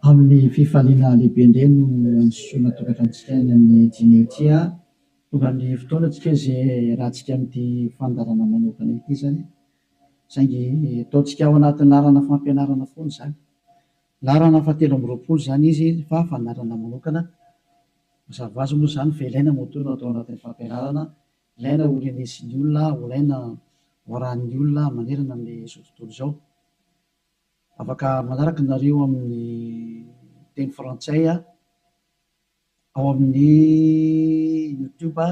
amin'ny fifaliana lehibe indray no ansoana tokatantsika ny amin'ny jinetia tonga amin'ny fotoanantsika izay rahantsika amin'ity fandarana manokana ity zany saingy ataontsika ao anatin'ny larana fampianarana foana zany larana fahatelo amby roapolo zany izy fa fanarana manokana mazava azy moa zany fa ilaina motorina atao anatin'ny fampianarana ilaina ho renesin'ny olona ilaina hoarahan'ny olona manerana amin'izao tontolo izao afaka manaraka nareo amin'ny teny frantsay ao amin'ny youtube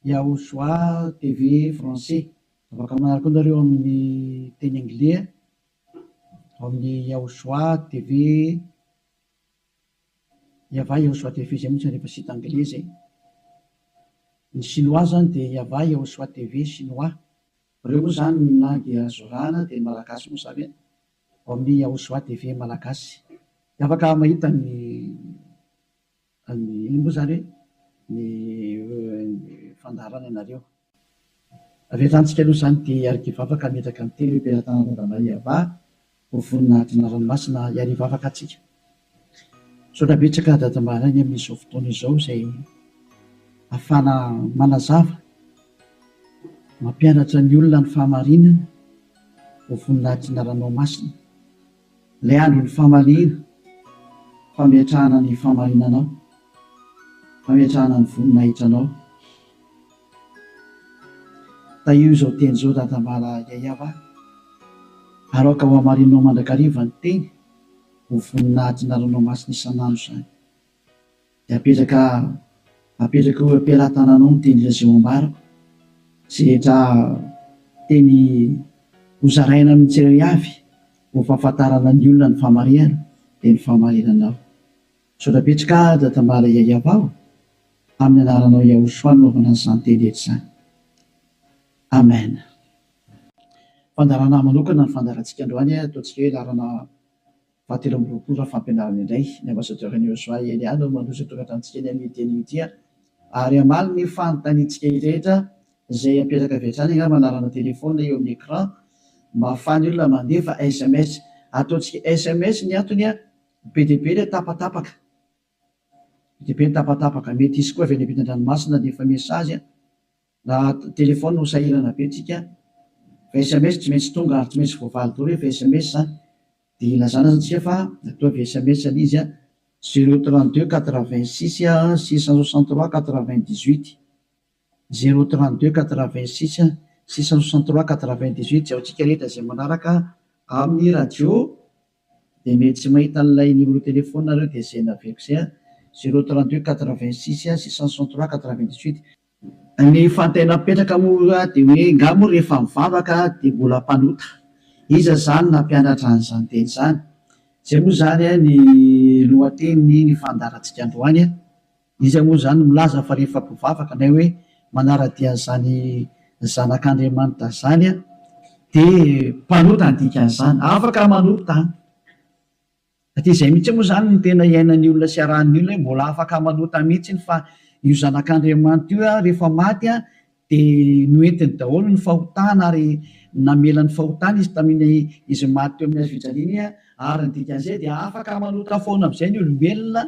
Yahosoa TV français afaka manaraka nareo amin'ny teny anglais ao amin'ny Yahosoa TV Yava Yahosoa TV zay mihitsy rehefa sita anglais zay ny chinois zany dia Yava Yahosoa TV chinois reo moa zany ny langy azorana dia malagasy moa zany ao amin'ny Yahosoa TV malagasy afaka mahita ny ino moa zany ny fandarana ianareo avy hatrany aloha zany dia arikiva afaka metraka amin'ny teny hoe mpiara-tanana Dadamay Yava ho voninahitra ranomasina iariva afaka atsika saotra betsaka Dadamay any amin'izao fotoana izao izay ahafana manazava mampianatra ny olona ny fahamarinana ho voninahitra ranomasina ilay andro ny fahamaliana fametrahana ny fahamarinanao fametrahana ny voninahitranao taio izao teny izao Dadamala Yayava aroka ho hamarinanao mandrakariva ny teny ho voninahitra ranomasina isan'andro zany dia apetraka ho ampiara-tananao ny teny izay ambarako sy rehetra teny hozaraina amin'ny tsirairay avy ho fahafantarana ny olona ny fahamarinana dia ny fahamarinanao saotra betsaka Dadamala Yayava aho amin'ny anaranao Yahosoa no anaovana izany teny rehetra izany amen. Fandarana manokana ny fandarantsika androany ataontsika hoe larana fahatelo amby roapolo raha fampianarana indray ny ambasadorany Yahosoa Eliana no mandroso tokatantsika ny amin'ny teny ity ary amaly ny fanontaniantsika rehetra izay apetraka avy hatrany angamba manarana telefona eo amin'ny écran mba ahafahany olona mandefa SMS ataontsika SMS ny antony be dia be ilay tapatapaka be dia be ny tapatapaka mety isy koa avy any ampitan-dranomasina dia efa mesazy raha telefona ho sahirana be tsika fa SMS tsy maintsy tonga ary tsy maintsy voavaly daholo rehefa SMS zany dia ilazana antsika fa atao avy SMS ny izy 032 86 663 98 032 86 663 98 zay antsika rehetra izay manaraka amin'ny radio dia mety tsy mahita n'ilay numéro telefona nareo dia izay naveriko izay 032 86 663 98 ny fantaina mipetraka moa dia hoe ngamo rehefa mivavaka dia mbola mpanota iza zany nampianatra an'izany teny izany izay moa zany ny lohateny ny fandarantsika androany izy moa zany milaza fa rehefa mpivavaka na hoe manaradia an'izany zanak'Andriamanitra zany dia mpanota ny dikan'izany afaka manota satria izay mihitsy moa zany ny tena iainan'ny olona sy arahan'ny olona mbola afaka manota mihitsy fa io zanak'Andriamanitra io rehefa maty dia noentiny daholo ny fahotana ary namelany fahotana izy tamin'ny izy maty teo amin'ny hazofijaliana ary ny dikan'izay dia afaka manota foana amin'izay ny olombelona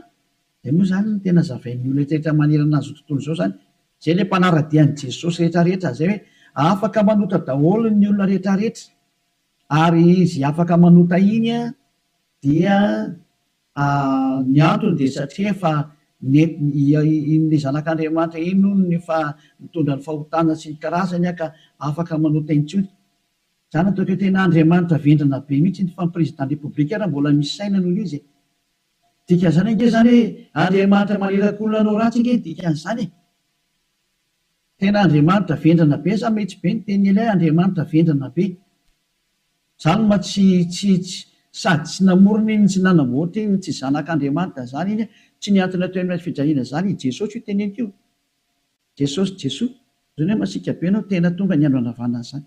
dia moa zany ny tena zavain'ny olona rehetra manerana azy tontolo izao zany zay ilay mpanaradian'i Jesosy rehetrarehetra zay hoe afaka manota daholo ny olona rehetrarehetra ary izy afaka manota iny dia ny antony dia satria efa in'ilay zanak'Andriamanitra iny no ny fa mitondra ny fahotana sy ny karazany ka afaka manota intsony zany ataoko hoe tena Andriamanitra vendrana be mihitsy ny fampirezidan repoblika raha mbola misy saina noho izy dikan'izany ange zany hoe Andriamanitra maneraka olona anao ratsy ange dikan'izany tena Andriamanitra vendrana be za mihitsy be ny teny ilay Andriamanitra vendrana be zany ma tsy sady tsy namorona iny tsy nanamboatra iny tsy zanak'Andriamanitra zany iny tsy niantona teo amin'ny fijaliana zany Jesosy io teneniko Jesosy zany hoe masika be anao tena tonga ny andro andravana zany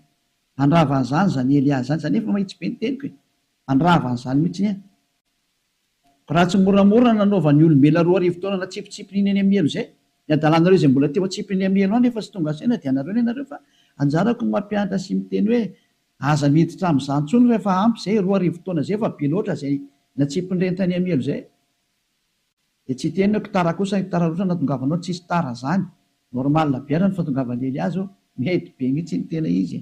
andravan'izany zany Elia zany zany efa mahitsy be ny teniko andravan'izany mihitsy raha tsy moramora nanaovan'ny olombelona roa arivo taona na tsipitsipinyny any amielo zay ny adalanareo izay mbola teo atsipiny amielo any efa tsy tonga saina dia anareo ny anareo fa anjarako mampianatra sy miteny hoe aza miditra amin'izany intsony rehefa ampy zay 2 arivo taona zay fa be loatra zay na tsy mpindrentany amelo zay de tsy teny hoe tara kosa tara rosa natongavanao tsisy tara zany normal biara ny fatongavany Eliazy mety be mihitsy ny tena izy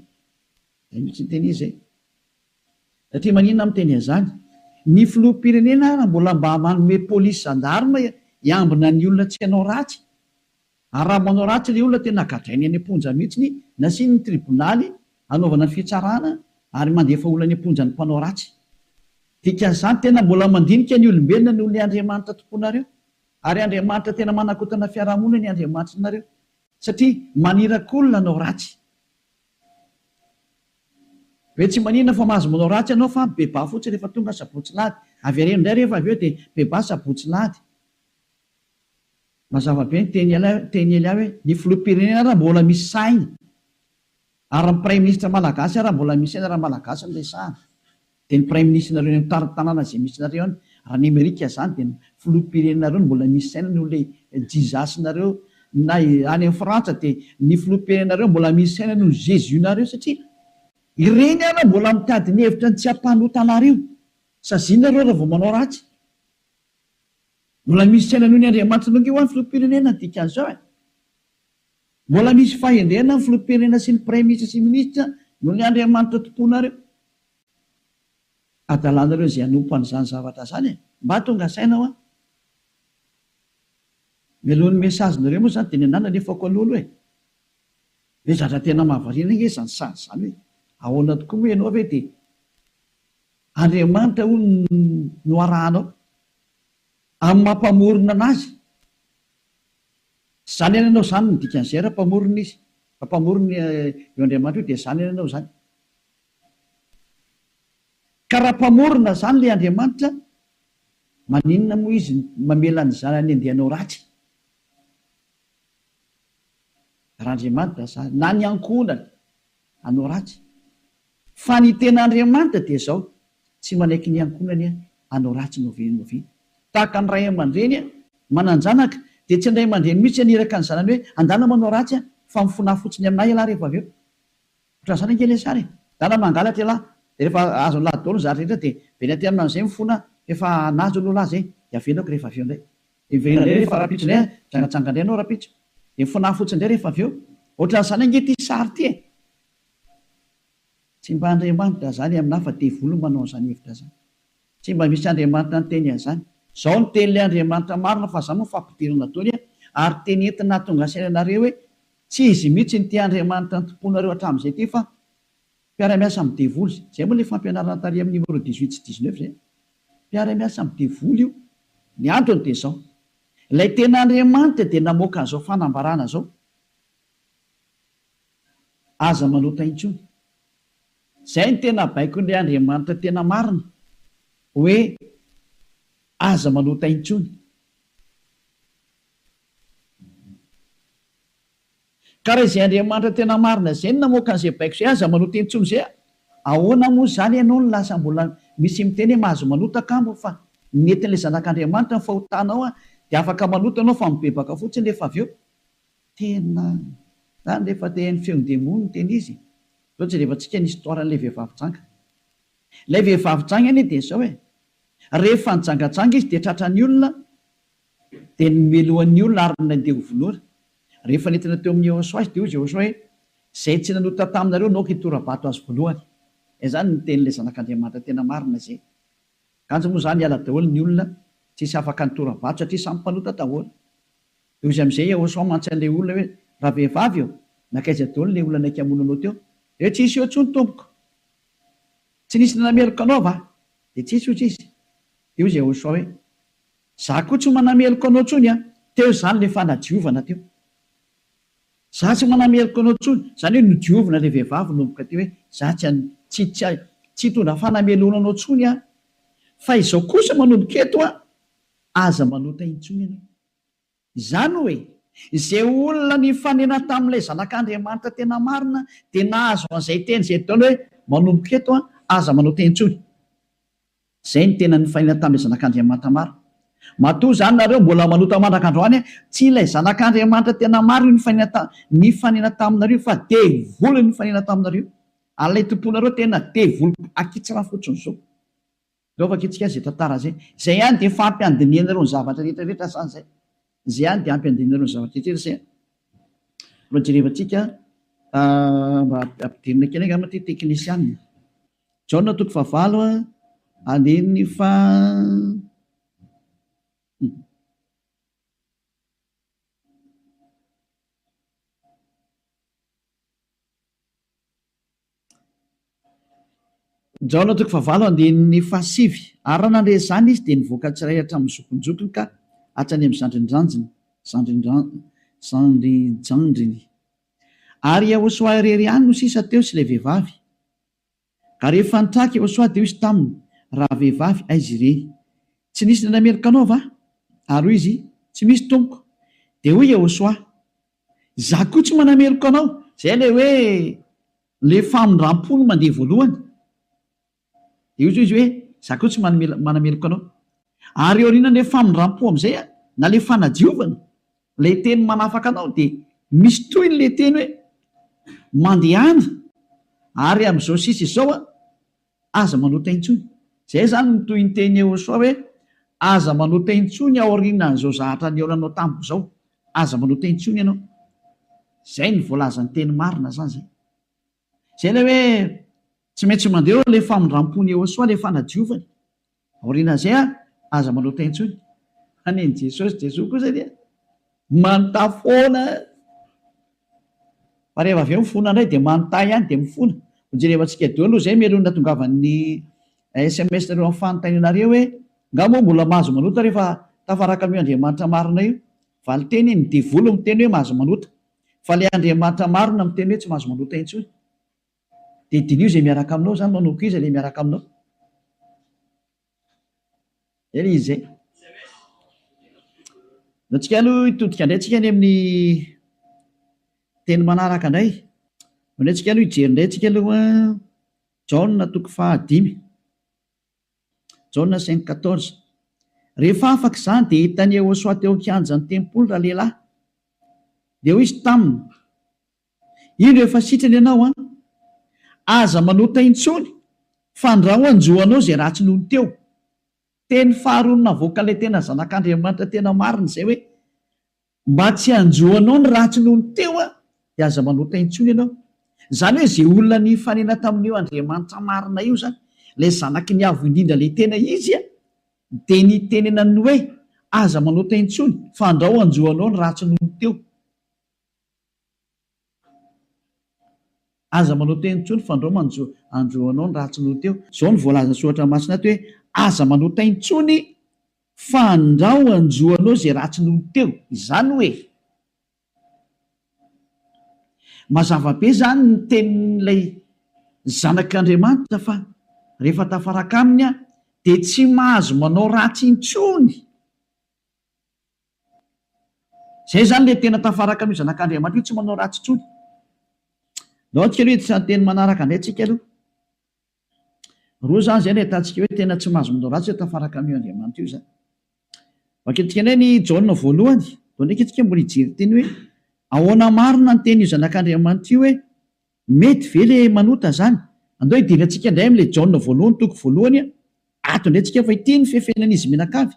mihitsy ny tena izy satria maninona miteny an'izany ny filoham-pirenena raha mbola mba manome polisy gendarme hiambina ny olona tsy hanao ratsy ary raha manao ratsy le olona tena gadrainy any am-ponja mihitsy nasiny ny tribonaly anaovana ny fitsarana ary mandefa olona any am-ponja ny mpanao ratsy dikan'izany tena mbola mandinika ny olombelona noho ny Andriamanitra tomponareo ary Andriamanitra tena manakotana fiarahamonina ny Andriamanitra nareo satria manirakolona anao ratsy hoe tsy manina fa mahazo manao ratsy ianao fa beba fotsiny rehefa tonga sabotsy lahady avy areno indray rehefa avy eo dia beba sabotsy lahady mazava be ny teny Elia hoe ny filoham-pirenena raha mbola misy saina ary ny premier ministre malagasy raha mbola misy saina raha malagasy no resahana dia ny premier ministre nareo ny tanàna izay misy nareo any raha ny Amerika izany dia ny filoham-pirenenareo no mbola misy saina noho ilay jizasinareo na any amin'ny Frantsa dia ny filoham-pirenenareo mbola misy saina noho Jésus nareo satria ireny ara mbola mitady ny hevitra ny tsy hampanotanareo sazinareo raha vao manao ratsy mbola misy saina noho ny Andriamanitra nonge ho an'ny filoham-pirenena dikan'izao mbola misy fahendrena ny filoham-pirenena sy ny premier ministre sy ministra noho ny Andriamanitra tomponareo adalanareo izay hanompo an'izany zavatra zany mba tonga sainao mialohan'ny mesazinareo moa zany dia ny anana nefako an'olo hoe zatra tena mahavariana nge zany sady zany hoe ahoana tokoa moa ianao ve dia Andriamanitra ho no arahanao amin'ny mampamorona anazy zany ianao zany ny dikan'izay raha mpamorona izy mpamorona eo Andriamanitra io dia zany ianao zany ka raha mpamorona zany le Andriamanitra maninona moa izy mamela ny zanany andehanao ratsy raha Andriamanitra zany na ny ankonany anao ratsy fa ny ten'Andriamanitra dia zao tsy manaiky ny ankonany anao ratsy novinovy tahaka ny ray aman-dreny mananjanaka dia tsy ndray aman-dreny mihitsy aniraka ny zanany hoe andana manao ratsy fa mifona fotsiny aminay lahy rehefa avy eo ohatran' izany ankely sary dana mangalatra lahy dia rehefa azo ny lahy daholo ny zatra rehetra dia veny aty amin'izay mifona efa nazo aloha lahy zay dia avelako rehefa avy eo indray iverina indray rehefa rapitso indray jangatsanga indray anao rapitso dia mifona fotsiny indray rehefa avy eo ohatran'izany ange ty sary ty tsy mba Andriamanitra zany aminahy fa devoly manao an'izany hevitra zany tsy mba misy Andriamanitra ny teny an'izany zao ny tenyle Andriamanitra marina fa za moa fampidirana taony ary teny entina tonga sainanareo hoe tsy izy mihitsy ny ty Andriamanitra ny tomponareo hatramin'izay ty fa mpiara-miasa amin'ny devoly zay moa le fampianarana tary amin'ny numéro 18 sy 19 zay mpiara-miasa amin'ny devoly io ny antony dia zao ilay tena Andriamanitra dia namoaka an'izao fanambarana zao aza manota intsony zay ny tena baiko n'ilay Andriamanitra tena marina hoe aza manota intsony ka raha izay Andriamanitra tena marina zay ny namoaka an'izay baiko zay aza manota intsony zay ahoana moa zany ianao ny lasa mbola misy miteny hoe mahazo manota kambo fa nentin'ilay zanak'Andriamanitra ny fahotanao dia afaka manota anao fa mibebaka fotsiny rehefa avy eo tena zany rehefa te ny feon-demony ny teny izy ohatsy rehefa tsika ny histoiran'ilay vehivavy janga ilay vehivavy janga any dia zao rehefa nijangatsanga izy dia tratrany olona dia nomelohan'ny olona ary nandeha hovonora rehefa nentina teo amin'ny Jehosoa izy dia hoy Jehosoa hoe zay tsy nanota taminareo naoko hitorabato azy voalohany zany ny tenyilay zanak'Andriamanitra tena marina zay kanjo moa zany hiala daholo ny olona tsisy afaka nitorabato satria samy mpanota daholo dia izy amin'izay Jehosoa mantsy an'ilay olona hoe raha vehivavy eo nakaiza daholo ilay olona naiky hamonanao teo dia tsisy eo tsony tompoko tsy nisy nanameloko anao va dia tsisy io tsisy dia hoy Jehosoa hoe za koa tsy manameloko anao tsony teo zany le fanadiovana teo za tsy manameloko anao tsony zany hoe nodiovina ilay vehivavy nomboka teo hoe za tsy hitondra fanamelona anao tsony fa izao kosa manomboka eto aza manota intsony ianao izany hoe izay olona ny fanena tamin'ilay zanak'Andriamanitra tena marina dia nahazo an'izay teny izay taona hoe manomboka eto aza manota intsony zay ny tena ny fanena tamin'ilay zanak'Andriamanitra marina matoa zany nareo mbola manota mandrak'androany tsy ilay zanak'Andriamanitra tena marina ny fanena taminareo fa devoly ny fanena taminareo alay tomponareo tena devoly akitsira fotsiny zao Laovaka itsika zay tantara zay. Zay ihany dia fampiandiniana ireo ny zavatra rehetrarehetra san'izay. Zay ihany dia ampiandiniana ireo ny zavatra rehetrarehetra zay. Raha jerevantsika mba ampidirina kely angamba ty teknisianina. Jaona 9 andininy fa Jaona 9 andininy fa 7 ary raha nandre zany izy dia nivoaka tsiray hatramin'ny zokonjokony ka hatrany amin'ny zandrinjandriny ary Yahosoa irery ihany no sisa teo sy ilay vehivavy ka rehefa nitraka Yahosoa dia izy taminy raha vehivavy aizy ireny tsy nisy nanamerika anao va ary hoy izy tsy misy tompoko dia hoy Yahosoa za koa tsy manameriko anao zay le hoe le famindram-pony mandeha voalohany dia izy hoe za koa tsy manameriko anao ary eoriana le famindram-po amin'izay na le fanadiovana le teny manafaka anao dia misy toyny le teny hoe mandehana ary amin'izao sisa izao aza manota intsony zay zany notoy ny teny Yahosoa hoe aza manota intsony aorianan'izao zahatra ny eolanao tamiko zao aza manota intsony ianao zay ny voalazany teny marina zany zay le hoe tsy maintsy mandeha le famindram-pony Yahosoa le fanadiovany aorianan'izay aza manota intsony aneny Jesosy kosa dia manotafoana fa rehefa avy eo mifona indray dia manontay ihany dia mifona jerevantsika deo aloha zay melona tongavan'ny SMS nareo amin'ny fanontanianareo hoe nga moa mbola mahazo manota rehefa tafaraka amin'io Andriamanitra marina io fa ny teny ny devolo miteny hoe mahazo manota fa le Andriamanitra marina miteny hoe tsy mahazo manota intsony dia dinio zay miaraka aminao zany manoko izy le miaraka aminao zay le izy zay antsika aloha hitodika indray tsika any amin'ny teny manaraka indray indray tsika aloha hijery indray tsika aloha Jaona 5 Jaona 5:14 rehefa afaka izany dia hitany Yahosoa teo an-kianjan'ny tempoly raha lehilahy dia hoy izy taminy ino efa sitrany ianao aza manota intsony fa andraho anjoanao zay ratsy nohony teo teny faharoa navoaka ilay tena zanak'Andriamanitra tena marina izay hoe mba tsy anjoanao ny ratsy nohony teo dia aza manota intsony ianao zany hoe zay olona ny fanena tamin'io Andriamanitra marina io zany ilay zanaky ny avo indrindra ilay tena izy dia ny tenenany hoe aza manota intsony fa andraho anjoanao ny ratsy nohony teo aza manota intsony fa andraho anjoanao ny ratsy nohony teo zao ny voalazana soratra masina ato hoe aza manota intsony fa andraho anjoanao zay ratsy nohony teo izany hoe mazava be zany ny tenin'ilay zanak'Andriamanitra fa rehefa tafaraka aminy dia tsy mahazo manao ratsy intsony zay zany le tena tafaraka amin'io zanak'Andriamanitra io tsy manao ratsy intsony nao tsika aloha etsy teny manaraka indray tsika aloha roa zany zay ny ahitantsika hoe tena tsy mahazo manao ratsy tafaraka amin'io Andriamanitra io zany vaketika indray ny Jaona 1 dao ndraiky itsika mbola hijery teny hoe ahoana marina ny teny io zanak'Andriamanitra io hoe mety ve le manota zany andao hidirantsika indray amin'ilay Jaona 1:1 ato indray tsika fa ity ny fefenan'izy menakavy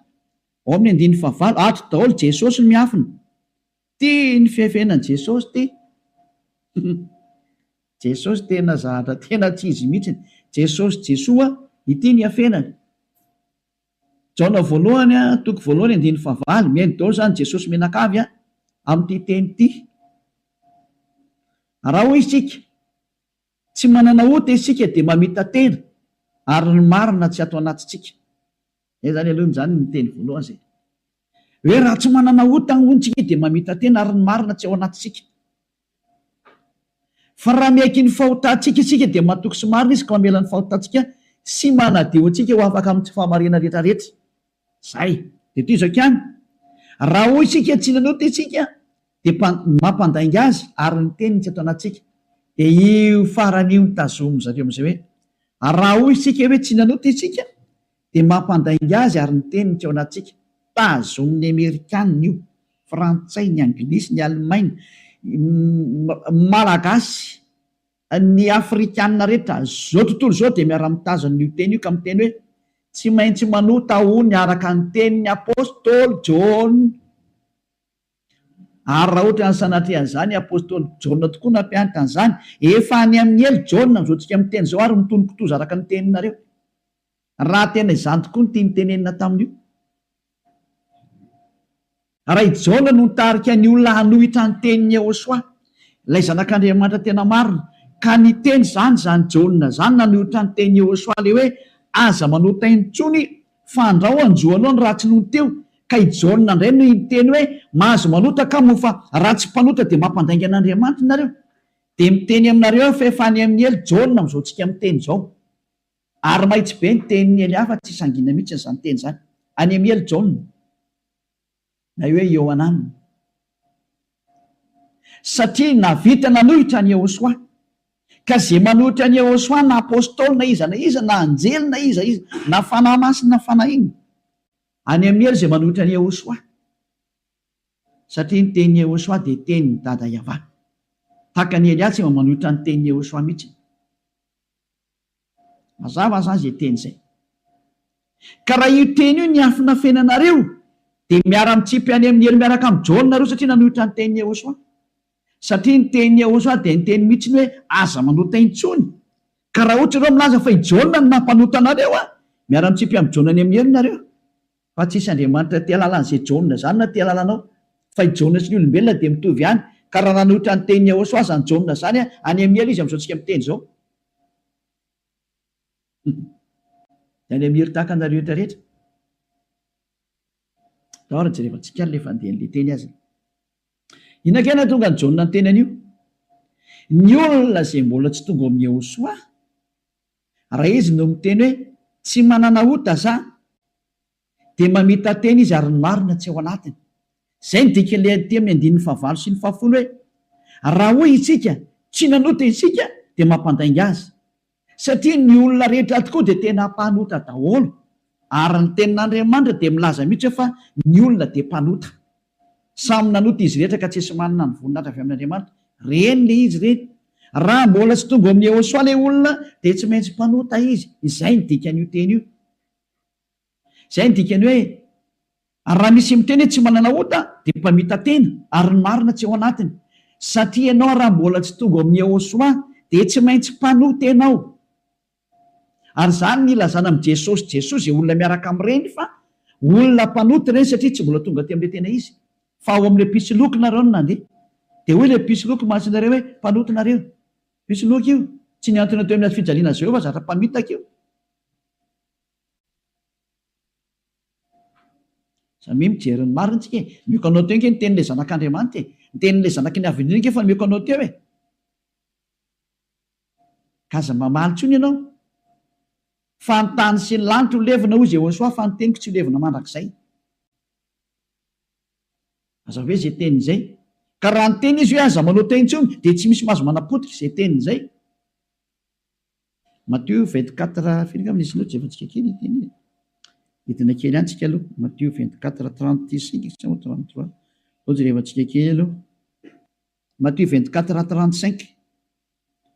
ao amin'ny 9 ato daholo Jesosy ny miafina ty ny fefenan Jesosy ty Jesosy tena zahatra tena tsy izy mihitsiny Jesosy Jesoa ity ny afenany Jaona 1:1 mihaino daholo zany Jesosy menakavy amin'ity teny ity raha hoy isika tsy manana ota isika dia mamita tena ary ny marina tsy ato anatintsika zay zany aloha zany ny teny voalohany zay hoe raha tsy manana ota ny ontsika dia mamita tena ary ny marina tsy ao anatintsika fa raha miaiky ny fahotantsika isika dia matoky sy marina izy ka mamela ny fahotantsika sy manadio antsika ho afaka amin'ny tsy fahamarina rehetrarehetra zay dia toy izao kany raha hoy isika tsy nanota isika dia mampandainga azy ary ny teniny tsy ato anatsika dia io faran'io mitazomo zareo amin'izay hoe raha hoy isika hoe tsy nanota isika dia mampandainga azy ary ny teniny tsy ao anatsika tazomin'ny Amerikanina io frantsay ny anglisy ny alemaina malagasy ny afrikanina rehetra zao tontolo zao dia miara-mitazana io teny io ka miteny hoe tsy maintsy manota ony araka ny tenin'ny apôstôly John. Ary raha ohatra ny sanatrehan'izany apôstôly John tokoa nampianatra an'izany, efa any amin'ny elo John mizoatsika amin'ny teny zao ary mitony kitoza araka ny teninareo. Raha tena izany tokoa ny tia nitenenina tamin'io. Raha i John no nitarika ny olona hanohitra ny tenin'ny Jehosoa, ilay zanak'Andriamanitra tena marina, ka ny teny zany John zany nanohitra ny tenin'ny Jehosoa le hoe aza manota intsony fa andrao anjoanao ny ratsy noho teo. Ka i John indray no miteny hoe mahazo manota ka moa fa raha tsy mpanota dia mampandainga an'Andriamanitra nareo. Dia miteny aminareo fa efa any amin'ny elo John mizoatsika amin'ny teny zao. Ary mahitsy be ny tenin'ny ely hafa tsy sangina mihitsy izany teny zany. Any amin'ny elo John na hoe Ioanana. Satria navita nanohitra ny Jehosoa, ka zay manohitra ny Jehosoa na apôstôly na iza na anjely na iza na fanahy masina na fanahy iny, any amin'ny elo zay manohitra ny Jehosoa. Satria ny tenin'ny Jehosoa dia tenin'ny dada Yahva. Tahaka ny Elia tsy manohitra ny tenin'ny Jehosoa mihitsy. Mazava zany zay teny zay. Ka raha io teny io ny afina fenanareo dia miara-mitsipy any amin'ny elo miaraka amin'ny John nareo satria nanohitra ny tenin'ny Jehosoa. Satria ny tenin'ny Jehosoa dia ny teny mihitsy hoe aza manota intsony. Ka raha ohatra ireo milaza fa i John no nampanota anareo, miara-mitsipy amin'ny John any amin'ny elo nareo. Fa tsisy Andriamanitra tia lalan'izay John zany na tia lalanao, fa i John sy ny olombelona dia mitovy ihany. Ka raha nanohitra ny tenin'ny Jehosoa zany John zany, any amin'ny elo izy amin'izao amin'ny teny zao. Dia any amin'ny elo tahaka anareo rehetra. Dahora jerevantsika le fandehan'ilay teny azy. Inona tonga ny John ny teny an'io? Ny olona izay mbola tsy tonga amin'ny Jehosoa, raha izy no miteny hoe tsy manana ota za, dia mamita teny izy ary ny marina tsy ao anatiny. Izay ny dikan'ilay aty amin'ny 9:9 sy 10 hoe raha hoy isika tsy nanota isika dia mampandainga azy. Satria ny olona rehetra tokoa dia tena mpanota daholo. Ary ny tenin'Andriamanitra dia milaza mihitsy fa ny olona dia mpanota. Samy nanota izy rehetra ka tsy esy manana ny voninahitra avy amin'Andriamanitra. Reny le izy reny. Raha mbola tsy tonga amin'ny Jehosoa ilay olona dia tsy maintsy mpanota izy. Izay ny dikan'io teny io. Izay ny dikany hoe raha misy miteny hoe tsy manana ota dia mpamita tena ary ny marina tsy ao anatiny. Satria ianao raha mbola tsy tonga amin'ny Jehosoa dia tsy maintsy mpanota ianao. Ary zany ny ilazana amin'ny Jesosy dia olona miaraka amin'ireny fa olona mpanota ireny satria tsy mbola tonga aty amin'ilay tena izy. Fa ao amin'ilay pisoloky nareo no nandeha. Dia hoy ilay pisoloky mahatsinareo hoe mpanota nareo. Pisoloky io tsy niantona teo amin'ny fijaliana zao fa zatra mpamitaka io. Samy mijery ny marina tsika e. Mioka anao teo ny tenin'ilay zanak'Andriamanitra e. Ny tenin'ilay zanaky ny avindrina fa mioka anao teo e. Kaza mamaly tsony ianao. Fa ny tany sy ny lanitra ho levina hoy Jehosoa fa ny teniko tsy ho levina mandrakizay. Aza hoe izay teny izay. Ka raha ny teny izy hoe aza manota intsony dia tsy misy mahazo manapotika izay teny izay. Matthieu 24 firinga amin'izy loatra jevantsika kely teny. Hitina kely ihany tsika aloha. Matthieu 24:35 sa 33. Ohatsy revantsika kely aloha. Matthieu 24:35.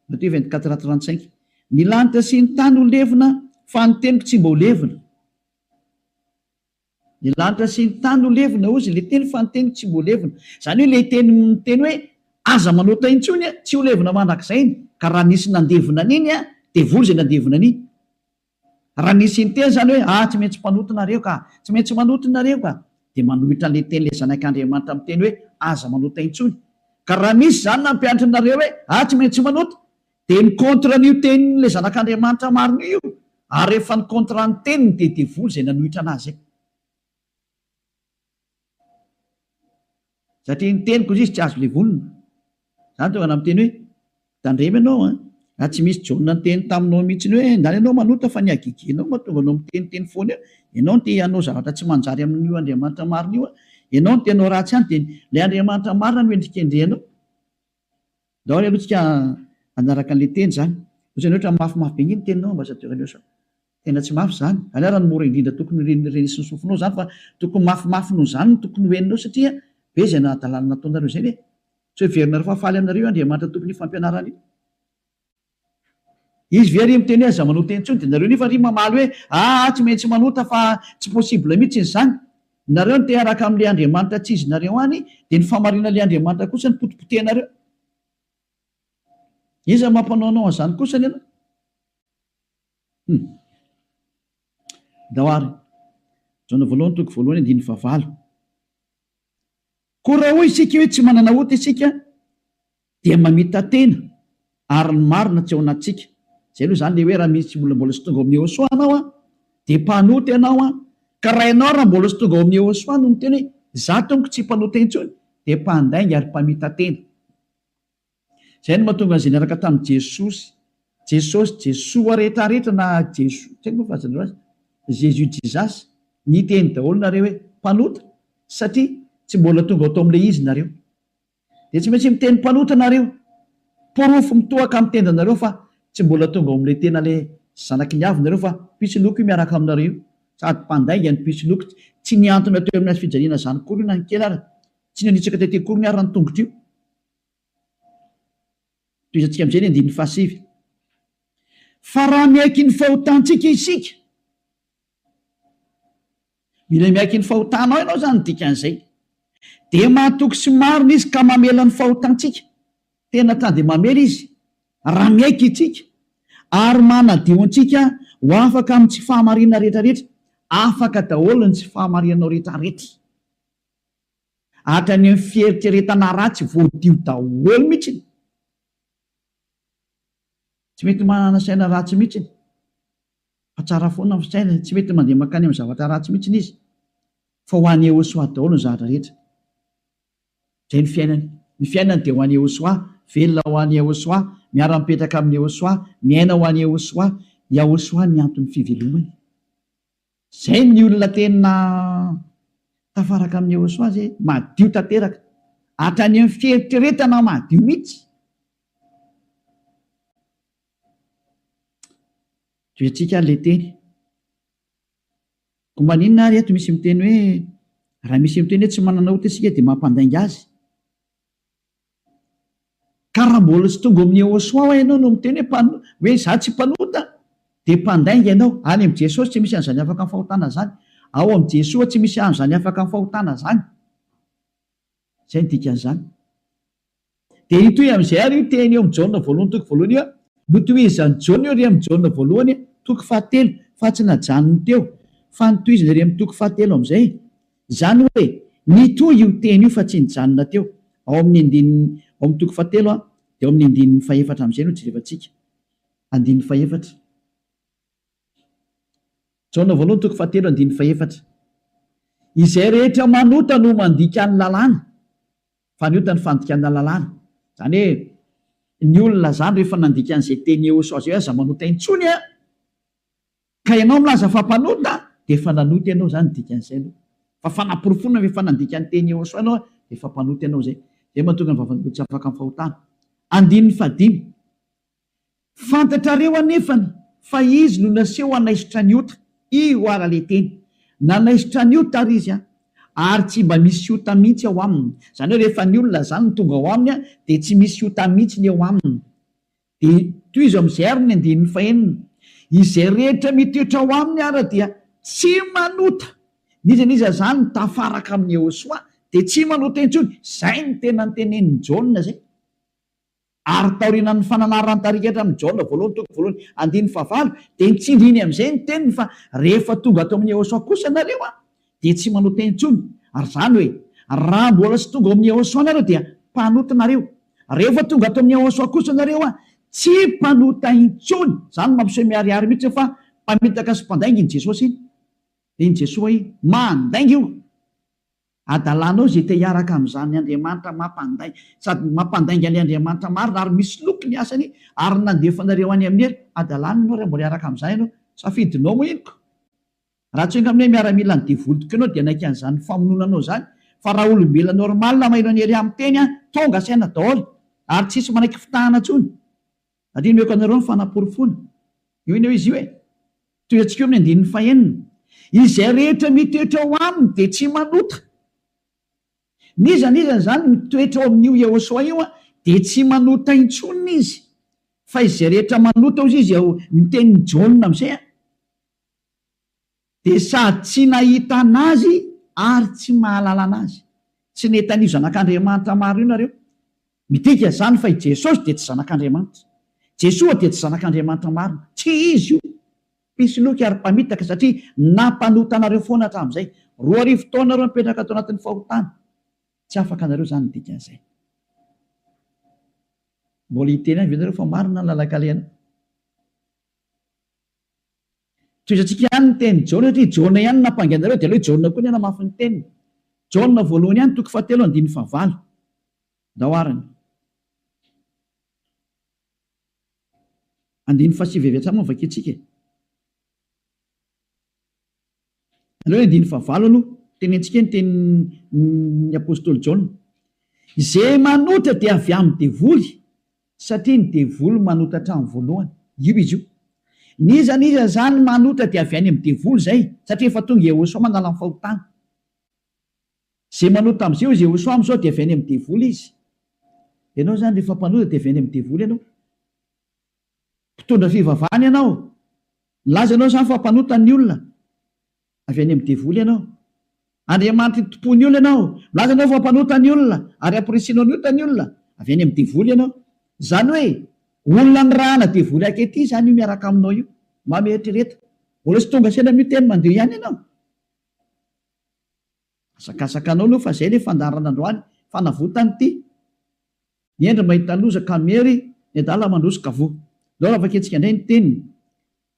Matthieu 24:35. Ny lanitra sy ny tany ho levina fa ny teniko tsy mba ho levina. Ny lanitra sy ny tany ho levina ozy ilay teny fa ny teniko tsy mba ho levina. Izany hoe ilay teny hoe aza manota intsony tsy ho levina mandrakizay. Ka raha nisy nandevina an'iny dia vory izay nandevina an'iny. Raha nisy ny teny zany hoe tsy maintsy mpanota nareo ka, tsy maintsy manota nareo ka, dia manohitra ilay teny ilay zanak'Andriamanitra amin'ny teny hoe aza manota intsony. Ka raha misy zany nampianatra nareo hoe tsy maintsy manota, dia ny kontra n'io tenin'ilay zanak'Andriamanitra marina io. Ary rehefa ny kontra ny teniny dia devoly izay nanohitra anazy. Satria ny teniko izy tsy azo levolina. Zany tonga namiteny hoe tandremy ianao tsy misy John ny teny taminao mihitsy hoe ndany ianao manota fa ny agiginao mahatonga anao miteniteny foana eo. Ianao no te hanao zavatra tsy manjary amin'io Andriamanitra marina io. Ianao no te hanao ratsy ihany dia ilay Andriamanitra marina no endrikendrehanao. Daholo aloha tsika anaraka an'ilay teny zany. Ohatrany ohatra mafimafy be ny teninao ambassadeur. Tena tsy mafy zany. Raha ny mora indrindra tokony renisy ny sofinao zany fa tokony mafimafy noho zany no tokony hoeninao satria be izay nahadalana nataonareo izay hoe tsy hoe verina rehefa faly aminareo Andriamanitra tokony fampianarana io. izy very miteny hoe za manota intsony de nareo nefa ry mamaly hoe tsy maintsy manota fa tsy possible mihitsy izy zany. Nareo no te araka amin'le Andriamanitra tsy izy nareo any de ny famarina le Andriamanitra kosa ny potipotenareo. Iza mampanaonao an'izany kosa ny ianao? Daoary Jaona voalohany toko voalohany 9:9. Koa raha hoy isika hoe tsy manana ota isika dia mamita tena ary ny marina tsy ao anatsika. Zay aloha zany le hoe raha misy mbola sy tonga ao amin'ny Ôsoa anao de mpanota ianao ka raha ianao raha mbola sy tonga ao amin'ny Ôsoa no miteny hoe za tonga tsy mpanota intsony de mpandainga ary mpamita tena. Zay no mahatonga an'izay niaraka tamin'i Jesoa rehetrarehetra na Jesoa tsy haiko fazan'ireo azy Jesus ny teny daholo nareo hoe mpanota satria tsy mbola tonga atao amin'ilay izy nareo de tsy maintsy miteny mpanota nareo, porofo mitohaka amin'ny tendanareo fa tsy mbola tonga ao amin'ilay tena le zanaky ny avy nareo fa pisy loko miaraka aminareo sady mpandainga ny pisy loko. Tsy niantona teo amin'ny fijaliana zany kory na ny kely ary tsy nanitsaka tety kory ny ary ny tongotro io. Toizantsika amin'izay ny 9:7. Fa raha miaiky ny fahotantsika isika, mila miaiky ny fahotanao ianao zany dikan'izay de mahatoky sy marina izy ka mamela ny fahotantsika. Tena tade mamela izy raha miaiky itsika ary manadio antsika ho afaka amin'ny tsy fahamarinana rehetrarehetra, afaka daholo ny tsy fahamarinanao rehetrarehetra hatrany amin'ny fieritreretana ratsy voadio daholo mihitsy. Tsy mety manana saina ratsy mihitsy fa tsara foana ny saina, tsy mety mandeha makany amin'ny zavatra ratsy mihitsy izy fa ho an'ny Ôsoa daholo ny zavatra rehetra. Zay ny fiainany dia ho an'ny Ôsoa, velona ho an'ny Ôsoa, miara-mipetraka amin'ny Ôsoa, miaina ho an'ny Ôsoa, Ôsoa ny antony fivelomany. Zay ny olona tena tafaraka amin'ny Ôsoa zay madio tanteraka hatrany amin'ny fieritreretana madio mihitsy. Toetrika le teny ko maninona ary eto misy miteny hoe raha misy miteny hoe tsy manana ota isika dia mampandainga azy. Ka raha mbola sy tonga amin'ny Ôsoa ianao no miteny hoe za tsy mpanota de mpandainga ianao. Any amin'ny Jesosy tsy misy an'izany afaka amin'ny fahotana zany, ao amin'ny Jesoa tsy misy an'izany afaka amin'ny fahotana zany. Zay ny dikan'izany de itoy amin'izay ary io teny eo amin'ny Jaona voalohany toko voalohany io notohizany Jaona io ry amin'ny Jaona voalohany toko 7 fa tsy najanony teo fa nitohizany ry amin'ny toko 7 amin'izay zany hoe nitoy io teny io fa tsy nijanona teo. Ao amin'ny toko 7 de ao amin'ny 9:4 amin'izay no jerevantsika 9:4. Jaona voalohany toko 7 9:4. Izay rehetra manota no mandika ny lalàna fa ny ota ny fandikana lalàna. Zany hoe ny olona zany rehefa nandika an'izay teny Ôsoa zay aza manota intsony ka ianao milaza fa mpanota de efa nanota ianao zany dikan'izay aloha fa fanaporofona rehefa nandika ny teny Ôsoa ianao de efa mpanota ianao zay. Zay mahatonga ny vavan'ny tsy afaka amin'ny fahotana. 5. Fantatrareo anefany fa izy no naseho anaisitra ny ota. Io ara le teny nanaisitra ny ota ary izy ary tsy mba misy ota mihitsy ao aminy. Zany hoe rehefa ny olona zany no tonga ao aminy de tsy misy ota mihitsy ny ao aminy. De toy izy amin'izay ary ny 9:9. Izay rehetra mitoetra ao aminy ara dia tsy manota. Niza zany tafaraka amin'ny Ôsoa de tsy manota intsony. Zay ny tena ny tenen'ny Jaona zay. Ary taorian'ny fananarany tarikatra amin'ny Jaona voalohany toko voalohany 9:9 de nitsindriny amin'izay ny teniny fa rehefa tonga ato amin'ny Ôsoa kosa nareo de tsy manota intsony. Ary zany hoe raha mbola sy tonga amin'ny Ôsoa nareo dia mpanota nareo. Rehefa tonga ato amin'ny Ôsoa kosa nareo tsy mpanota intsony. Zany mampiseho miariary mihitsy fa mpamitaka sy mpandainga iny Jesosy iny. De iny Jesosy mandainga io. Adalanao zay te hiaraka amin'izany Andriamanitra mampandainga sady mampandainga ny Andriamanitra marina ary misy loko ny asany ary nandefanareo any amin'ny hery. Adalanao raha mbola hiaraka amin'izany ianao safidinao moa inoko. Raha tsy hoe amin'ilay miaramila ny devolika ianao dia naika an'izany famononanao zany fa raha olombelona normal mahaino any hery amin'ny teny tonga saina daholo ary tsisy manaiky fitahana intsony. Adino meko anareo ny fanaporofona. Io iny hoe izy io toy antsika eo amin'ny 9:9. Izay rehetra mitoetra ao aminy de tsy manota. Nizany zany mitoetra ao amin'io Ôsoa io de tsy manota intsony izy fa izay rehetra manota ozy izy ao nitenin'ny Jaona amizay dia sady tsy nahitana azy ary tsy mahalala anazy. Tsy netan'io zanak'Andriamanitra maro io nareo. Midika zany fa i Jesosy dia tsy zanak'Andriamanitra. Jesoa dia tsy zanak'Andriamanitra marina. Tsy izy io. Pisy loka ary mpamitaka satria nampanota anareo foana hatramin'izay. 2 taona nareo mipetraka atao anatin'ny fahotana. Tsy afaka anareo zany ny dikan'izay. Mbola hiteny any venareo fa marina ny lalakaleana. Toizantsika ihany ny teny Jaona satria Jaona ihany nampangainareo dia aloha Jaona koa ny namafy ny teniny. Jaona voalohany ihany 7:9 daoarany. 9:7 moa vakitsika. Aleo 9:9 aloha tenentsika ny tenin'ny apôstôly Jaona. Izay manota dia avy amin'ny devoly satria ny devoly manota hatramin'ny voalohany. Io izy io. Niza zany manota dia avy any amin'ny devoly zay satria efa tonga Jehosoa manala amin'ny fahotana. Zay manota amin'izay izy Jehosoa amin'izao dia avy any amin'ny devoly izy. Ianao zany rehefa mpanota dia avy any amin'ny devoly ianao. Mpitondra fivavahana ianao. Laza ianao zany fa mpanota ny olona. Avy any amin'ny devoly ianao. Andriamanitra tompony olona ianao. Laza ianao fa mpanota ny olona ary ampirisinao ny ota ny olona. Avy any amin'ny devoly ianao. Zany hoe olona ny rahana devoly akety zany io miaraka aminao io. Mametrereta. Mbola tsy tonga sena miteny mandeha ihany ianao. Asakasakanao aloha fa zay ilay fandarana androany fanavotany ity. Niendra mahita loza kamery ny adala mandroso kavoa. Lao raha vaketsika indray ny teniny.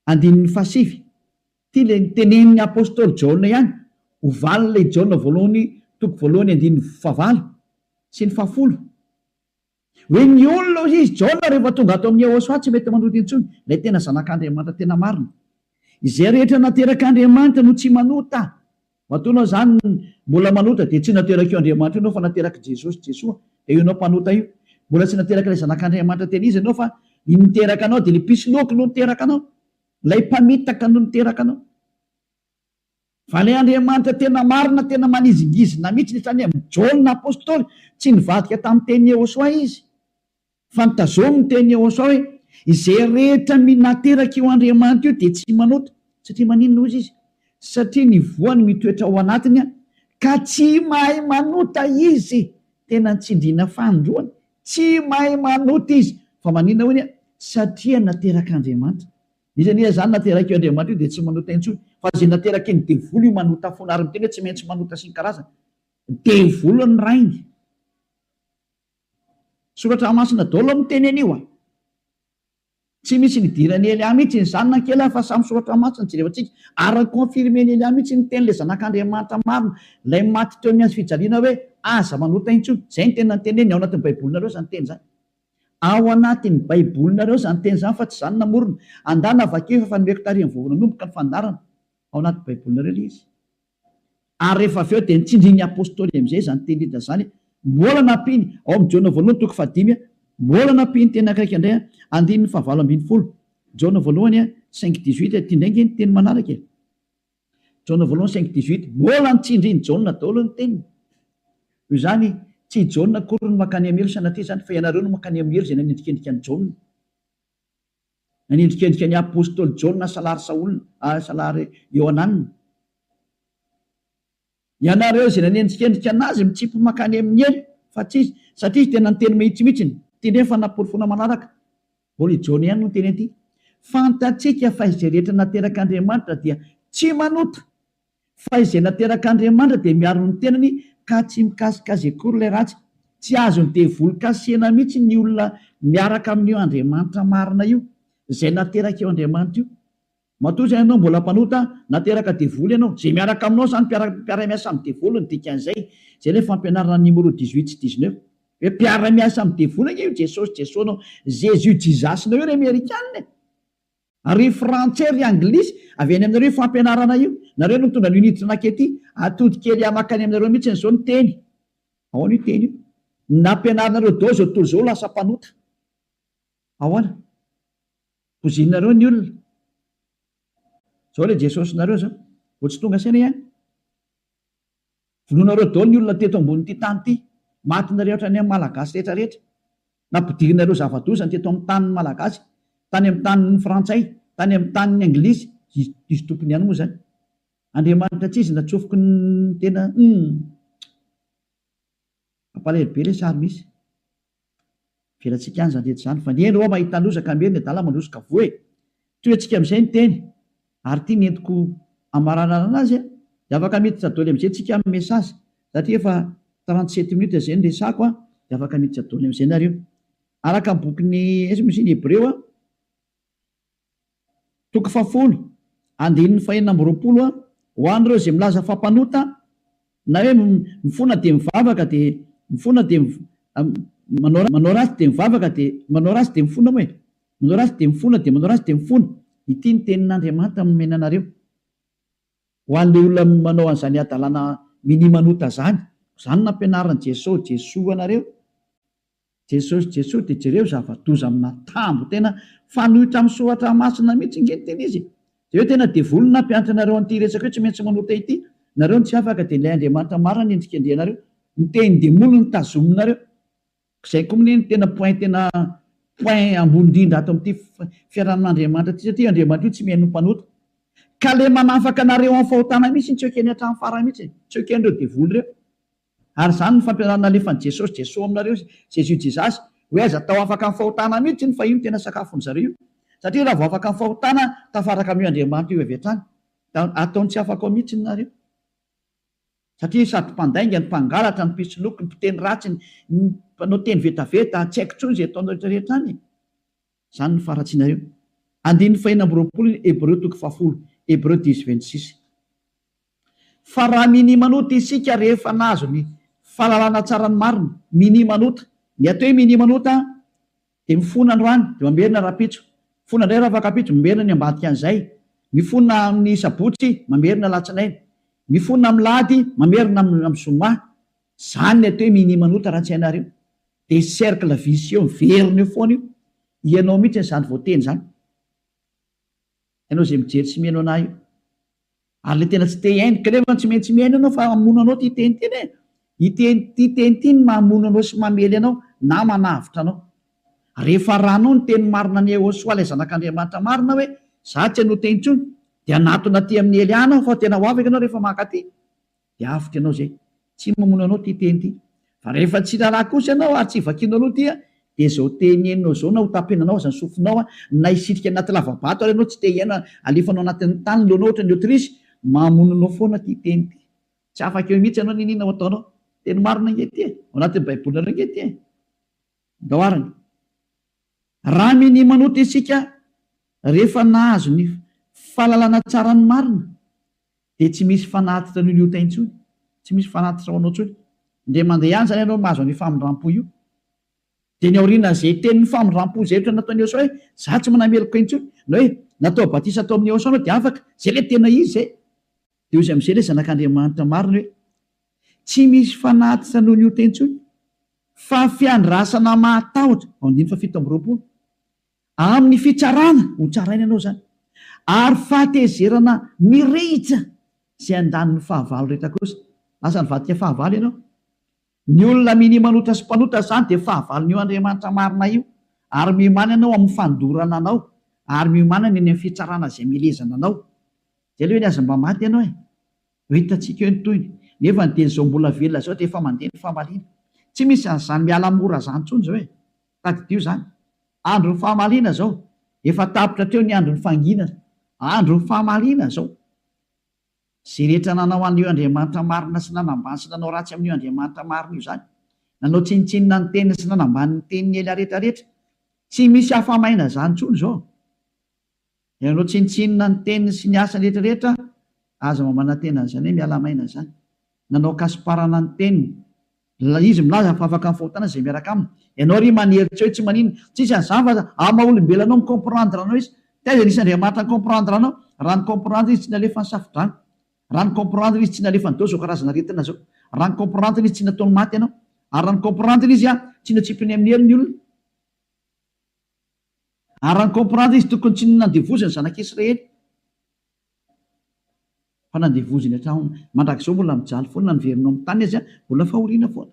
9:7. Ty le nitenenin'ny apôstôly Jaona ihany. Ovalin'ilay Jaona voalohany 9:9 sy ny 10. Hoe ny olona hozy izy Jaona rehefa tonga ato amin'ny Jehosoa tsy mety manota intsony. Ilay tena zanak'Andriamanitra tena marina. Izay rehetra naterak'Andriamanitra no tsy manota. Matonao zany mbola manota dia tsy nateraka io Andriamanitra ianao fa nateraka Jesosy Jesoa. Dia io anao mpanota io. Mbola tsy nateraka ilay zanak'Andriamanitra tena izy ianao fa niteraka anao dia ilay pisiloko no niteraka anao. Ilay mpamitaka no niteraka anao. Fa ilay Andriamanitra tena marina tena manizingizina mihitsy netrany amin'ny Jaona apôstôly tsy nivadika tamin'ny teny Jehosoa izy. Fa nitazomy ny teny Jehosoa hoe izay rehetra nateraka io Andriamanitra io dia tsy manota. Satria maninona ozy izy? Satria ny voany mitoetra ao anatiny ka tsy mahay manota izy. Tena nitsindriana fandroany. Tsy mahay manota izy. Fa maninona hoy satria nateraka Andriamanitra. Izy zany nateraka io Andriamanitra io dia tsy manota intsony. Fa izay nateraka ny devoly io manota foana ary miteny hoe tsy maintsy manota sy ny karazana. Devoly ny rainy. Soratra masina daholo miteny anio tsy misy nidirany Elia mihitsy ny zanona kely fa samy soratra masina tsy rehevatsika ary konfirmeny Elia mihitsy ny teny ilay zanak'Andriamanitra marina ilay maty teo amin'ny azy fijaliana hoe aza manota intsony. Zay ny tena nyteneny ao anatin'ny baibolinareo zany teny zany. Ao anatin'ny baibolinareo zany teny zany fa tsy zany namorona. Andana vakeo efa fanomeko tarihan'ny voavonanomboka ny fandarana. Ao anatin'ny baibolinareo ilay izy. Ary rehefa avy eo dia nitsindrin'ny apôstôly amin'izay zany teny indrindra zany. Mbola nampiny ao amin'ny Jaona voalohany 5:5 mbola nampiny teny akaiky indray 9:9. Jaona voalohany 5:18 ty indraiky ny teny manaraka. Jaona voalohany 5:18 mbola nitsindriny Jaona daholo ny teniny. Io zany tsy Jaona akory no makany amelo sanatria zany fa ianareo no makany amelo izay nanendrikendrika ny Jaona. Nanendrikendrika ny apôstôly Jaona salary Saolina salary Ioananina. Ianareo izay nanendrikendrika anazy mitsipy makany amin'ny elo fa tsisy satria tena niteny mihitsimihitsiny. Ty nefa naporofona manaraka. Mbola Jaona ihany no teny aty. Fantatsika fa izay rehetra nateraka Andriamanitra dia tsy manota. Fa izay nateraka Andriamanitra dia miaro ny tenany ka tsy mikasikazy akory ilay ratsy. Tsy azo ny devoly kasihana mihitsy ny olona miaraka amin'io Andriamanitra marina io. Izay nateraka io Andriamanitra io. Matoa ianao mbola mpanota nateraka devoly ianao. Izay miaraka aminao zany mpiara-miasa amin'ny devoly ny dikan'izay. Izay ilay fampianarana numéro 18 sy 19. Hoe mpiara-miasa amin'ny devoly io Jesosy Jesosy Jésus Jesus-nao io ry Amerikanina. Ary frantsay ry anglisy avy any aminareo fampianarana io. Nareo no mitondra ny unité nakety atody kely amakany aminareo mihitsy n'izao ny teny. Ahoana io teny io? Nampianaranareo dao zao tontolo zao lasa mpanota. Ahoana? Pozinareo ny olona. Zao ilay Jesosy nareo zao. Vao tsy tonga saina ihany. Vonoanareo daholo ny olona teto ambony ity tany ity. Matinareo ohatran'ny amin'ny malagasy rehetra rehetra. nampidirina ireo zava-dosany teto amin'ny tanin'ny malagasy, tany amin'ny tanin'ny frantsay, tany amin'ny tanin'ny anglisy, izy tompony ihany moa zany. Andriamanitra tsy izy natsofoko ny tena ampalahelo be le sary misy velantsika any zany rehetra zany, fa ny eny reo mahita losaka meny ny adala mandrosika voe toy antsika amin'izay ny teny ary tia nentiko amarana anazy dia afaka miditra daholo amin'izay tsika amin'ny mesazy satria efa 37 minutes izay ny resako dia afaka miditra daholo amin'izay nareo araka ny bokin'ny misy ny Hebreo toko 10 andininy 420 ho an'ireo izay milaza fampanota na hoe mifona dia mivavaka dia mifona dia manao ratsy dia mivavaka dia manao ratsy dia mifona moa manao ratsy dia mifona dia manao ratsy dia mifona. Ity ny tenin'Andriamanitra nomena anareo ho an'ilay olona manao an'izany adalana minimanota zany nampianaran'i Jesoa anareo. Jesosy dia jereo zava-doza amina tambo tena fanohitra amin'ny soratra masina mihitsy ny teny izy dia hoe tena devolona mpianatra anareo an'ity resaka hoe tsy maintsy manota ity nareo ny tsy afaka dia ilay Andriamanitra marina ny endrika andianareo ny teny demono ny tazominareo izay koa ny tena point ambony indrindra ato amin'ity fiarahan'Andriamanitra ity satria Andriamanitra io tsy mihaino mpanota ka le manafaka anareo amin'ny fahotana mihitsy tsy ekeny hatramin'ny farany mihitsy tsy eken'ireo devoly ireo ary izany ny fampianarana alefan'i Jesosy aminareo Jésus hoe aza tao afaka amin'ny fahotana mihitsy ny fa io no tena sakafon'ny zareo satria raha vao afaka amin'ny fahotana tafaraka amin'io Andriamanitra io avy hatrany ataony tsy afaka ao mihitsy nareo satria sady mpandainga ny mpangalatra ny mpisoloky ny mpiteny ratsy ny mpanao teny vetaveta tsy haiko intsony izay ataonao rehetrarehetra any izany ny faratsianareo. Andininy 420 Hebreo toko 10 Hebreo 10:26 fa raha minimanota isika rehefa nahazo ny fahalalana tsara ny marina minimanota ny atao hoe minimanota dia mifona androany dia mamerina rapitso mifona indray raha afakapitso mamerina ny ambadika an'izay mifona amin'ny sabotsy mamerina latsinainy mifona amin'ny lahady mamerina amin'ny zoma zany ny atao hoe minimanota raha tsy hainareo dia cercle vicieux miverina eo foana io ianao mihitsy n'izany voateny zany ianao izay mijery tsy mihaino anahy io ary le tena tsy te hiaino kanefa tsy maintsy mihaino ianao fa mamono anao ty teny teny ty teny ty ny mamono anao sy mamely anao na manavitra anao rehefa ranao ny teny marina ny Yehosoa ilay zanak'Andriamanitra marina hoe za tsy hanota intsony dia anatona ty amin'ny Eliana fa tena ho afaka ianao rehefa maka ty dia avitra ianao zay tsy mamono anao ty teny ty fa rehefa tsy raharaha kosa ianao ary tsy vakianao aloha ty dia zao teny enao zao na ho tapenanao aza ny sofinao na isitrika anaty lavabato ary ianao tsy te hiaina alefanao anatin'ny tany leonao ohatra ny Aotrisy mamono anao foana ty teny ty tsy afaka eo mihitsy ianao ninina ho ataonao teny marina nge ty ao anatin'ny baibolina nge ty daoarany raha minimanota isika rehefa nahazo ny fahalalana tsara ny marina dia tsy misy fanatitra noho ny ota intsony tsy misy fanatitra ho anao intsony ndre mandeha ihany zany ianao mahazo ny famindrampo io dia ny aoriana izay tenin'ny famindrampo izay ohatra nataon'ny Yehosoa hoe za tsy manameloko intsony na hoe natao batisa atao amin'ny Yehosoa anao dia afaka zay le tena izy zay dia ozy amin'izay le zanak'Andriamanitra marina hoe tsy misy fanatitra noho ny ota intsony fa fiandrasana mahatahotra andiny 7:20 amin'ny fitsarana ho tsaraina ianao zany ary fahatezerana mirehitra izay andaniny fahavalo rehetra kosa lasa nivadika fahavalo ianao ny olona minimanota sy mpanota zany dia fahavalon'io Andriamanitra marina io ary miomana ianao amin'ny fandorana anao ary miomana ny any amin'ny fitsarana izay milezana anao zay le hoe ny aza mba maty ianao ho hitantsika eo ny toyny nefa ny teny zao mbola velona zao dia efa mandeha ny fahamaliana tsy misy an'izany miala mora zany intsony zao tadidio zany andro ny fahamaliana zao efa tapitra treo ny andro ny fanginana andro ny fahamaliana zao zay rehetra nanao an'io Andriamanitra marina sy nanambany sy nanao ratsy amin'io Andriamanitra marina io zany nanao tsinitsinina ny teniny sy nanambany ny teniny ela rehetrarehetra tsy misy hafamaina zany intsony zao nanao tsinitsinina ny teniny sy ny asany rehetrarehetra aza mamana tena zany hoe miala maina zany nanao kasiparana ny teniny izy milaza fa afaka amin'ny fahotana izay miaraka aminy ianao ry maneritra hoe tsy manino tsisy an'izany fa amaolombelanao micomprendre anao izy taiza nisy Andriamanitra ny comprendre anao raha ny comprendre izy tsy nalefa ny safidrano raha ny comprendre izy tsy nalefa ny dao zao karazana retina zao raha ny comprendre izy tsy nataony maty ianao ary raha ny comprendre izy tsy natsipiny amin'ny helo ny olona ary raha ny comprendre izy tokony tsy nandevoziny zanak'Israely fa nandevoziny hatrany mandrakizao mbola mijaly foana na niverinao amin'ny tany izy mbola fahoriana foana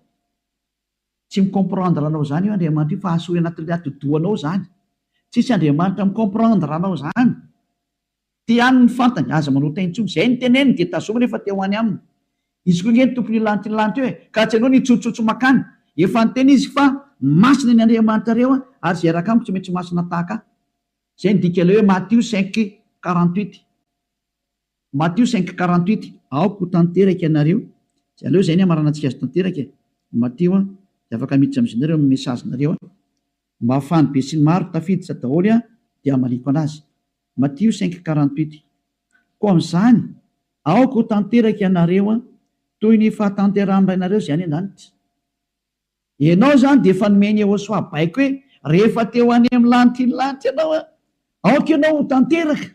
tsy micomprendre anao zany io Andriamanitra io fa asory anatin'ilay atodoanao zany. Tsisy Andriamanitra micomprendre anao zany. Ty ihany ny fantany aza manota intsony zay niteneny dia tazoma rehefa te ho any aminy. Izy koa ngeny tompony lanitra ny lanitra eo ka tsy anao nitsotsotso makany. Efa niteny izy fa masina ny Andriamanitra reo ary zay raka amiko tsy maintsy masina tahaka. Zay ny dika ilay hoe Matthieu 5:48. Matthieu 5:48 aoko tanteraka ianareo. Aleo zay ny amaranantsika azy tanteraka. Matthieu dia afaka miditra amin'izy nareo amin'ny mesazinareo mba hafahany be sy ny maro tafiditra daholo dia amaliko anazy. Matthieu 5:48 koa amin'izany aoko tanteraka ianareo toy ny fahatanteran'irainareo zay any an-danitra. Ianao zany dia efa nomeny Yehosoa baiko hoe rehefa teo any amin'ny lanitra ny lanitra ianao aoka ianao tanteraka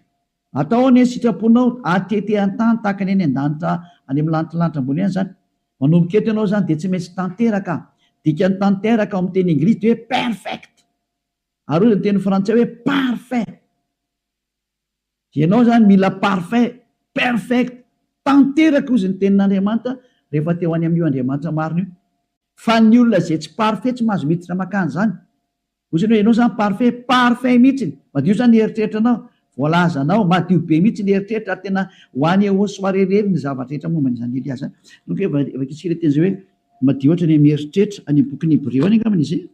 atao ny sitraponao atete an-tany tahaka ny any an-danitra any amin'ny lanitra lanitra ambony any zany. Manomboka eto ianao zany dia tsy maintsy tanteraka. Dika ny tanteraka ao amin'ny teny anglisy dia hoe perfect. Ary ny teny frantsay hoe parfait. Ianao zany mila parfait, perfect, tanteraka ozy ny tenin'Andriamanitra rehefa teo any amin'io Andriamanitra marina io. Fa ny olona zay tsy parfait tsy mahazo miditra makany zany. Ozy ianao zany parfait, parfait mihitsy. Madio zany eritreritranao, voalazanao, madio be mihitsy ny eritreritra tena ho any Yehosoa rerely ny zavatra rehetra momba n'izany Elia zany. Nuk vakitsika teny zay hoe madio ohatra ny mieritreritra any bokin'ny Hébreu any angambany izy.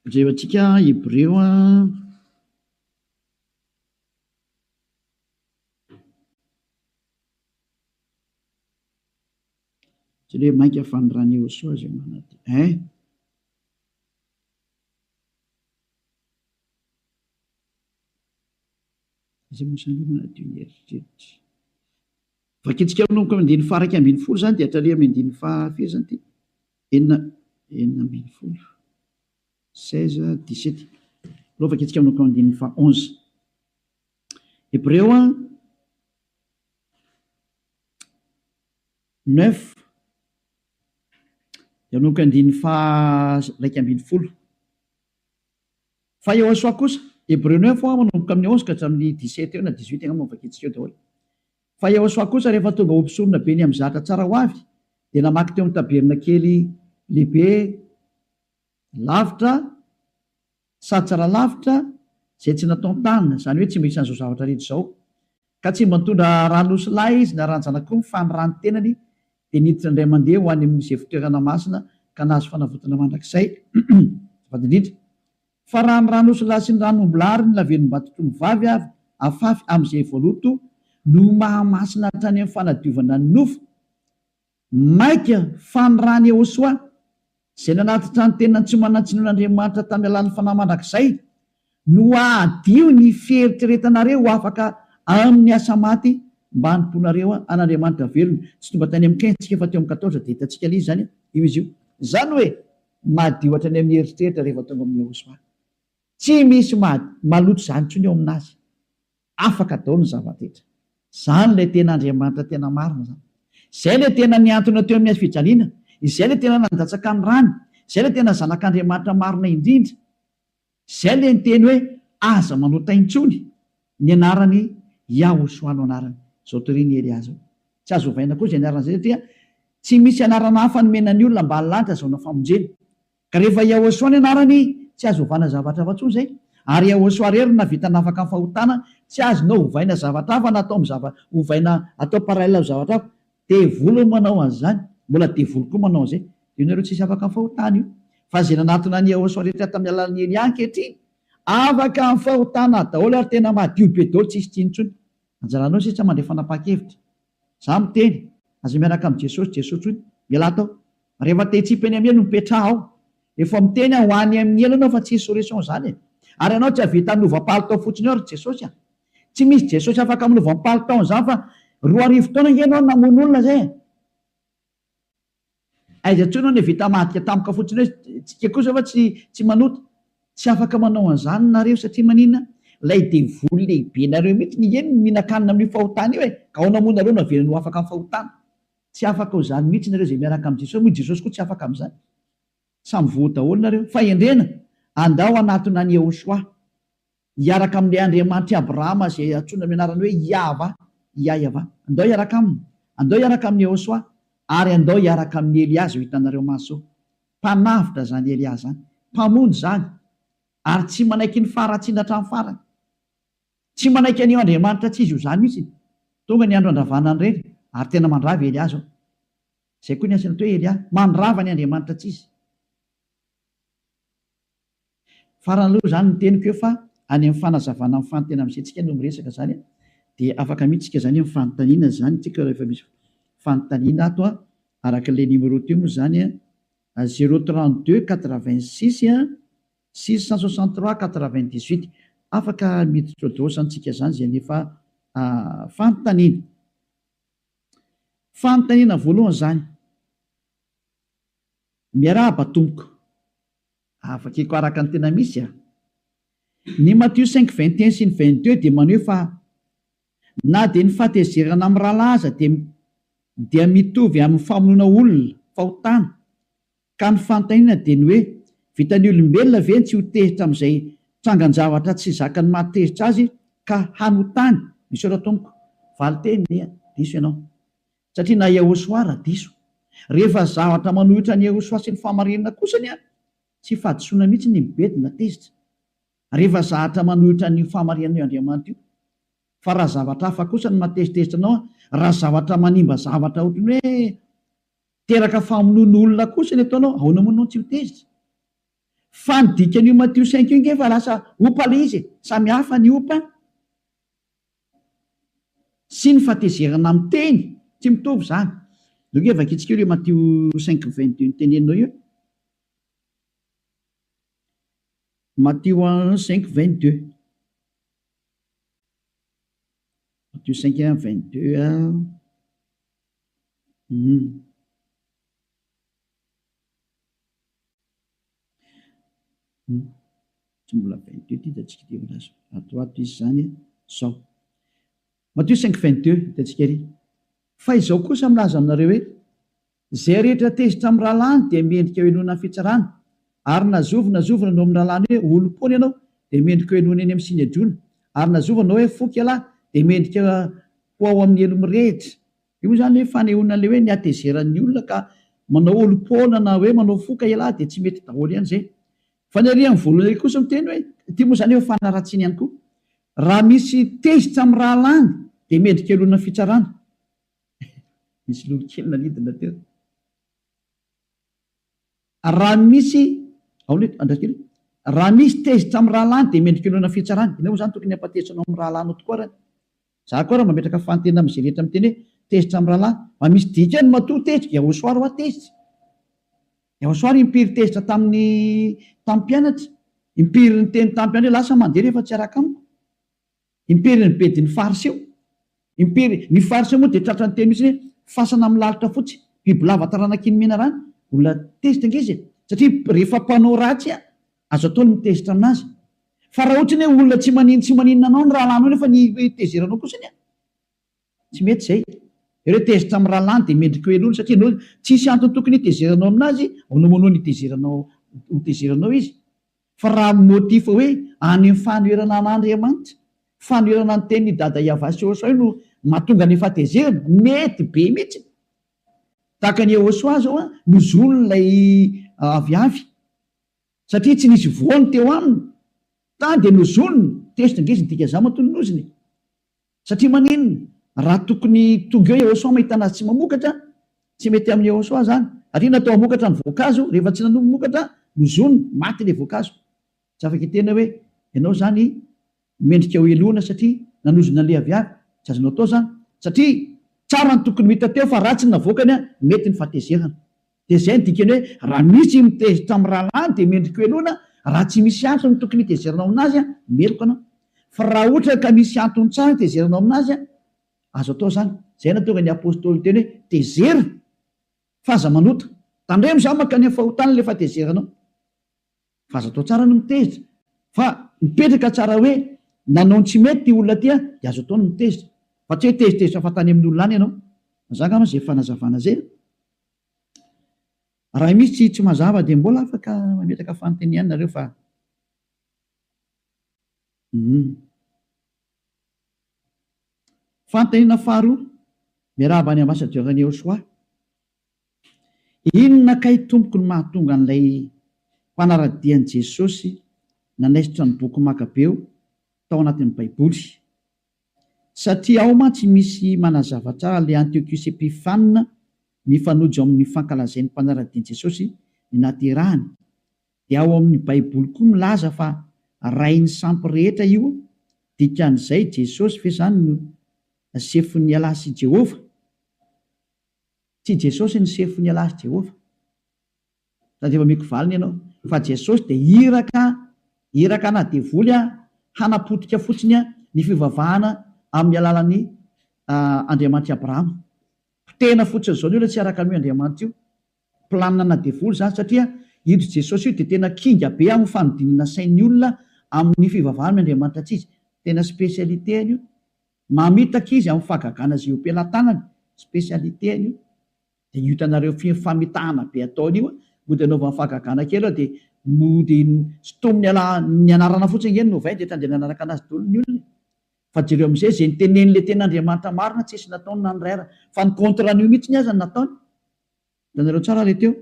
Jereo antsika Hébreu tsy le mainka fanirany Yehosoa zay manaty zay mosany manadio ny eritreritra. Vakitsika manomboka amin'ny andiny faha 12 zany dia hatraria amin'ny andiny faha firy zany ty enina ambin'ny folo 16-17 aloha vakitsika manomboka amin'ny andiny faha 11. Hébreu 9 dia manomboka andiny faha 12. Fa Yehosoa kosa Hébreu 9 manomboka amin'ny 11 ka hatramin'ny 17 eo na 18 angamba vakitsika eo daholo. Fa Yehosoa kosa rehefa tonga ho mpisorona be ny amin'ny zatra tsara ho avy dia namaky teo amin'ny taberna kely lehibe lavitra sady tsara lavitra zay tsy natao tanina, zany hoe tsy misy an'izao zavatra rehetra izao. Ka tsy mba nitondra ranosy lahy izy na ranjanak'omby fa ny rano tenany dia niditra indray mandeha ho any amin'izay fitoerana masina ka nahazo fanavotana mandrakizay. Indrindra fa raha ny ranosy lahy sy ny ranombolary ny lavenom-batotrony vavy avy afafy amin'izay voaloto no mahamasina hatrany amin'ny fanadiovana ny nofo maika fa ny rany Yehosoa zay nanatitra ny tena tsy manantsinon'Andriamanitra tamin'ny alalan'ny fanahy mandrakizay no adio ny fieritreretanareo ho afaka amin'ny asa maty mba hanimponareo an'Andriamanitra velona. Tsy tonga tany amin'ny 15 fa teo amin'ny 14 dia hitantsika ilay zany io izy io. Zany hoe madio hatrany amin'ny eritreritra rehefa tonga amin'ny Yehosoa. Tsy misy maloto zany intsony eo aminazy. Afaka daholo ny zava-detra. Zany ilay tena Andriamanitra tena marina zany. Izay ilay tena niantona teo amin'ny fijaliana, izay ilay tena nandatsaka ny rany, izay ilay tena zanak'Andriamanitra marina indrindra. Izay ilay niteny hoe aza manota intsony ny anarany Yehosoa no anarany. Zao toriany Elia zao. Tsy azo ovaina koa izay anarana izay satria tsy misy anarana hafa nomenany olona mba halanitra zao na famonjena. Ka rehefa Yehosoa ny anarany tsy azo ovana zavatra hafa intsony zay. Ary Yehosoa rery navita nafaka amin'ny fahotana, tsy azonao ovaina zavatra hafa na atao ovaina atao parallela zavatra hafa. Devoly manao an'izany, mbola devoly koa manao an'izay. Io nareo tsisy afaka amin'ny fahotana io. Fa izay nanatona ny Yehosoa rehetra tamin'ny alalan'ny Elia ankehitriny, afaka amin'ny fahotana daholo ary tena madio be daholo tsisy tsinontsony. Anjaranao sisa mandray fanapa-kevitra. Za miteny aza miaraka amin'ny Jesosy, Jesosy hoy miala atao. Rehefa te hitsipany amin'ny elo mipetraha ao. Efa miteny ho any amin'ny elo anao fa tsy solution zany. Ary anao tsy havita nova-palitao fotsiny ao Jesosy. Tsy misy Jesosy afaka nova-palitao zany fa 2 taona nge ianao namono olona zay. Aiza intsony ianao vita madika tampoka fotsiny hoe tsika kosa fa tsy manota. Tsy afaka manao an'izany nareo satria maninona? Lay devoly lehibe nareo mihitsy ny eny minakanina amin'ny fahotana io ka ao namono nareo navelany ho afaka amin'ny fahotana. Tsy afaka ho zany mihitsy nareo zay miaraka amin'ny Jesosy, moa Jesosy koa tsy afaka amin'izany. Samy voa daholo nareo. Fa endrena andao anatona ny Yehosoa hiaraka amin'ilay Andriamanitra Abrahama zay antsoina amin'ny anarany hoe Yahva. Andao hiaraka aminy. Andao hiaraka amin'ny Yehosoa ary andao hiaraka amin'ny Eliazy ho hitanareo maso mpanavitra zany Eliazy zany, mpamonjy zany, ary tsy manaiky ny faharatsiana hatramin'ny farany, tsy manaiky an'io Andriamanitra tsy izy io zany mihitsy. Tonga ny andro andravana ny reny ary tena mandravy Eliazy ao. Zay koa ny asany atao hoe Elia, mandrava ny Andriamanitra tsy izy. Faran'aloha zany ny teniko eo fa any amin'ny fanazavana amin'ny fanontena amin'izay no miresaka zany dia afaka mihitsika zany amin'ny fanontaniana zany tsika rehefa misy fanontaniana ato araka le numéro teo moa zany 032 86 663 98 afaka miditra dosantsika zany zay nefa fanontaniana. Fanontaniana voalohany zany, miarahaba tompoko, afakiko araka ny tena misy ny Matthieu 5:21 sy ny 22 dia maneho fa na dia ny fahatezerana amin'ny rahalahy aza dia mitovy amin'ny famonoana olona fahotana, ka ny fanontaniana dia ny hoe vitan'ny olombelona ve tsy ho tezitra amin'izay trangan-javatra tsy zakany mahatezitra azy ka hanotany. Misaotra tompoko, valiteny diso ianao, satria na Yahosoa diso, rehefa zavatra manohitra ny Yahosoa sy ny fahamarinana kosany tsy fahadisoana mihitsy ny mibedina tezitra rehefa zavatra manohitra ny fahamarinana io Andriamanitra io. Fa raha zavatra hafa kosa ny matezitezitra anao, raha zavatra manimba zavatra ohatrany hoe teraka famonoana olona kosa ny ataonao, ahoana moa anao tsy ho tezitra? Fa ny dikan'io Matthieu 5 io nge fa lasa opa le izy, samy hafa ny opa sy ny fahatezerana amin'ny teny tsy mitovy zany. Nge vakitsika io le Matthieu 5:22 teneninao io, Matthieu 5:22, Matthieu 5:22 tsy mbola 22 ty hitantsika ty milaza atoato izy zany sao. Matthieu 5:22 hitantsika ry, fa izao kosa milaza aminareo hoe zay rehetra tezitra amin'ny rahalany dia mendrika hoenona amin'ny fitsarana, ary nazovina no amin'ny rahalany hoe olom-pony ianao dia mendrika hoenona eny amin'ny sinajona, ary nazovina hoe foky alahy dia mendrika ho ao amin'ny elo mirehitra. Io zany hoe fanehoana le hoe ny atezeran'ny olona ka manao olom-pona na hoe manao foka ialahy dia tsy mety daholo ihany zay. Fa ny arian'ny voalohany kosa miteny hoe ty moa zany hoe fanaratsiana ihany koa, raha misy tezitra amin'ny rahalany dia mendrika elona amin'ny fitsarana. Misy lolokely nalidina teo. Raha misy raha misy tezitra amin'ny rahalany dia mendrika elona fitsarana. Inao moa zany tokony hampatezitranao amin'ny rahalany tokoa raha. Za koa raha mametraka fanontena amin'izay rehetra miteny hoe tezitra amin'ny rahalahy, ma misy dikany matoa tezitra, Yahosoa ho tezitra. Yahosoa impiry tezitra tamin'ny mpianatra, impiry ny teny tamin'ny mpianatra lasa mandeha rehefa tsy araka amiko, impiry ny bedin'ny fariseo, impiry ny fariseo moa dia tratra ny teny mihitsy hoe fasana amin'ny lalitra fotsy, biby lava taranakiny mena rano, olona tezitra angizy satria rehefa mpanao ratsy azo atao ny mitezitra aminazy. Fa raha ohatra hoe olona tsy maninona anao ny rahalanao nefa ny tezeranao kosany tsy mety zay. Ireo tezitra amin'ny rahalany dia mendrika hoelona satria anao tsisy antony tokony hitezeranao aminazy, ahoana moa anao ny tezeranao izy. Fa raha motifa hoe any amin'ny fanoherana an'Andriamanitra, fanoherana ny tenin'ny dada Iavasy Yahosoa no mahatonga ny fahatezerana, mety be mihitsy. Tahaka ny Yahosoa zao nozon'ilay aviavy satria tsy nisy voany teo aminy, tany dia nozoniny, tezitra ngeziny dika za matononoziny. Satria maninona? Raha tokony tonga eo Yahosoa mahita anazy tsy mamokatra, tsy mety amin'ny Yahosoa zany. Ary natao hamokatra ny voankazo, rehefa tsy nanomboka mokatra, nozoniny, maty ilay voankazo. Tsy afaka hitena hoe ianao zany mendrika ho elona satria nanozona ilay aviavy, tsy azonao atao zany. Satria tsara ny tokony hita teo fa ratsy ny navokany mety ny fahatezerana. Dia zay ny dikany hoe raha misy mitezitra amin'ny rahalany dia mendrika ho elona, raha tsy misy antony ny tokony hitezeranao aminazy meloko anao. Fa raha ohatra ka misy antony tsara hitezeranao aminazy azo atao zany. Zay natonga ny apôstôly teny hoe tezera fa aza manota, tandremo za maka ny fahotana le fahatezeranao. Fa azo atao tsara no mitezitra, fa mipetraka tsara hoe nanao ny tsy mety ty olona ty dia azo atao no mitezitra. Fa tsy hoe tezitezitra fa tany amin'ny olona any ianao. Mazaka ama zay fanazavana zay. Raha misy tsy mazava dia mbola afaka mametraka fanontaniana nareo fa fanontaniana faharoa, miarahaba any Ambassadeur Yahosoa. inona kay tompoko ny mahatonga an'ilay mpanaradian'i Jesosy nanaisitra ny boky Makabeo tao anatin'ny Baiboly? Satria ao mantsy misy manazava tsara ilay Antiochus Epiphanina mifanojo amin'ny fankalazain'ny mpanaradian'i Jesosy ny naterahany. Dia ao amin'ny Baiboly koa milaza fa rain'ny sampy rehetra io, dikan'izay Jesosy fe zany no sefon'ny alahy sy Jehova. Tsy Jesosy ny sefon'ny alahy sy Jehova. Sady efa meko valiny ianao. Fa Jesosy dia iraka na devoly hanapotika fotsiny ny fivavahana amin'ny alalan'ny Andriamanitra Abrahama. Tena fotsiny zao ny olona tsy araka amin'io Andriamanitra io. Planina na devoly zany satria io Jesosy io dia tena kinga be amin'ny fanodinana sain'ny olona amin'ny fivavahana amin'ny Andriamanitra tsy izy. Tena spesialiteany io. Mamitaka izy amin'ny fahagagana izay ompelan-tanany. Spesialiteany io. Dia io hitanareo famitahana be ataony io, mody anaovana fahagagana kely ao dia mody sotominy ny anarana fotsiny eny no vainy dia tandrena anaraka anazy daholo ny olona. Fa jereo amin'izay izay nitenen'ilay ten'Andriamanitra marina tsy esy nataony na ny ray ara, fa ny contran'io mihitsy ny aza ny nataony. Hitanareo tsara ilay teo.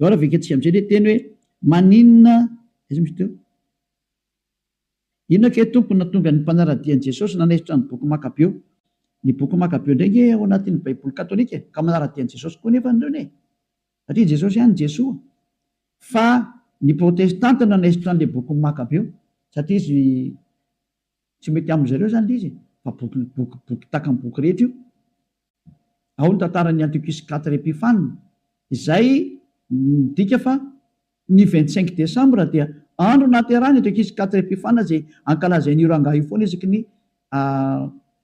Ao raha vekentsika amin'izay ilay teny hoe maninona izy misy teo. Inona ke tompo natonga ny mpanaradian'i Jesosy nanaisitra ny boky Makabeo? Ny boky Makabeo indray ao anatin'ny Baiboly Katolika ka manaradian'i Jesosy koa nefa andreo ne. Satria Jesosy ihany Jesoa. Fa ny protestanta no nanaisitra an'ilay boky Makabeo satria izy tsy mety amin'ny zareo zany izy. Fa boky takan'ny boky rehetra io. Ao ny tantaran'ny Antiochus IV Epiphanina. Izay midika fa ny 25 Desambra dia andro naterahany Antiochus IV Epiphanina izay ankalazain'io rangahy io foana isaky ny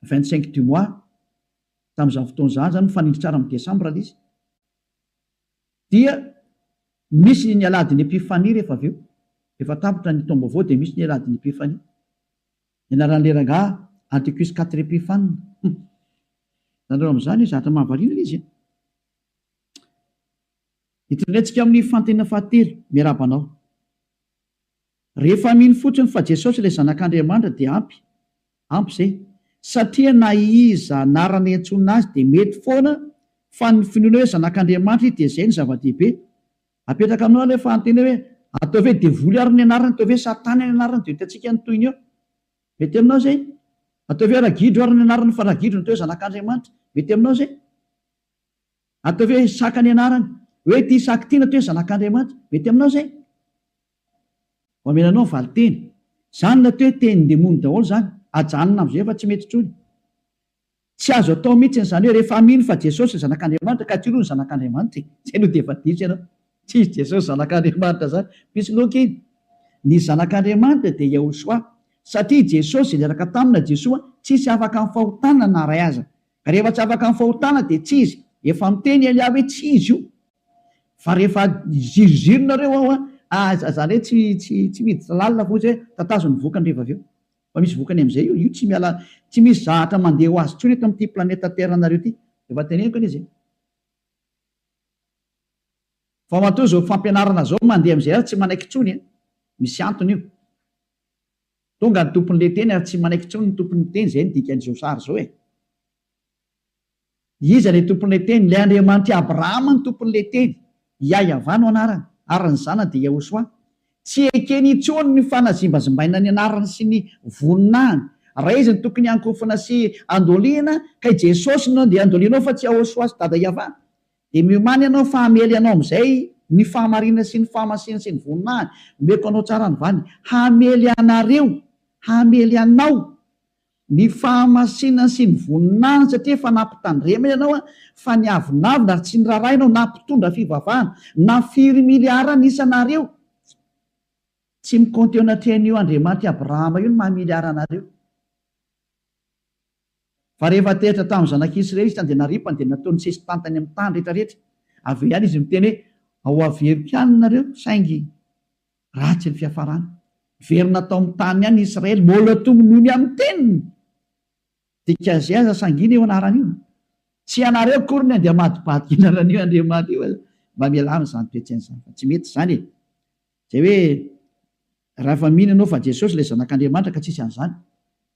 25 du mois. Tamin'izany fotoan'izany zany mifanindry tsara amin'ny Desambra izy. Dia misy ny aladin'ny Epifania rehefa avy eo. Efa tapitra ny taom-baovao dia misy ny aladin'ny Epifania. Ianaran'ilay rangahy Antiochus IV Epiphanina. Nanao amin'izany zatra mahavariana izy. Hitondrentsika amin'ny fantena fahatelo miarabanao. Rehefa mino fotsiny fa Jesosy ilay zanak'Andriamanitra dia ampy izay. Satria na iza anarana iantsonana azy dia mety foana fa ny finoana hoe zanak'Andriamanitra dia izay ny zava-dehibe. Apetraka aminao ilay fantena hoe atao hoe devoly ary ny anarany, atao hoe satana ny anarany dia hitantsika ny toyiny eo. Mety aminao izay. Atao hoe ragidro ary ny anarany fa ragidro ny atao hoe zanak'Andriamanitra. Mety aminao izay. Atao hoe saka ny anarany. Hoe ty saky ty natao hoe zanak'Andriamanitra. Mety aminao izay. Homenanao ny valiteny. Zany natao hoe tenin'ny demony daholo zany. Ajanona amin'izay fa tsy mety intsony. Tsy azo atao mihitsy izany hoe rehefa mino fa Jesosy zanak'Andriamanitra ka tsiroa ny zanak'Andriamanitra. Zay no dia efa diso ianao. Tsy izy Jesosy zanak'Andriamanitra zany. Misy loka iny. Ny zanak'Andriamanitra dia Yahosoa. Satria Jesosy niaraka tamina Jesoa tsisy afaka amin'ny fahotana na ray aza. Ka rehefa tsy afaka amin'ny fahotana dia tsy izy. Efa miteny Elia hoe tsy izy io. Fa rehefa zirozironareo ao zany hoe tsy miditra lalina fotsy hoe tatazony vokany rehefa avy eo. Fa misy vokany amin'izay io tsy misy zahatra mandeha ho azy tsony eto amin'ity planeta Terre nareo ity. Efa teneniko izy. Fa matoa izao fampianarana zao mandeha amin'izay ary tsy manaiky tsony. Misy antony io. Tonga ny tompon'ilay teny ary tsy manaiky tsony ny tompon'ny teny, izay ny dikan'izao sary zao e. Iza ilay tompon'ilay teny? Ilay Andriamanitra Abrahama ny tompon'ilay teny. Yahveh no anarany, ary ny zanany dia Yahosoa. Tsy ekeny intsony ny fanazimbazimbaina ny anarany sy ny voninahiny. Raha izy ny tokony hankofana sy andoliana, ka Jesosy no dia andolianao fa tsy Yahosoa sy dada Yahveh. Dia miomany ianao fa hamely anao amin'izay ny fahamarinana sy ny fahamasina sy ny voninahiny. Meko anao tsara ny vany. Hamely anareo, hamely anao ny fahamasina sy ny voninahiny satria efa nampitandremana ianao fa ny avinavina ary tsy ny raharaha ianao nampitondra fivavahana na 4 miliara isanareo. Tsy mikonty eo anatrehan'io Andriamanitra Abrahama io ny mahamiliara anareo. Fa rehefa teritra tamin'ny zanak'Israely izy dia naripany dia nataony sesitantany amin'ny tany rehetrarehetra. Avy ihany izy miteny hoe ao averiko ihany nareo saingy ratsy ny fiafarana. Verina tao amin'ny tany ihany Israely mbola tomonony amin'ny teniny. Dikazay aza sangina eo anaran'io. Tsy anareo kory ny andeha madibadika anaran'io Andriamanitra io. Mba mialana izany toetr'izany fa tsy mety izany e. Zay hoe raha efa mino ianao fa Jesosy ilay zanak'Andriamanitra ka tsisy an'izany.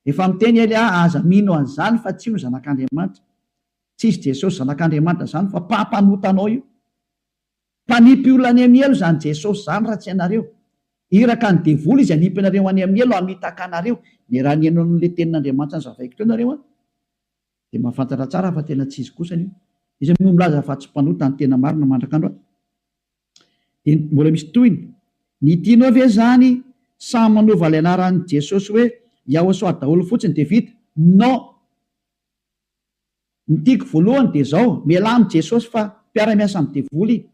Efa miteny Elia aza mino an'izany fa tsy io zanak'Andriamanitra. Tsisy Jesosy zanak'Andriamanitra zany fa mpampanota anao io. mpanipy olona any amin'ny elo zany Jesosy zany raha tsy ianareo. Iraka ny devoly izy anipy anareo any amin'ny elo hamitaka anareo. Ny raha ny ianao le tenin'Andriamanitra ny zavaiko teo nareo dia mahafantatra tsara fa tena tsy izy kosa io. Izy no milaza fa tsy mpanota ny tena marina mandrakandro dia mbola misy tohiny. Ny tianao ve zany samy manova ilay anaran'i Jesosy hoe Yahosoa daholo fotsiny dia vita? Non. Ny tiako voalohany dia zao, mialamy Jesosy fa mpiara-miasa amin'ny devoly.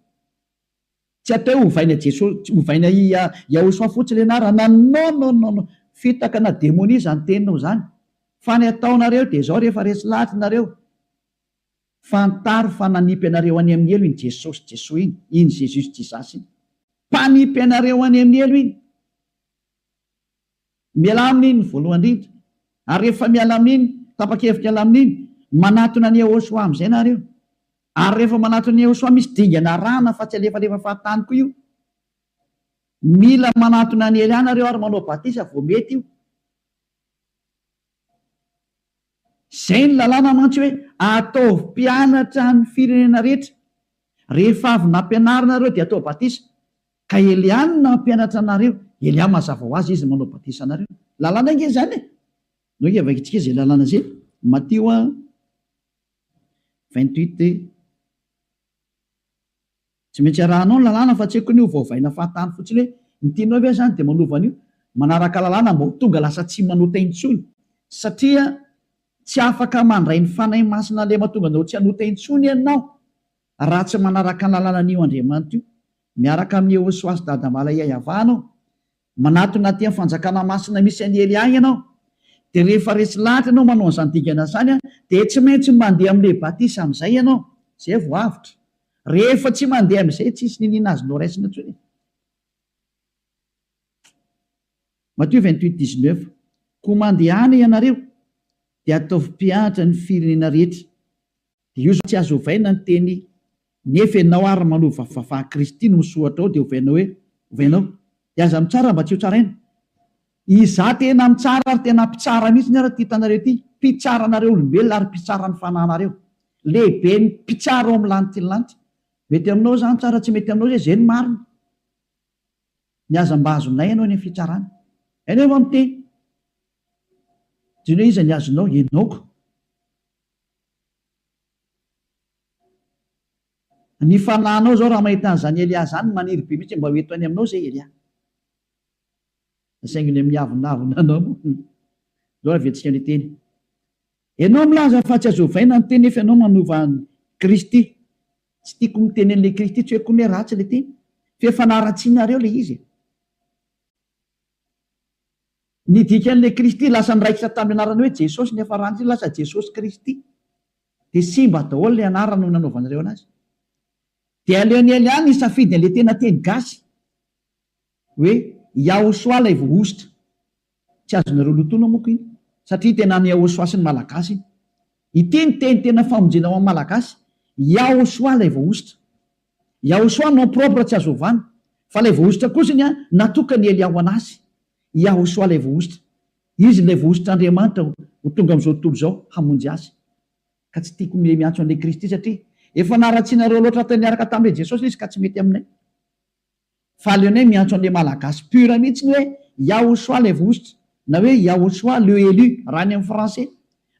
Tsy atao hovaina Jesosy, hovaina Yahosoa fotsiny ilay anarana. Non. Fitaka na demonia zany teninao zany. Fa ny ataonareo dia zao, rehefa resy lahatra nareo, fantaro fa nanipy anareo any amin'ny elo iny Jesosy iny, iny Jésus Jisasy iny. Mpanipy anareo any amin'ny elo iny. Miala amin'iny voalohany indrindra. Ary rehefa miala amin'iny, tapa-kevitra miala amin'iny, manatona ny Yahosoa amin'izay nareo. Ary rehefa manatona ny Yahosoa misy dingana rana fa tsy alefalefa fahatany koa io. Mila manatona ny Elia nareo ary manao batisa vao mety io. Zay ny lalàna mantsy hoe ataovy mpianatra ny firenena rehetra. Rehefa avy nampianarina nareo dia atao batisa. Ka Elia no nampianatra anareo. Elia mazava ho azy izy manao batisa anareo. Lalàna nge zany e. No ke vakintsika izay lalàna zay. Matteo 28. Tsy maintsy arahanao ny lalàna fa tsy haiko ny ho vaovaina fahatany fotsiny hoe ny tianao ve zany dia manova an'io. Manaraka lalàna mba ho tonga lasa tsy manota intsony. Satria tsy afaka mandray ny fanahy masina le mahatonga anao tsy hanota intsony ianao raha tsy manaraka ny lalàna an'io Andriamanitra io. Miaraka amin'ny Yahosoa sy dadambala iavahanao, manatona aty amin'ny fanjakana masina misy an'i Elia ianao. Dia rehefa resy lahatra ianao manao an'izany dingana zany dia tsy maintsy mandeha amin'ilay batisa amin'izay ianao. Zay vao avitra. Rehefa tsy mandeha amin'izay tsisy ninina azonao raisina intsony. Matteo 28:19. Koa mandehana ianareo dia ataovy mpianatra ny firenena rehetra. Dia io tsy azo ovaina ny teny nefa ianao ary manova vavaha Kristy no misohatra ao dia ovainao hoe ovainao. Dia aza mitsara mba tsy ho tsaraina. Iza tena mitsara ary tena mpitsara mihitsy ny ara-ty hitanareo ity. Mpitsara anareo olombelona ary mpitsara ny fanahinareo. Lehibe ny mpitsara ao amin'ny lanitra ny lanitra. Mety aminao zany tsara, tsy mety aminao zay ny marina. Ny aza mba azonay ianao ny fitsarana. Ianao efa miteny. Tsy hoe iza ny azonao, ianaoko. Ny fanahinao zao raha mahita an'izany Elia zany maniry be mihitsy mba ho eto any aminao zay Elia. Sainginy amin'ny avinavina anao. Zao avetsika ny teny. Ianao milaza fa tsy azo ovaina ny teny nefa ianao manova Kristy. Tsy tiako miteny an'ilay Kristy, tsy hoe ratsy ilay teny. Fa efa naharatsianareo ilay izy. Ny dikan'ilay Kristy lasa niraikitra tamin'ny anarana hoe Jesosy nefa ratsy lasa Jesosy Kristy. Dia simba daholo ilay anarana no nanaovanareo anazy. Dia aleon'ny Elia ny safidy an'ilay tena teny gasy hoe Yahosoa ilay voaositra. Tsy azonareo lotoina moa iny. Satria tena ny Yahosoa sy ny malagasy. Ity ny teny tena famonjena ao amin'ny malagasy. Yahosoa ilay voaositra. Yahosoa nom propre tsy azo ovana. Fa ilay voaositra kosa natokany Elia ho anazy. Yahosoa ilay voaositra. Izy ilay voaositra Andriamanitra ho tonga amin'izao tontolo izao hamonjy azy. Ka tsy tiako miantso an'ilay Kristy satria efa naharatsianareo loatra taniaraka tamin'ilay Jesosy izy ka tsy mety aminay. Fa aleonay miantso an'ilay malagasy pura mihitsy ny hoe Yahosoa ilay voaositra. Na hoe Yahosoa le élu raha ny amin'ny français.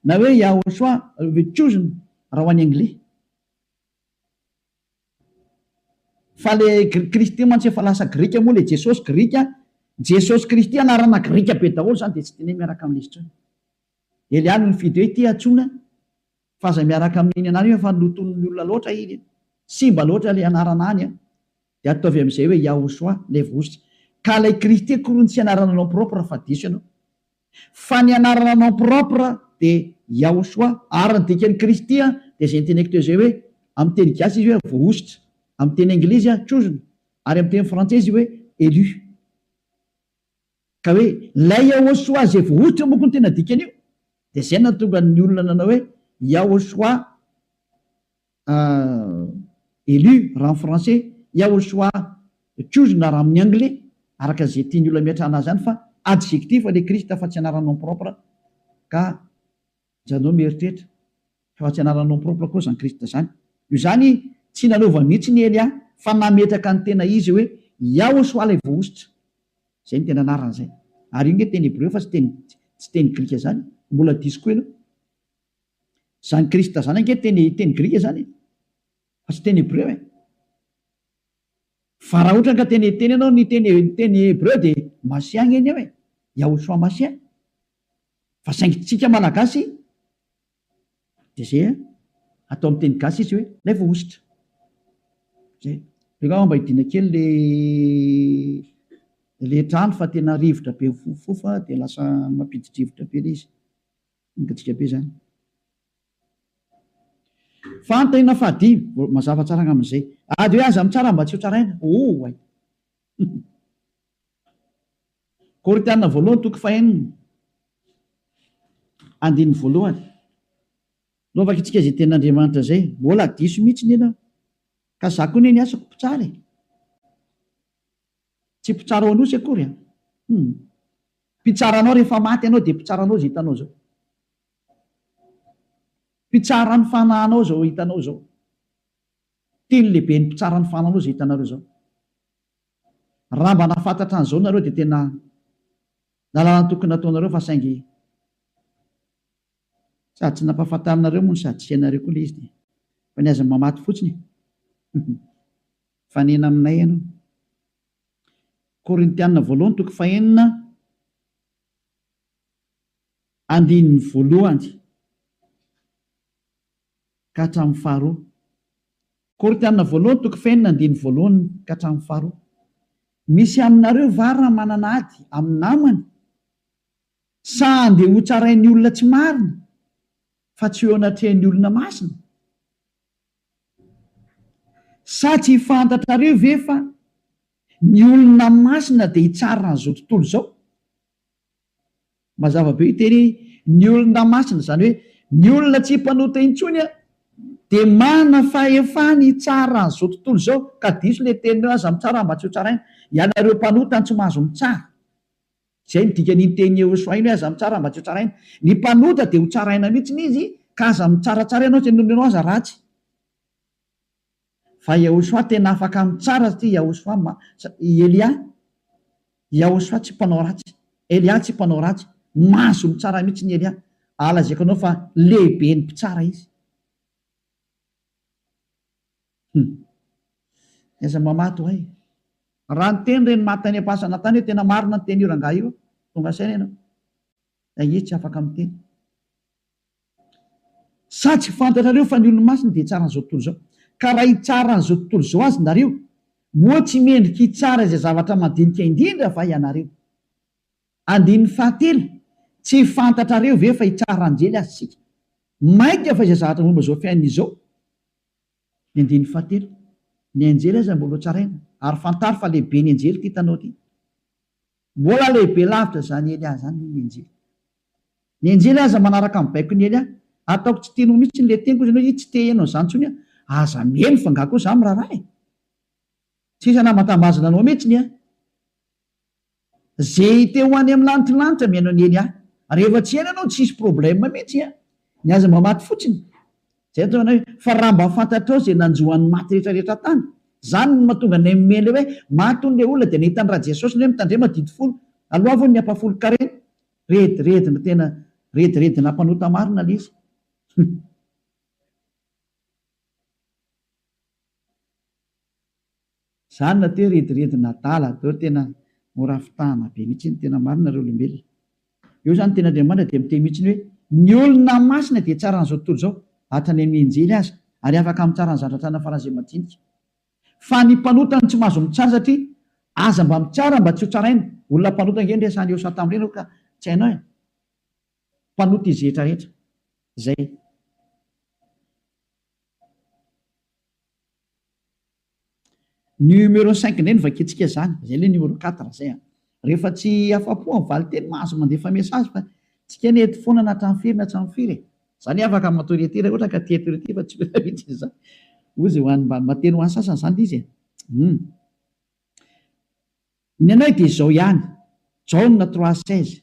Na hoe Yahosoa le chosen raha ho any anglais. Fa le Kristy mantsy efa lasa grika moa le Jesosy grika. Jesosy Kristy anarana grika be daholo zany dia tsy tenay miaraka amin'izy intsony. Elia no nifidy hoe ity antsoina fa aza miaraka amin'iny anarana io fa noton'ny olona loatra iny. Simba loatra le anarana any. Dia ataovy amin'izay hoe Yahosoa le voaositra. Ka ilay Kristy koa tsy anarana nom propre fa diso ianao. Fa ny anarana nom propre dia Yahosoa ary ny dikan'ny Kristy dia izay nyteneko teo izay hoe amin'ny teny gasy izy hoe voaositra. Amin'ny teny anglizy chosen. Ary amin'ny teny frantsay izy hoe élu. Ka hoe lay Yahosoa izay voaositra moa koa ny tena dikan'io. Dia izay nahatonga ny olona nanao hoe Yahosoa élu raha amin'ny français, Yahosoa chosen raha amin'ny anglais, araka izay tiany olona miatrana azy zany fa adjectif ilay Kristy fa tsy anarana nom propre. Ka janao mieritreritra fa tsy anarana nom propre koa zany Kristy zany. Io zany tsy nanova mihitsy ny Elia fa nametraka ny tena izy hoe Yahoshua ilay voaositra. Zay ny tena anarana zay. Ary io nge teny Hébreu fa tsy teny Grika zany. Mbola diso koa io. Zany Krista zany ange teny Grika zany. Fa tsy teny Hébreu e. Fa raha ohatra ka teny ianao ny teny Hébreu dia Masia ngeny eo e. Yahoshua Masia. Fa saingytsika malagasy dia zay atao amin'ny teny gasy izy hoe ilay voaositra. Zay. Reka mba hidiana kely le trano fa tena rivotra be fofa dia lasa mampidi-drivotra be ilay izy. Ingatsika be zany. Fantahina fahadimy, mazava tsara amin'izay. Ady hoe aza mitsara mba tsy ho tsaraina. Ay. Korinthiana voalohany toko fahenina. Andiny voalohany. Lovaka itsika izay ten'Andriamanitra zay. Mbola diso mihitsy ny ianao. Ka za koa ny asako mpitsara e. Tsy mpitsara ho anosy akory. Mpitsaranao rehefa maty ianao dia mpitsaranao zay hitanao zao. Mpitsara ny fanahinao zao hitanao zao. Teny lehibe ny mpitsara ny fanahinao zay hitanareo zao. Raha mba nafantatra an'izao nareo dia tena lalàna tokony ataonareo fa saingy sady tsy nampahafantarinareo moa sady tsy hainareo koa ilay izy dia fa ny aza mamaty fotsiny. Fanena aminay ianao. Korinthiana voalohany toko fahenina andininy voalohany ka hatramin'ny faharoa. Korinthiana voalohany toko fahenina andininy voalohany ka hatramin'ny faharoa. Misy aminareo va raha manana ady amin'ny namany sa andeha ho tsarain'ny olona tsy marina fa tsy eo anatrehan'ny olona masina? Sa tsy fantatrareo ve fa ny olona masina dia hitsara an'izao tontolo izao? Mazava be iteny ny olona masina zany hoe ny olona tsy mpanota intsony dia mana fahefany hitsara an'izao tontolo izao ka diso ilay teninao aza mitsara mba tsy ho tsaraina. Ianareo mpanota ny tsy mahazo mitsara. Zay ny dikan'iny teny Yahoshua iny hoe aza mitsara mba tsy ho tsaraina. Ny mpanota dia ho tsaraina mihitsy izy ka aza mitsaratsara ianao tsy hanome aza ratsy. Fa Yahoshua tena afaka mitsara satria Elia Yahoshua tsy mpanao ratsy. Elia tsy mpanao ratsy. Mahazo mitsara mihitsy ny Elia. Alazaiko anao fa lehibe ny mpitsara izy. Aza mamato hay. Raha ny teny reny matany am-pasana tany hoe tena marina ny teny io rangahy io tonga saina ianao. Izy tsy afaka amin'ny teny. Sa tsy fantatrareo fa ny olona masina dia hitsara an'izao tontolo izao. Ka raha hitsara an'izao tontolo izao azy nareo, moa tsy mendrika hitsara izay zavatra madinika indrindra va ianareo? Andininy fahatelo, tsy fantatrareo ve fa hitsara anjely azy sika? Mainka fa izay zavatra momba izao fiainana izao. Ny andininy fahatelo, ny anjely aza mbola tsaraina. Ary fantaro fa lehibe ny anjely ty hitanao ty. Mbola lehibe lavitra zany Elia zany ny anjely. Ny anjely aza manaraka mibaiko ny Elia. Ataoko tsy teno mihitsy le teniko izy hoe tsy te ianao zany tsony aza mihaino fa nga koa za miraharaha e. Tsisa namatambazana anao mihitsy ny zay te ho any amin'ny lanitra mihaino ny Elia. Rehefa tsy haino ianao tsisy problème mihitsy ny aza mamaty fotsiny. Zay atao hoe fa raha mba fantatrao zay nanjohan'ny maty rehetrarehetra tany. Zany no mahatonga ny mele hoe matony le olona dia nahita ny ra Jesosy ny hoe mitandrema didifolo aloha vo ny ampafolo karena rediredina tena rediredina mpanota marina le izy. Zany na te rediredina adala teo tena mora fitahana be mihitsy ny tena marina reo olombelona. Eo zany tena Andriamanitra dia miteny mihitsy hoe ny olona masina dia tsara an'izao tontolo izao hatrany amin'ny enjely aza ary afaka mitsara ny zandratrana faran'izay madinika. Fa ny mpanota ny tsy mahazo mitsara satria aza mba mitsara mba tsy ho tsaraina. Olona mpanota nge ndresany eo sa tamin'ireny ka tsy hainao e. Mpanota izy rehetrarehetra. Zay. Numéro 5 indray no vakentsika zany. Zay le numéro 4 zay. Rehefa tsy afa-po amin'ny valiteny mahazo mandefa mesazy fa tsika ny eto foana na hatramin'ny firy na hatramin'ny firy. Zany afaka matority ohatra ka tia tority fa tsy mety izany. Ozy ho an'ny mateny ho an'ny sasany zany izy. Ny anay dia izao ihany. Jaune 3:16.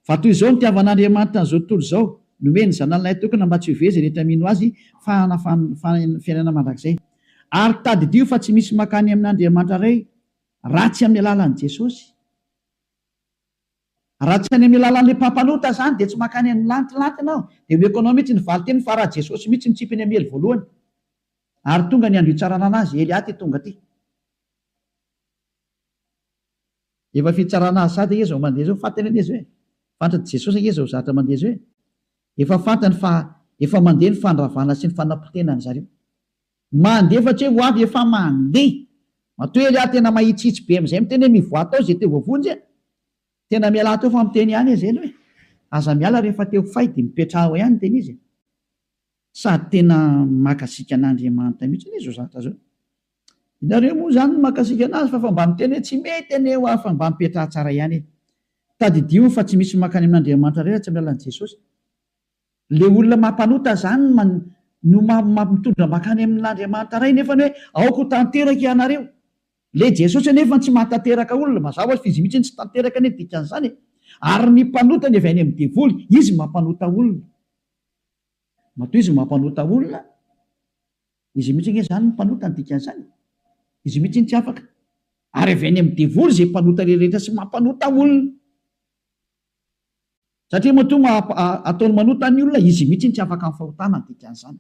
Fa toy izao ny tiavan'Andriamanitra n'izao tontolo izao, nomeny zanan'ilay tokana mba tsy ho vezy rehetra mino azy fiainana mandrakizay. ary tadidio fa tsy misy makany amin'Andriamanitra ray ratsy amin'ny alalan'i Jesosy. Ratsy any amin'ny alalan'ilay mpampanota zany dia tsy makany amin'ny lantilanty ianao, dia ho ekonao mihitsy ny valiteny fa raha Jesosy mihitsy mitsipy ny amin'ny elo voalohany ary tonga ny andro hitsarana anazy, Eliaty tonga aty. Efa fitsarana azy sady izy ao mandeha zao, fantany anie izy hoe fantatry Jesosy anie zao zatra mandeha izy hoe efa fantany fa efa mandeha ny fandravana sy ny fanapitenany zareo. Mandeha fa tsy ho avy efa mandeha. Matoa Eliaty tena mahitsitsy be amin'izay miteny hoe mivoa tao izay teo voavonjy a. Tena miala teo fa miteny ihany izy eny hoe aza miala rehefa teo fay dia mipetraha ihany teny izy. Sady tena makasika an'Andriamanitra mihitsy izy zao zatra zao. Ianareo moa zany makasika anazy fa mba miteny hoe tsy mety aneo fa mba mipetraha tsara ihany. Tadidio fa tsy misy makany amin'Andriamanitra ray ratsy amin'ny alalan'i Jesosy. Le olona mampanota zany no mitondra makany amin'Andriamanitra ray nefa hoe aoko tanteraka ianareo. Le Jesosy nefa tsy mahatanteraka olona, mazava ho azy izy mihitsy tsy tanteraka anie dikan'izany. Ary ny mpanota ny avy any amin'ny devoly, izy mampanota olona. Matoa izy mampanota olona, izy mihitsy anie zany mpanota ny dikan'izany. Izy mihitsy tsy afaka. Ary avy any amin'ny devoly izay mpanota rehetra sy mampanota olona. Satria matoa ataony manota ny olona, izy mihitsy tsy afaka amin'ny fahotana ny dikan'izany.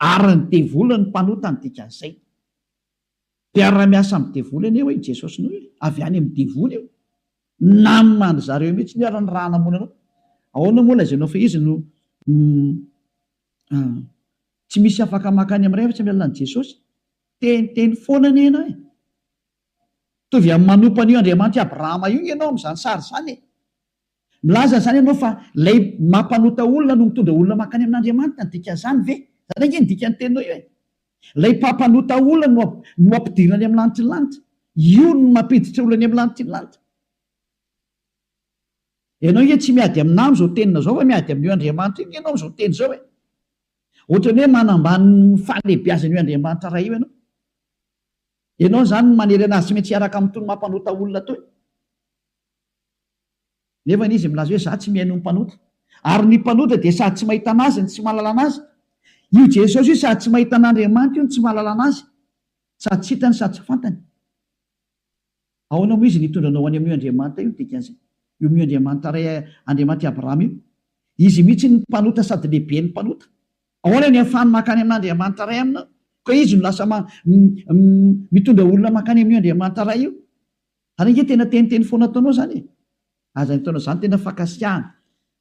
Ary ny devoly ny mpanota ny dikan'izay. Dia raha miasa amin'ny devoly anie hoe Jesosy noe avy any amin'ny devoly io, namany zareo mihitsy ny ara ny raha namonanao. Ahoana moa lazainao fa izy no tsy misy afaka makany amin'ny ray fa tsy amin'ny alalan'i Jesosy. Teniteny foana anie ianao e. Tovy amin'ny manompa an'io Andriamanitra Abrahama io ianao amin'izany sary zany. Milaza zany ianao fa ilay mampanota olona no mitondra olona makany amin'Andriamanitra ny dikan'izany ve? Zany ange ny dikan'ny teninao io e. Ilay mpampanota olona no ampidirany amin'ny lanitry ny lanitra. Io no mampiditra olona any amin'ny lanitry ny lanitra. Ianao ie tsy miady aminao amin'izao tenina zao fa miady amin'io Andriamanitra io ianao amin'izao teny zao e. Ohatrany hoe manambany ny fahalehibiazan'io Andriamanitra ray io ianao. Ianao zany manery anazy tsy maintsy hiaraka amin'ny tony mampanota olona toy. Nefa izy milaza hoe za tsy mihaino ny mpanota. Ary ny mpanota dia sady tsy mahita anazy ny tsy mahalala anazy. Io Jesosy io sady tsy mahita an'Andriamanitra io ny tsy mahalala anazy. Sady tsy hitany sady tsy fantany. Ahoana moa izy nitondranao any amin'io Andriamanitra io dikan'izay. Io amin'io Andriamanitra ray Andriamanitra Abrahama io. Izy mihitsy ny mpanota sady lehibe ny mpanota. Ahoana ny ahafahany makany amin'Andriamanitra ray aminao? Ka izy no lasa mitondra olona makany amin'io Andriamanitra ray io. Ary nge tena teniteny foana ataonao zany e. Aza ny taonao zany tena fakasiahana.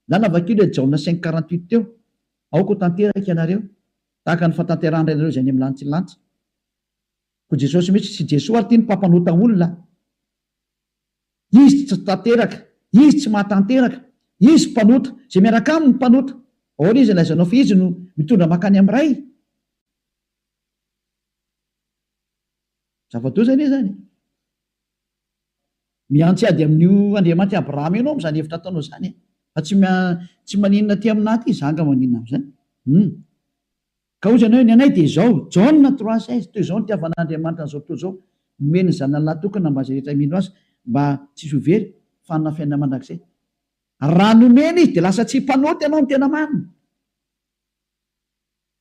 Zany avakeo ilay Jaona 5:48 teo. Aoko tanteraka ianareo tahaka ny fatanterahana ianareo izay any amin'ny lanitry ny lanitra. Ko Jesosy mihitsy sy Jesosy ary tia ny mpampanota olona. Izy tsy tanteraka, izy tsy mahatanteraka, izy mpanota, izay miaraka aminy mpanota. Ahoana izy lazainao fa izy no mitondra makany amin'ny ray. Zava-doza zany zany. Miantsy ady amin'io Andriamanitra Abrahama ianao amin'izany hevitra ataonao zany. Fa tsy maninona ty aminaty izy anga maninona amin'izany. Ka ozy ianao ny anay dia izao John 3:16 toy izao ny tiavan'Andriamanitra n'izao tontolo izao. Nomeny ny zanany natokana mba izay rehetra mino azy mba tsy hisy ho very fa hanana fiainana mandrakizay. Raha nomeny izy dia lasa tsy mpanota ianao ny tena marina.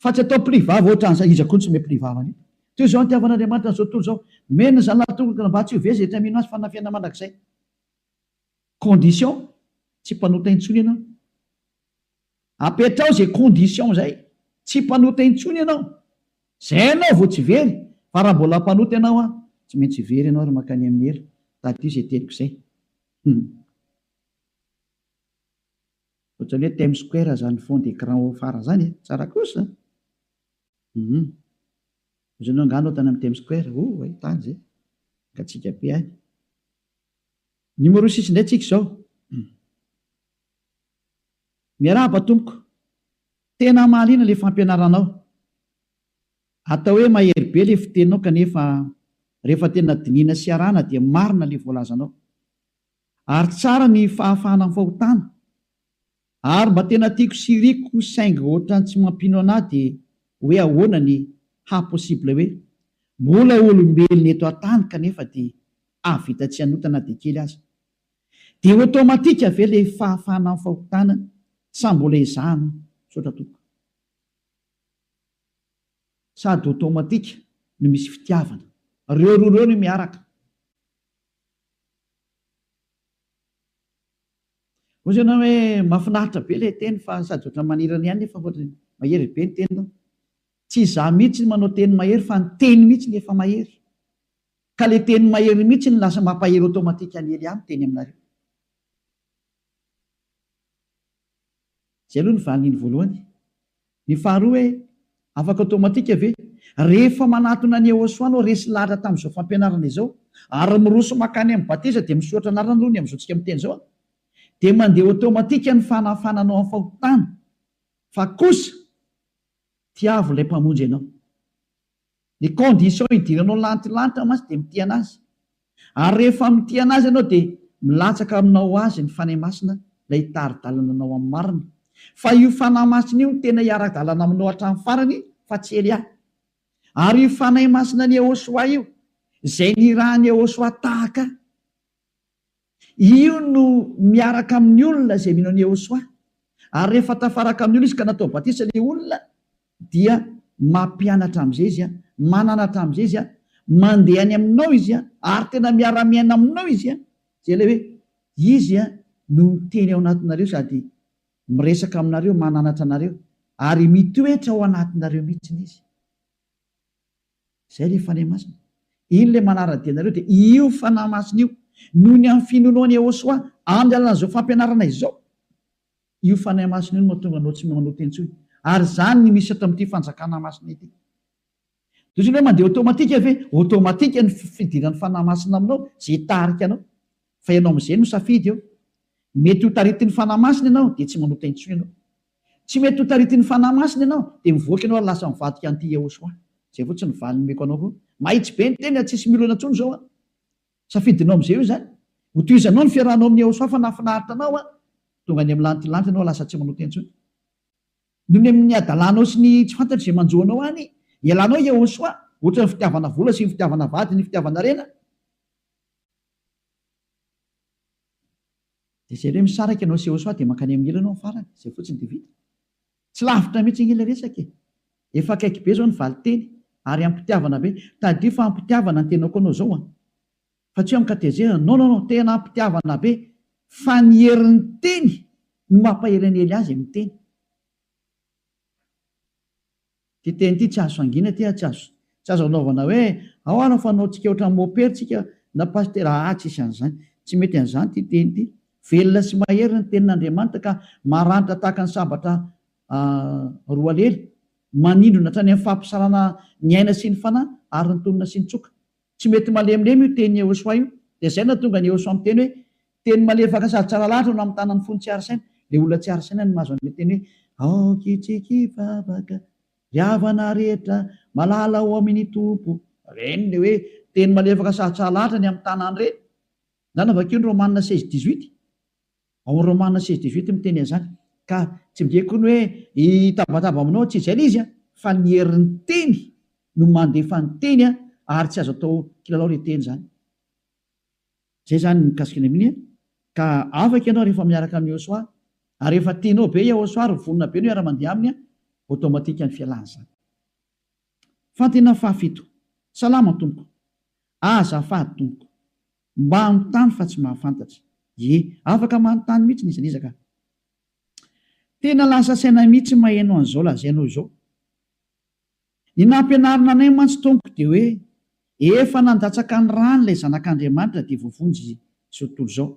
Fa tsy atao mpirivava ohatran'izay izy akory tsy mety mpirivava any. Toy izao ny tiavan'Andriamanitra n'izao tontolo izao. Nomeny ny zanany natokana mba tsy ho very izay rehetra mino azy fa hanana fiainana mandrakizay. Condition tsy mpanota intsony ianao. Apetrao izay condition zay. Tsy mpanota intsony ianao. Zay ianao vao tsy very. Fa raha mbola mpanota ianao tsy maintsy very ianao ary makany amin'ny elo. Tadio izay teniko izay. Ohatrany hoe Times Square zany fond d'écran fara zany. Tsara kosa. Ozy ianao anganao tany amin'ny Times Square. Ahitany zay. Katsika be any. Numéro 6 indray tsika izao. Miarahaba tompoko. Tena mahaliana ilay fampianaranao. Atao hoe mahery be ilay fitenao kanefa rehefa tena dinina sy arana dia marina ilay voalazanao. Ary tsara ny fahafahana amin'ny fahotana. Ary mba tena tiako siriko saingy ohatrany tsy mampino anahy dia hoe ahoana ny haposible hoe mbola olombelona eto an-tany kanefa dia avita tsy hanotana dia kely azy. Dia automatika ve ilay fahafahana amin'ny fahotana sa mbola ezahana sotra tompoko. Sady automatika no misy fitiavana, reo roa reo no miaraka. Ozy ianao hoe mahafinaritra be le teny fa sady oatra manirana ihany nefa mahery be ny teny. Tsy izaho mihitsy manao teny mahery fa ny teny mihitsy ny efa mahery. Ka le teny mahery mihitsy ny lasa mampahery automatika ny ely ihany teny aminareo. Zay aloha ny vaniny voalohany. Ny faharoa hoe afaka automatika ve rehefa manatona ny Yehosoa anao resy lahatra tamin'izao fampianarana izao ary miroso makany amin'ny batisa dia misoratra anarana aloha ny amin'izao tsika miteny izao dia mandeha automatika ny fanafananao amin'ny fahotana fa kosa tiavo ilay mpamonjy ianao. Ny condition idiranao lantilanitra masy dia mitiana azy, ary rehefa mitiana azy ianao dia milatsaka aminao azy ny fanahy masina ilay tari-dalana anao amin'ny marina. Fa io fanahy masina io tena hiara-dalana aminao hatramin'ny farany fa tsy ely ahy. Ary io fanahy masina ny Yehosoa io izay nirahan'ny Yehosoa tahaka, io no miaraka amin'ny olona izay mino an'i Yehosoa. Ary rehefa tafaraka amin'ny olona izy ka natao batisa ilay olona dia mampianatra amin'izay izy, mananatra amin'izay izy, mandeha any aminao izy, ary tena miara-miaina aminao izy. Izay ilay hoe izy no miteny ao anatinareo sady miresaka aminareo, mananatra anareo ary mitoetra ao anatinareo mihitsy izy. Izay ilay fanahy masina. Iny ilay manara-dianareo dia io fanahy masina io noho ny amin'ny finoanoan'i Yehosoa amin'ny alalan'izao fampianarana izao. Io fanahy masina io no mahatonga anao tsy manao teny intsony. Ary izany ny misy ato amin'ity fanjakana masina ity. Toy izany hoe mandeha automatika ve? Automatika ny fidiran'ny fanahy masina aminao izay tarika anao. Fa ianao amin'izay no safidy eo. Mety ho taritin'ny fanahy masina ianao dia tsy manao teny intsony ianao. Tsy mety ho taritin'ny fanahy masina ianao dia mivoaka ianao lasa mivadika an'ity Yehosoa. Izay fotsiny valiny meko anao koa. Mahitsy be ny teny tsisy milona intsony izao. Safidinao amin'izay io izany. Ho tohizanao ny fiarahanao amin'ny Yehosoa fa nahafinaritra anao tonga any amin'ny lantilanitra ianao lasa tsy manao teny intsony. Noho ny amin'ny adalanao sy ny tsy fantatry izay manjoanao any, ialanao Yehosoa, ohatra ny fitiavana vola sy ny fitiavana vady, ny fitiavana rena. Dia izay hoe misaraka ianao sy Yehosoa dia mankany amin'ny ilana ao amin'ny farany. Izay fotsiny dia vita. Tsy lavitra mihitsy ny ilay resaka. Efa akaiky be izao ny valiteny ary ampitiavana be. Tadio fa ampitiavana ny tenako anao izao. Fa tsy amikatezerana. Non, tena ampitiavana be fa ny herin'ny teny no mampahery ny ely azy amin'ny teny. Ty teny ity tsy azo sangina ty, tsy azo anaovana hoe ao anao fanaontsika ohatran'ny moperitsika na pastera, tsisy an'izany. Tsy mety an'izany ty teny ity. Velona sy mahery ny tenin'Andriamanitra ka maranitra tahaka ny sabatra roa lely, manindrona hatrany amin'ny fampisarana ny aina sy ny fanahy ary ny tonona sy ny tsoka. Tsy mety malemilemy io teny Yehosoa io. Dia izay nahatonga ny Yehosoa miteny hoe teny malefaka sady tsara lahatra no amin'ny tanan'ny fony tsy ara-saina. Ilay olona tsy ara-saina no mahazo an'ilay teny hoe aokitsykivavaka riavana rehetra malala ao amin'ny tompo. Reny ilay hoe teny malefaka sady tsara lahatra ny amin'ny tanany reny. Zany avakeo ny Romanina 16:18. Ao amin'ny Romanina 16:18 miteny an'izany. Ka tsy mideko ny hoe hitabataba aminao tsy izay izy fa ny herin'ny teny no mandefa ny teny ary tsy azo atao kilalao ilay teny izany. Izay zany mikasika ny amin'iny. Ka afaka ianao rehefa miaraka amin'ny Yehosoa ary rehefa tianao be Yehosoa ary vonona be no miara-mandeha aminy, automatika ny fialana izany. Fantina fahafito. Salama tompoko. Azafady tompoko. Mba manontany fa tsy mahafantatra. Afaka manontany mihitsy nizanizaka. Tena lasa saina mihitsy maheno an'izao lazainao izao. Ny nampianarina anay mantsy tompoko dia hoe efa nandatsaka ny rano ilay zanak'Andriamanitra dia voavonjy izao tontolo izao.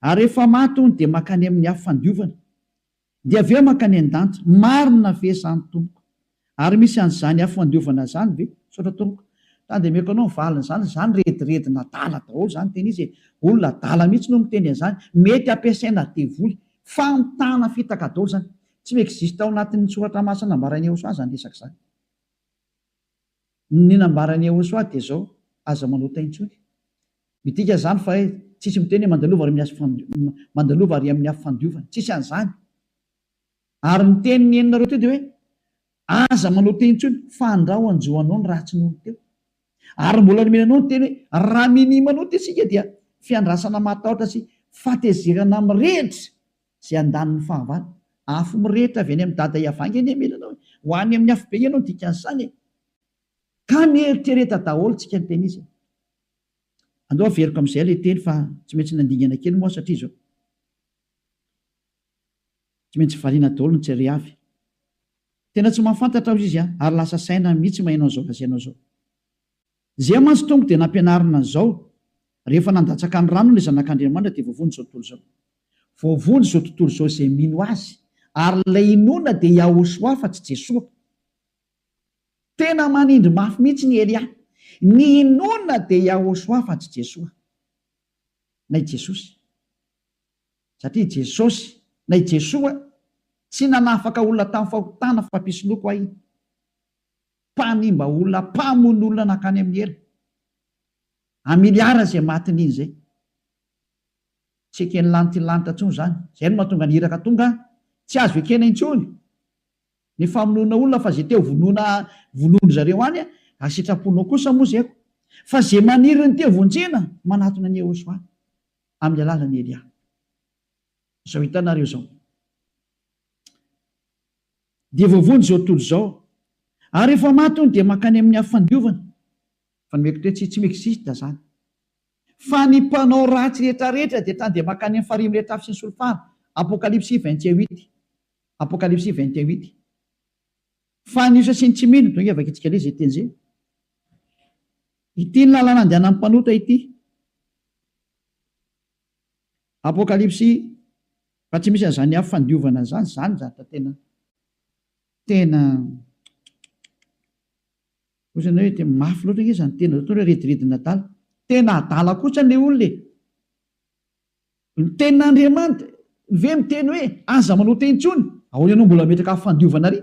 Ary rehefa maty hono dia mankany amin'ny afo fandiovana. Dia aveo mankany an-danitra. Marina ve izany tompoko? Ary misy an'izany afo fandiovana izany ve? Saotra tompoko. Tany dia meko anao valina izany rediredy nadala daholo izany teny izy. Olona adala mihitsy no miteny an'izany. Mety ampiasaina devoly. Famitana fitaka daholo izany. Tsy miexista ao anatin'ny soratra masina nambaran'i Yehosoa izany resaka izany. Ny nambaran'i Yehosoa dia izao, aza manao teny intsony. Midika izany fa tsisy miteny hoe mandalova ary amin'ny afo fandiovana. Tsisy an'izany. Ary ny tenin'ny enina reo teo dia hoe aza manao teny intsony fa andrao anjoanao ny ratsy noho teo. Ary mbola nomenanao ny teny hoe raha minimanao ty isika dia fiandrasana matahotra sy fatezerana mirehitra izay andaniny fahavalo. Afo mirehitra avy any amin'ny dada iavangy eny emelanao. Ho any amin'ny afo be ianao dikan'izany. ka mieritreretra daholo tsika ny teny izy. Andao averiko amin'izay le teny fa tsy maintsy nandingana kely moa satria zao tsy maintsy variana daholo ny tsere avy. Tena tsy mahafantatra ao izy ary lasa saina mihitsy mahainao zao lazainao zao. Zay mantsy tonga dia nampianarina zao rehefa nandatsaka ny rano ilay zanak'Andriamanitra dia voavony zao tontolo zao. Voavony zao tontolo zao izay mino azy ary ilay inoana dia Yahosoa fa tsy Jesoa. Tena manindry mafy mihitsy ny Elia. Ny inoana dia Yahosoa fa tsy Jesoa. Nay Jesosy. Satria Jesosy nay Jesoa tsy nanafaka olona tamin'ny fahotana fa mpisoloako ahy. Mpanimba olona, mpamono olona nakany amin'ny ela. Amiliara izay matin'iny izay. Tsy ekeny lanitra intsony zany. Izay no mahatonga ny iraka tonga tsy azo ekena intsony ny famonoana olona fa izay teo vonono zareo any asitraponao kosa moa zay. Fa izay maniry ny teo vonjena manatona ny Yahosoa amin'ny alalan'ny Elia. Izao hitanareo zao. Dia voavony zao tontolo zao. Ary rehefa matony dia makany amin'ny hafandiovana. Fa nomeko tsy mexiste zany. Fa ny mpanao ratsy rehetrarehetra dia tany dia makany amin'ny farimy rehetra afy sy ny solofara. Apocalypse 21:8. Apocalypse 21:8. Fa ny sasiny tsy mino tonga avy akitsika ilay izay teny izay. Ity ny lalana andehanan'ny mpanota ity. Apocalypse fa tsy misy an'izany hafandiovana zany zata tena osana hoe tena mafy loatra nge zany tena hoe rediredina adala. Tena adala kosa ny olona. Ny tenin'Andriamanitra ve miteny hoe aza manao teny intsony ahoana ianao mbola metraka hafandiovana ry.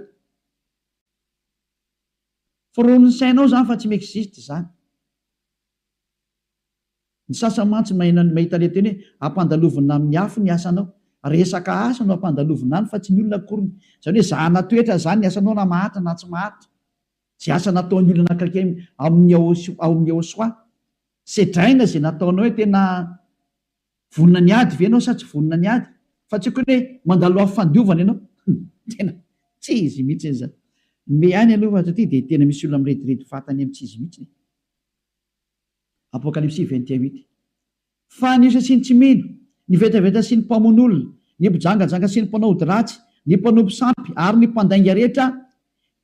Foronin'ny sainao zany fa tsy mexiste zany. Ny sasa-mantsy mahita le teny hoe ampandalovina amin'ny afo ny asanao. Resaka asa no ampandalovina any fa tsy ny olona akoriny. Izany hoe zahana toetra zany ny asanao na mahatra na tsy mahatra. Tsy asa nataon'ny olona akaiky amin'ny Yahosoa. Sedraina izay nataonao hoe tena vonina ny ady ve ianao sa tsy vonina ny ady. Fa tsy hoe mandalo hafandiovana ianao. Tena tsy izy mihitsy zany. Me any aloha satria dia tena misy olona mirediredy fatany amin'ny tsy izy mihitsy. Apocalypse 21:8. Fa ny sasiny tsy mino, ny vetaveta sy ny mpamon'olona, ny mpijangajanga sy ny mpanao ody ratsy, ny mpanao mpisampy ary ny mpandainga rehetra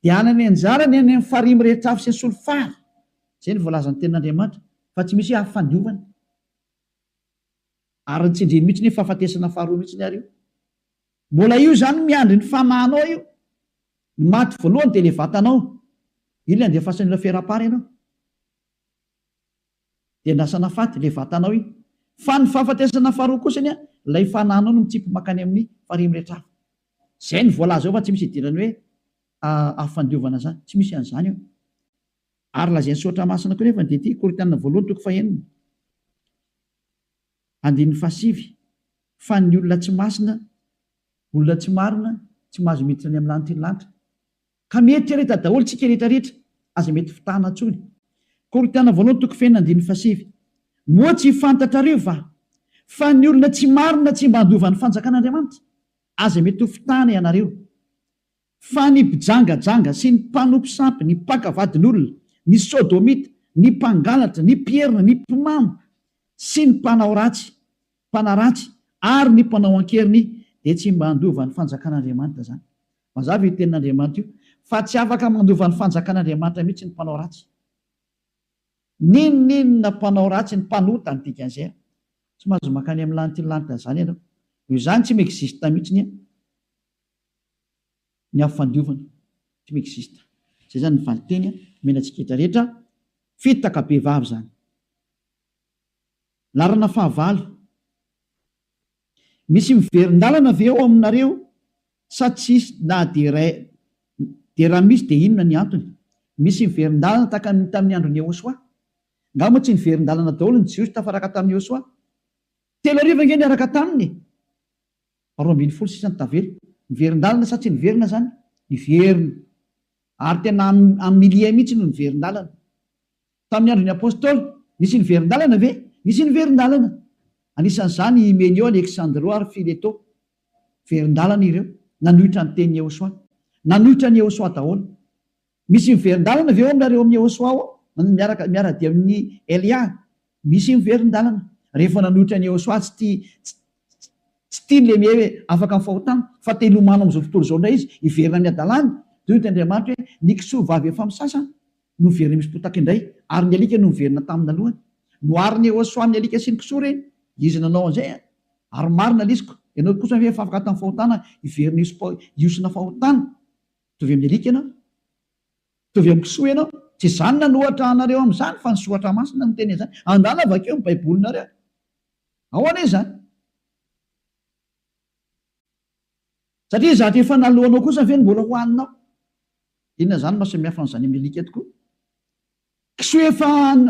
dia hanany anjarany any amin'ny farimy rehetra afy sy ny solofara. Izay ny voalazan'ny tenin'Andriamanitra fa tsy misy hafandiovana. Ary ny tsindriny mihitsy ny fahafatesana faharoa mihitsy ny ary io. Mbola io zany miandry ny famahanao io. Ny maty voalohany dia ilay vatanao. Io ilay andefasan'ny olona ferapara ianao. Dia nasana faty ilay vatanao io. Fa ny fahafatesana faharoa kosany ilay fanahanao no mitsipy makany amin'ny farimy rehetra hafa. Izay ny voalaza eo fa tsy misy idirany hoe hafandiovana zany. Tsy misy an'izany eo. Ary lazain'ny soatra masina koa nefa dia ity Korintianina 2:9. Andininy fasivy. Fa ny olona tsy masina, olona tsy marina, tsy mahazo miditra any amin'ny lanitra ny lanitra. Ka mieritreretra daholo tsika rehetrarehetra aza mety fitana ntsony. Korintianina 2:9. Moa tsy fantatrareo fa ny olona tsy marina tsy mba handova ny fanjakan'Andriamanitra aza mety ho fitana ianareo. Fa ny mpijangajanga sy ny mpanompisampy, ny mpakavadin'olona, ny sodomita, ny mpangalatra, ny mpierina, ny mpimamo sy ny mpanao ratsy, mpanaratsy ary ny mpanao ankeriny dia tsy mba handova ny fanjakan'Andriamanitra zany. Mazava io tenin'Andriamanitra io fa tsy afaka mandova ny fanjakan'Andriamanitra mihitsy ny mpanao ratsy. Ninona mpanao ratsy ny mpanota ny dikan'izay. Tsy mahazo makany amin'ny lanitra ny lanitra zany ianao. Io zany tsy mexiste mihitsy ny hafandiovana. Tsy mexiste. Izay zany ny valiteny menantsika rehetra fitaka be vavy zany. Larana fahavalo. Misy miverin-dalana ve ao aminareo sa tsisy na dia raha misy dia inona ny antony? Misy miverin-dalana tamin'ny andron'ny Yahosoa. Ngamba tsy niverin-dalana daholo ny Jiosy tafaraka tamin'ny Yahosoa. 3 arivo nge niaraka taminy. 20 sisa ny tavelo. Niverin-dalana sa tsy niverina zany? Niverina. Ary tena amilia mihitsy no niverin-dalana. Tamin'ny andron'ny apôstôly nisy niverin-dalana ve? Nisy niverin-dalana. Anisan'izany Hyméneo, Alexandro ary Fileto. Verin-dalana ireo. Nanohitra ny teny Yahosoa. Nanohitra ny Yahosoa daholo. misy miverin-dalana avy eo aminareo amin'ny Yehosoa ao miara-dia amin'ny Elia, misy miverin-dalana rehefa nanoitra ny Yehosoa tsy tiany le mie hoe afaka ny fahotana fa te hilomano amin'izao fotoana izao indray izy hiverina amin'ny adalana. Toy ny Andriamanitra hoe ny kisoa vavy efa misasa no miverina misy potaka indray, ary ny alika no miverina tamin'ny alohany. Nohariny Yehosoa amin'ny alika sy ny kisoa reny, izy nanao an'izay ary marina lisiko. Ianao kosa hoe efa afaka tamin'ny fahotana hiverina hiosina fahotana, tovy amin'ny alika ianao, tovy amin'ny kisoa ianao. Tsy izany nanohatra anareo amin'izany fa ny soatra masina no teny izany. Andala vakeo ny baibolinareo, ahoana izany? Satria zatra efa nalohanao kosa ve mbola hohaninao. Inona zany mahasamihafa n'izany amin'ny alika tokoa? Kisoa efa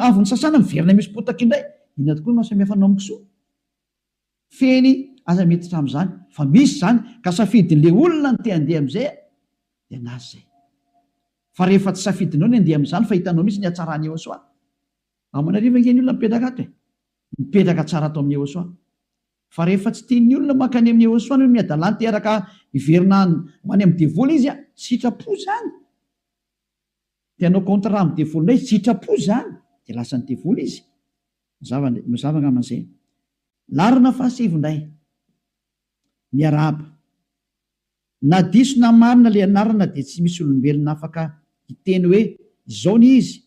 avy ny sasana miverina misy potaka indray, inona tokoa mahasamihafa anao amin'ny kisoa? Feny aza miditra amin'izany, fa misy zany ka safidin'le olona ny te handeha amin'izay dia nazy zay. Fa rehefa tsy safidinao ny handeha amin'izany fa hitanao misy ny hatsarany Yehosoa. Amanariva nge ny olona mipetraka ato mipetraka tsara atao amin'ny Yehosoa. Fa rehefa tsy tian'ny olona mankany amin'ny Yehosoa no miadalany teraka hiverina many amin'ny devoly izy, sitrapo zany. Tianao kontra amin'ny devoly indray, sitrapo zany, dia lasa ny devoly izy. Mazava ngaman'izay. Larina fahasivy indray. Miarahaba. Na diso na marina le anarana dia tsy misy olombelona afaka hiteny hoe izao ny izy,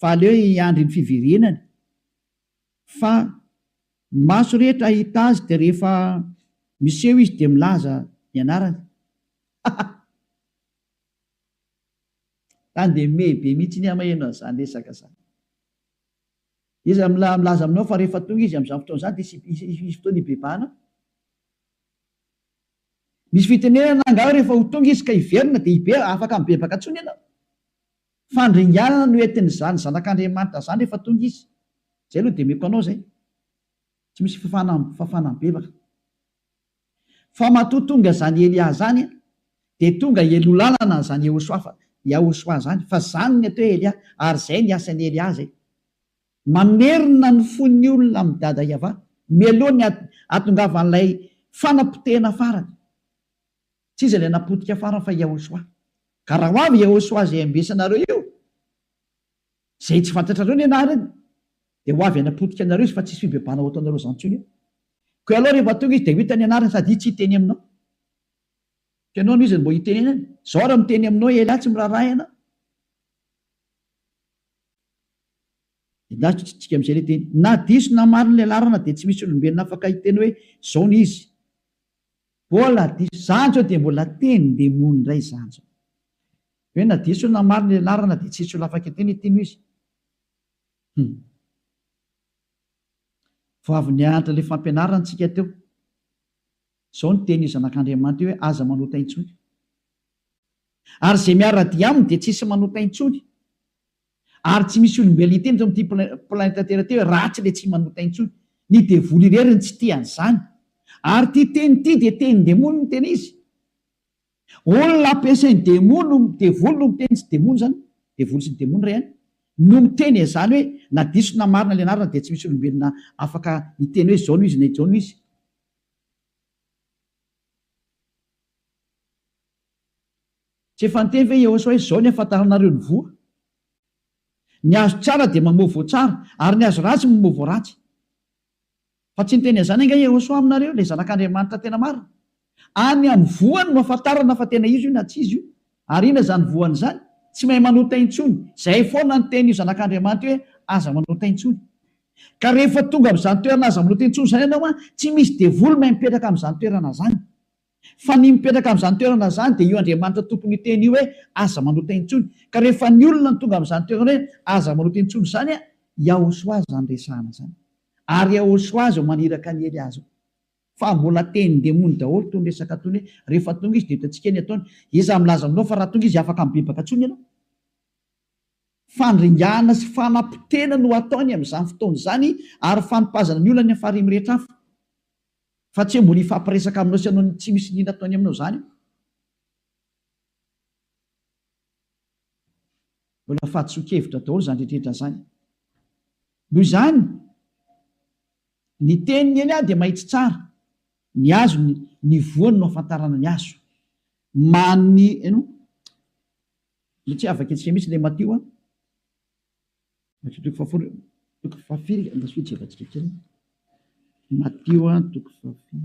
fa aleo hiandry ny fiverenany. Fa maso rehetra hita azy dia rehefa miseho izy dia milaza ny anarany. Tany dia mebe mihitsy ny amahenao izany resaka izany. Izy milaza aminao fa rehefa tonga izy amin'izany fotoana izany dia isy fotoana hibebahana. Misy fitenenana angaha rehefa ho tonga izy ka hiverina dia afaka mibebaka intsony ianao. Fandringanana no entin'izany zanak'Andriamanitra izany rehefa tonga izy. Zay aloha dia meko anao zay. Tsy misy fafana mibebaka. Fa matotonga izany Elia zany dia tonga helolalana izany Yehosoa zany, fa zany ny atao Elia, ary zay ny asan'ny Elia zay. Mamerina ny fon'ny olona amin'ny dada Iava, mialohan'ny atongavan'ilay fanapotehana farany. Tsy izy ilay napotika farany fa Yehosoa. Ka raha ho avy Yehosoa zay ambesanareo io, zay tsy fantatrareo ny anarany, dia ho avy anapotika anareo izy fa tsisy fibebahana ho ataonareo izany intsony io. Koa aloha rehefa tonga izy dia ho hitany anarany sady tsy hiteny aminao. Ianao no izy mbo hitenenany. Zao raha miteny aminao Elia tsy miraharaha ianao. Tsika amin'izay ilay teny. Na diso na marina ilay larana dia tsy misy olombelona afaka hiteny hoe izao ny izy. Mbola diso izany zao dia mbola teny-demony indray izany zao. Hoe na diso na marina ilay larana dia tsy misy olona afaka hiteny iteny izy. Vao avy nianatra ilay fampianarana antsika teo. Izao ny teny zanak'Andriamanitra hoe aza manota intsony. Ary izay miara-dia aminy dia tsisy manota intsony. Ary tsy misy olombelona hiteny teo amin'ity planeta tera teo hoe ratsy ilay tsy manota intsony. Ny devoly irery ny tsy tiany izany. Ary ity teny ity dia teny-demony no teny izy. Olona ampiasain'ny devoly no miteny sy demony zany. Devoly sy ny demony ray ihany. No miteny izany hoe na diso na marina ilay anarana dia tsy misy olombelona afaka hiteny hoe izao no izy na izao no izy. Tsy efa niteny ve Yehosoa hoe izao ny ahafantaranareo ny voa. Ny azo tsara dia mamovo tsara, ary ny azo ratsy mamovo ratsy. Fa tsy niteny izany anga Yehosoa aminareo, ilay zanak'Andriamanitra tena marina. Any amin'ny voany no ahafantarana fa tena izy io na tsy izy io. Ary inona izany voany izany? Tsy mahay manota intsony. Zay foana ny teny io zanak'Andriamanitra hoe aza manota intsony. Ka rehefa tonga amin'izany toerana aza manota intsony izany ianao, tsy misy devoly mahay mipetraka amin'izany toerana izany. Fa ny mipetraka amin'izany toerana izany dia io Andriamanitra tompony teny io hoe aza manota intsony. Ka rehefa ny olona ny tonga amin'izany toerana hoe aza manota intsony izany, Yehosoa zany resahana izany. Ary Yehosoa zao maniraka ny Elia zao. Fa mbola teny-demony daholo tony resaka tony hoe rehefa tonga izy dia hitantsika ny ataony. Iza milaza aminao fa raha tonga izy afaka mibebaka intsony ianao. Fandringana sy fanapotena no ataony amin'izany fotoana izany, ary fanopazana ny olona ny afary mirehetra hafa. Fa tsy mbola hifampiresaka aminao sy ianao tsy misy nina ataony aminao izany. Mbola fahadiso-kevitra daholo izany rehetrarehetra izany. Noho izany, ny teniny Elia dia mahitsy tsara. Ny azo ny voany no ahafantarana ny azo. tsy afaka etsika mihitsy le Matio toko fahafolo toko fahafiry andasy jevatsika kely Matio toko fahafiry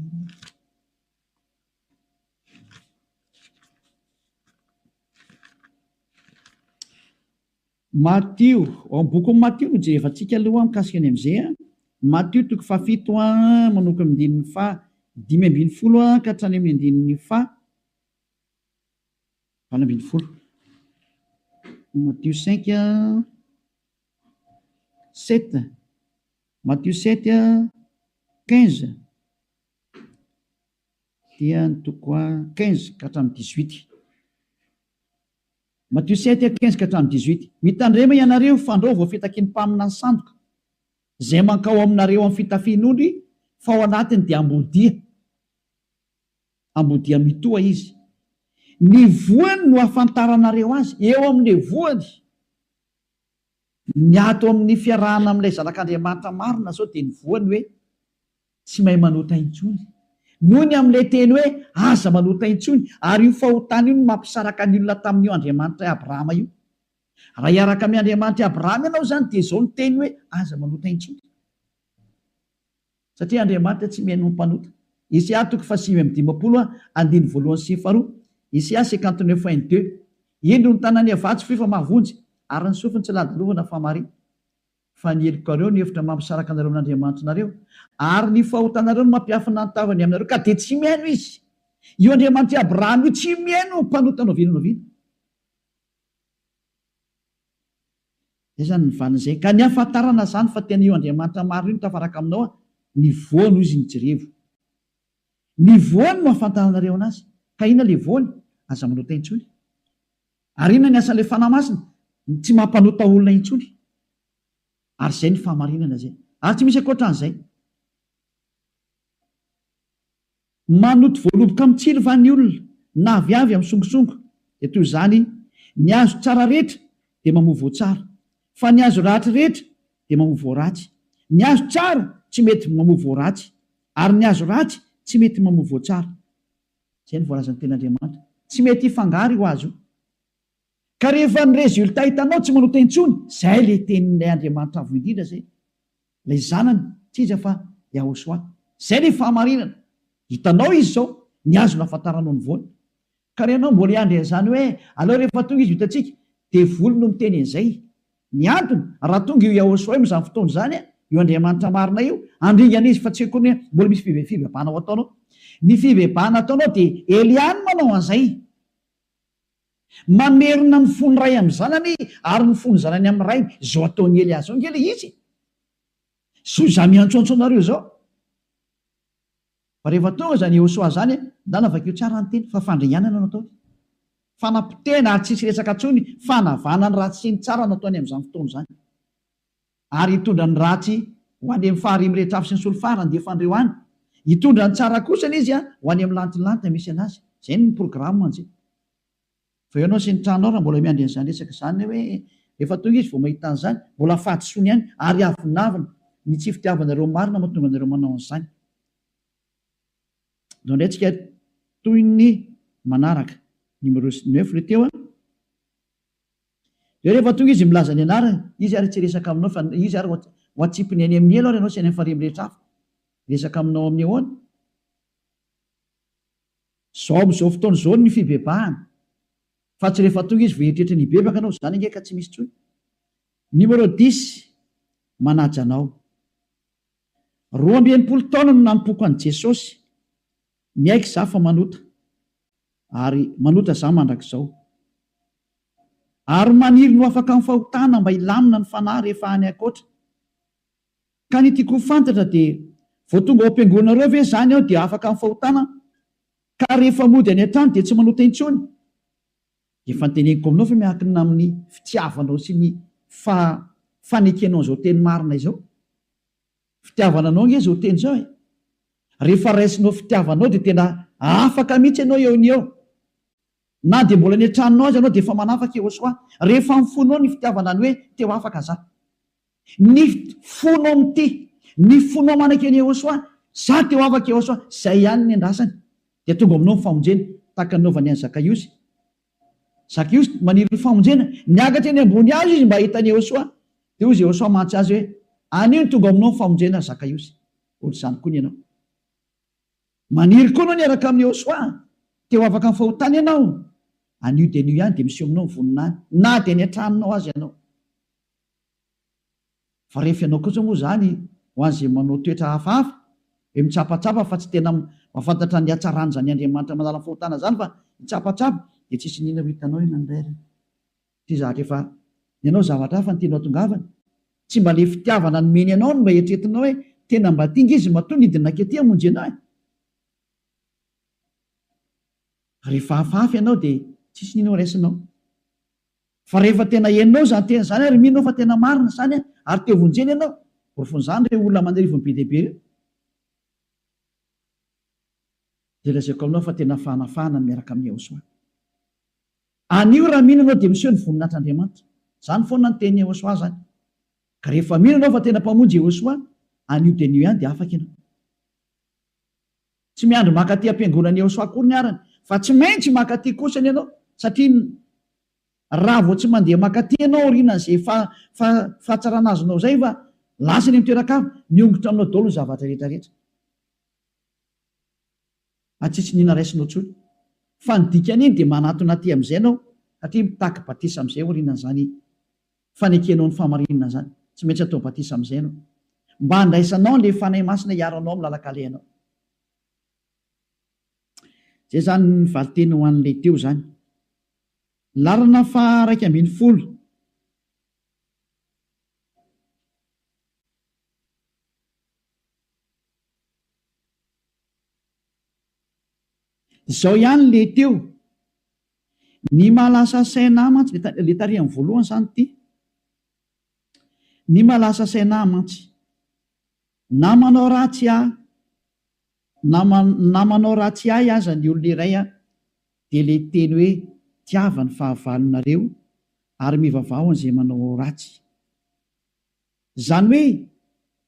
Matio ao amin'ny boky Matio no jerevantsika aloha mikasika any amin'izay Matio toko fahafito manoko amin'ny andininy dimy ambin'ny folo ka hatrany amin'ny andininy valo ambin'ny folo. Matthieu 5 7 Matthieu 7 15 dia toko 15 ka hatramin'ny 18. Matthieu 7 15 ka hatramin'ny 18. Mitandrema ianareo fandao vao fitakiany mpamina ny sandoka izay mankao aminareo amin'ny fitafian'ondry fa ao anatiny dia ambodia mitoa izy. Ny voany no afantaranareo azy eo amin'ny voany. Ny ato amin'ny fiarahana amin'ilay zanak'Andriamanitra marina zao dia ny voany hoe tsy mahay manota intsony. Noho ny amin'ilay teny hoe aza manota intsony ary io fahotana io no mampisaraka ny olona tamin'io Andriamanitra Abrahama io. Raha hiaraka amin'ny Andriamanitra Abrahama ianao zany dia izao ny teny hoe aza manota intsony. Satria Andriamanitra tsy mihaino mampanota. Isia toko fahasimy amin'ny dimampolo andiny voalohany sy faharoa. Isia 59:2. Indro ny tanany avatsy fifa mavonjy ary ny sofiny tsy ladalovana famary. Fa ny helokareo ny hevitra mampisaraka anareo amin'Andriamanitra nareo ary ny fahotanareo no mampiafina ny tavany aminareo ka dia tsy mihaino izy. Io Andriamanitra Abrahama io tsy mihaino mpanota noviana. Zay zany ny valin'izay. Ka ny ahafantarana zany fa tena io Andriamanitra marina io no tafaraka aminao ny voany izy ny jerevo. Ny voany no ahafantaranareo anazy. Ka ina le voany? Aza manota intsony. Ary ina ny asan'ilay fanahy masina? Tsy mampanota olona intsony. Ary izay ny fahamarinana zay. Ary tsy misy ankoatran'izay. Manoto voaloboka mitsilo va ny olona na avy amin'ny songisongo. Dia toy izany ny azo tsara rehetra dia mamoa voatsara. Fa ny azo ratsy rehetra dia mamoa voaratsy. Ny azo tsara tsy mety mamoa voaratsy. Ary ny azo ratsy tsy mety mamoa voatsara. Izay ny voalazan'ny ten'Andriamanitra. Tsy mety hifangaro io azo. Ka rehefa ny rezultat hitanao tsy manota intsony, izay le tenin'ilay Andriamanitra avo indrindra zay. Ilay zanany tsy iza fa Yahosoa. Izay le fahamarinana. Hitanao izy zao, ny azo nahafantaranao ny voany. Ka ianao mbola hiandry an'izany hoe aleo rehefa tonga izy hitantsika dia voly no miteny an'izay. Ny antony raha tonga io Yahosoa amin'izany fotoana izany io Andriamanitra marina io andringana izy fa tsy haiko ny mbola misy fivebahana ao ataonao. Ny fivebahana ataonao dia Eliany manao an'izay. Mamerina ny fony ray amin'ny zanany ary ny fony zanany amin'ny ray zao ataon'ny Elia zao ngely izy. So za miantsoantso anareo zao. Fa rehefa tonga zany Yahosoa zany na navakeo tsara ny teny fa fandringanana no ataony. Fanampitena ary tsisy resaka intsony fanavana ny ratsy sy ny tsara no ataony amin'izany fotoana izany. Ary hitondra ny ratsy ho any amin'ny faharimy rehetra afo sy ny solofarany dia fandrehoany. Hitondra ny tsara kosa izy ho any amin'ny lantilanta misy anazy. Izay ny programma an'izay. Fa ianao sy ny tranao raha mbola miandry an'izany resaka izany hoe rehefa tonga izy vao mahita an'izany mbola fahadisoany ihany ary avinavina ny tsy fitiavanareo marina mahatonga anareo manao an'izany. Indray tsika toy ny manaraka numéro 9 le teo dia rehefa tonga izy milaza ny anarana izy ary tsy resaka aminao fa izy ary ho atsipiny any amin'ny elo ary ianao sy any amin'ny faharimy rehetra hafa resaka aminao amin'ny ahoana. Zao amin'izao fotoana izao ny fibebahana fa tsy rehefa tonga izy voaeritreritra ny bebaka anao izany nge ka tsy misy tsony. Numéro 10 manaja anao. 12 taona no nampoko an'i Jesosy. Miaiky za fa manota ary manota za mandrakizao. Ary maniry no afaka amin'ny fahotana mba hilamina ny fanahy rehefa any akoatra. Ka ny tiako ho fantatra dia vao tonga ao am-piangonanareo ve zany aho dia afaka amin'ny fahotana ka rehefa mody any an-trano dia tsy manota intsony. Efa noteneniko aminao fa miankina amin'ny fitiavanao sy ny fanekenao izao teny marina izao. Fitiavana anao nge izao teny izao e. Rehefa raisinao fitiavanao dia tena afaka mihitsy ianao eo ny eo. Na dia mbola ny an-tranonao azy ianao dia efa manafaka Yahosoa. Rehefa mifonao ny fitiavana ny hoe teo afaka za. Ny fonao mity, ny fonao manaka ny Yahosoa, za teo afaka Yahosoa, izay ihany ny andrasany. Dia tonga aminao ny famonjena tahaka ny naovany an'i Zakaiosy. Zakeos maniry famonjena niakatra eny ambony azy izy mba hitany Jehosoa dia ozy Jehosoa mantsy azy hoe anio ny tonga aminao ny famonjena Zakaiosy ohatr'izany koa ny ianao maniry koa anao niaraka amin'ny Jehosoa teo afaka ny fahotany ianao anio dia anio ihany dia misy aminao ny voninany na dia ny antranonao azy ianao fa rehefa ianao kosa moa zany ho an'izay manao toetra hafahafa hoe mitsapatsapa fa tsy tena mahafantatra ny hatsarany zany Andriamanitra manala ny fahotana zany fa mitsapatsapa dia tsisy nina ho hitanao eny andrarany ty zahatra efa ianao zavatra hafa ny tianao tongavana tsy mba le fitiavana nomeny ianao no mba eritretinao hoe tena mba tinga izy mato nidina ketỳ hamonjy anao rehefa hafahafa ianao dia tsisy nina ho raisinao fa rehefa tena henonao zany tena zany ary minao fa tena marina zany ary teo vonjeny ianao borofon'izany re olona manarivony be dehibe io dia lazaiko aminao fa tena fanafahana miaraka amin'ny Jehosoa anio raha mino anao dia miseho ny voninahitr'Andriamanitra zany foana ny teny Jehosoa zany ka rehefa mino anao fa tena mpamonjy Jehosoa anio dia anio ihany dia afaka ianao tsy miandry makaty ampiangonan'i Jehosoa koa ny arany fa tsy maintsy makaty kosany ianao satria raha vao tsy mandeha makaty ianao orinan'izay fahatsarana azonao zay fa lasa ny mitoeran-kafa miongotra aminao daholo ny zavatra rehetrarehetra atsitsy nina raisinao tsony fa ny dikany iny dia manatona aty amin'izay ianao satria mitaky batisa amin'izay orinan'izany fanekenao ny famarinana zany tsy maintsy atao batisa amin'izay ianao mba handraisanao le fanahy masina hiaranao amin'ny lalakale ianao zay zany ny valiteny ho an'ilay teo zany larana fa 1:10 izao ihany le teo ny mahalasa saina mantsy le tarihan'ny voalohany zany ity ny mahalasa saina mantsy na manao ratsy na manao ratsy ahy aza ny olona iray dia le teny hoe tiava ny fahavalonareo ary mivavao an'izay manao ratsy zany hoe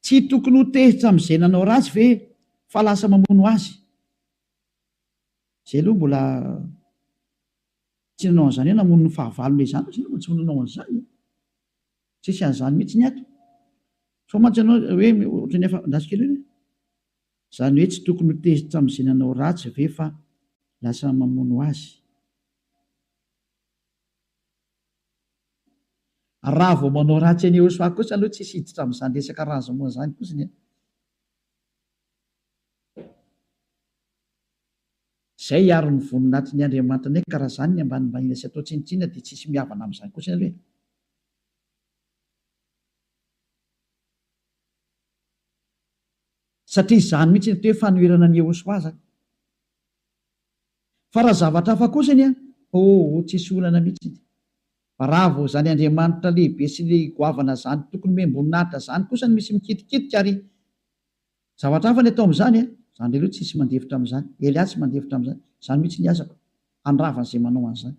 tsy tokony ho tehitra amin'izay nanao ratsy ve fa lasa mamono azy zay aloha mbola tsy nanao an'izany hoe namono ny fahavalon'ilay zany tsy nanao an'izany tsisy an'izany mihitsy ny ato so mantsy ianao hoe ohatrany efa ndasikely hoe zany hoe tsy tokony ho tehitra amin'izay nanao ratsy ve fa lasa mamono azy raha vao manao ratsy any Jehosoa kosa aloha tsy hiditra amin'izany resaka rahazomoa zany kosiny zay hiaro ny voninahitry ny Andriamanitra ny karaha zany ny ambanimbany sy atao tsinitsinina dia tsisy miavana amin'izany kosiny aloha satria izany mihitsy ny toe fanoherana ny Jehosoa zany fa raha zavatra hafa kosiny tsisy olana mihitsy fa raha vao zany Andriamanitra lehibe sy le goavana zany tokony memboninahitra zany kosa ny misy mikitikitika ary zavatra hafa ny atao amin'izany zany leloha tsisy mandevitra amin'izany Elia tsy mandevitra amin'izany zany mihitsy ny azako andrava n'izay manao an'izany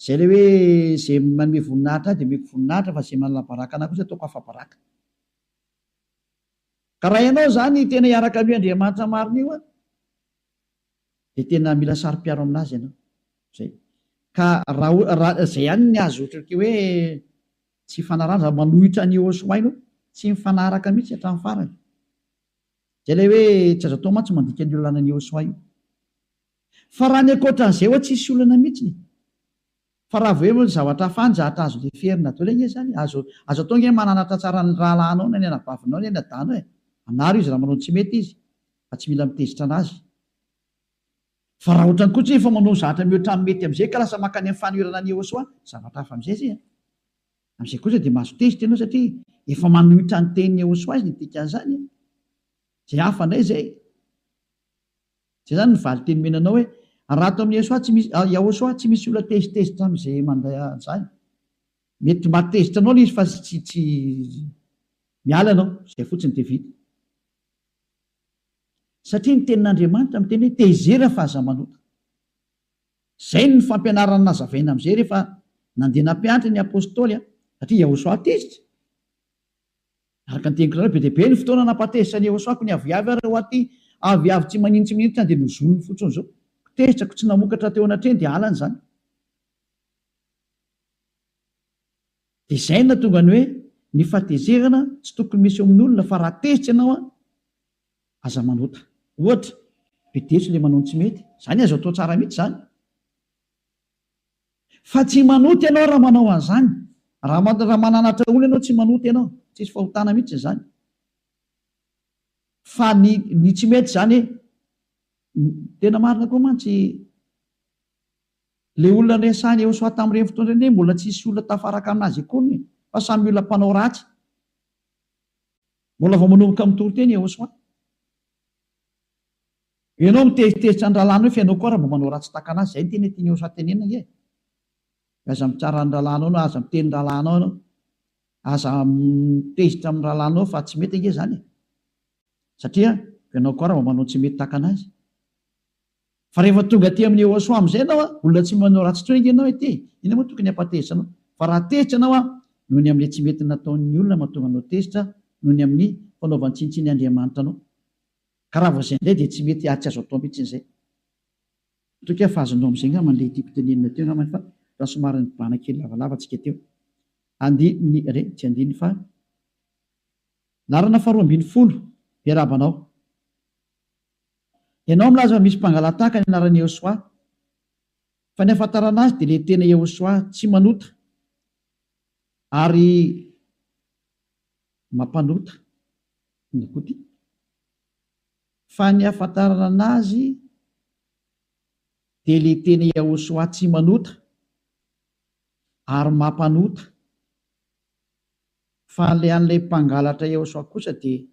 zay le hoe zay manome voninahitra dia meko voninahitra fa zay manana baraka anahy kosa ataoko hafa-baraka ka raha ianao zany tena hiaraka amin'ny Andriamanitra marina io dia tena mila sary-piaro aminazy ianao zay ka raha zay ihany ny azo otrika hoe tsy fanarana manohitra ny Jehosoa ianao tsy mifanaraka mihitsy hatramin'ny farany zay le hoe tsy azo atao mantsy mandika ny olana ny Jehosoa io fa raha ny ankoatran'izay hoe tsisy olana mihitsy fa raha vao hoe zavatra hafany zahatra azo le ferina daholo anie zany azo atao nge mananatra tsara ny rahalahinao na ny anabavinao ny anadanao anaro izy raha manao tsy mety izy fa tsy mila mitezitra anazy fa raha ohatrany koa tsy efa manao zavatra mihoatra amin'ny mety amin'izay ka lasa makany amin'ny fanoherana ny Jehosoa zavatra hafa amin'izay zay amin'izay kosa dia mahazo tezitra ianao satria efa manohitra ny tenin'ny Jehosoa izy ny dikan'izany zay hafa indray zay zany ny valiteny menanao hoe raha atao amin'ny Jehosoa tsy misy olona tezitezitra amin'izay manday an'izany mety matezitra anao izy fa tsy miala anao zay fotsiny dia vita satria ny tenin'Andriamanitra miteny hoe tezera fa aza manota zay ny fampianarana nazavaina amin'izay rehefa nandeha nampianatra ny apôstôly satria Jehosoa tezitra araka ny teniko be dia be ny fotoana nampatezitra ny Jehosoa ko ny aviavy ary ho aty avy tsy manintsy mihitsy dia nozonony fotsiny zao tehitrako tsy namokatra teo anatreny dia alany zany dia izay na tonga ny hoe ny fahatezerana tsy tokony misy eo amin'ny olona fa raha tehitra ianao aza manota ohatra bedetso le manao ny tsy mety zany azo atao tsara mihitsy zany fa tsy manota ianao raha manao an'izany raha mananatra olo ianao tsy manota ianao tsisy fahotana mihitsy zany fa ny tsy mety zany tena marina koa mantsy le olona resahany eo soa tamin'ireny fotoana ireny mbola tsisy olona tafaraka aminazy akory fa samy olona mpanao ratsy mbola vao manomboka mitoro teny eo soa ianao miteritehitra ny rahalana hoe fianao koa raha mba manao ratsy taka anazy zay ny tena tiany eo soa tenenina nge aza mitsara ny rahalanao no aza miteny rahalanao ianao aza mitezitra amin'ny rahalanao fa tsy mety nge zany satria ianao koa raha mba manao tsy mety taka anazy fa rehefa tonga aty amin'ny eo soa amin'izay ianao olona tsy manao ratsy tsoy nge ianao ety ina moa tokony hampatezitra anao fa raha tehitra ianao noho ny amin'ilay tsy mety nataon'ny olona mahatonga anao tezitra noho ny amin'ny fanaovany tsinitsiny Andriamanitra anao ka raha vao izay indray dia tsy mety tsy azo atao mihitsy izay toka fa azonao amin'izay nga mandeha tiako tenenina teo ngamany fa raha somary ny bana kely lavalava tsika teo tsy andiny fa larana faharoa ambin'ny folo iarabanao ianao milaza misy mpangalatahaka ny anarany Iosoa fa ny ahafantarana azy dia le tena Iosoa tsy manota ary mampanota ny koty fa ny ahafantarana azy dia le tena Iosoa tsy manota ary mampanota fa le an'ilay mpangalatra Iosoa kosa dia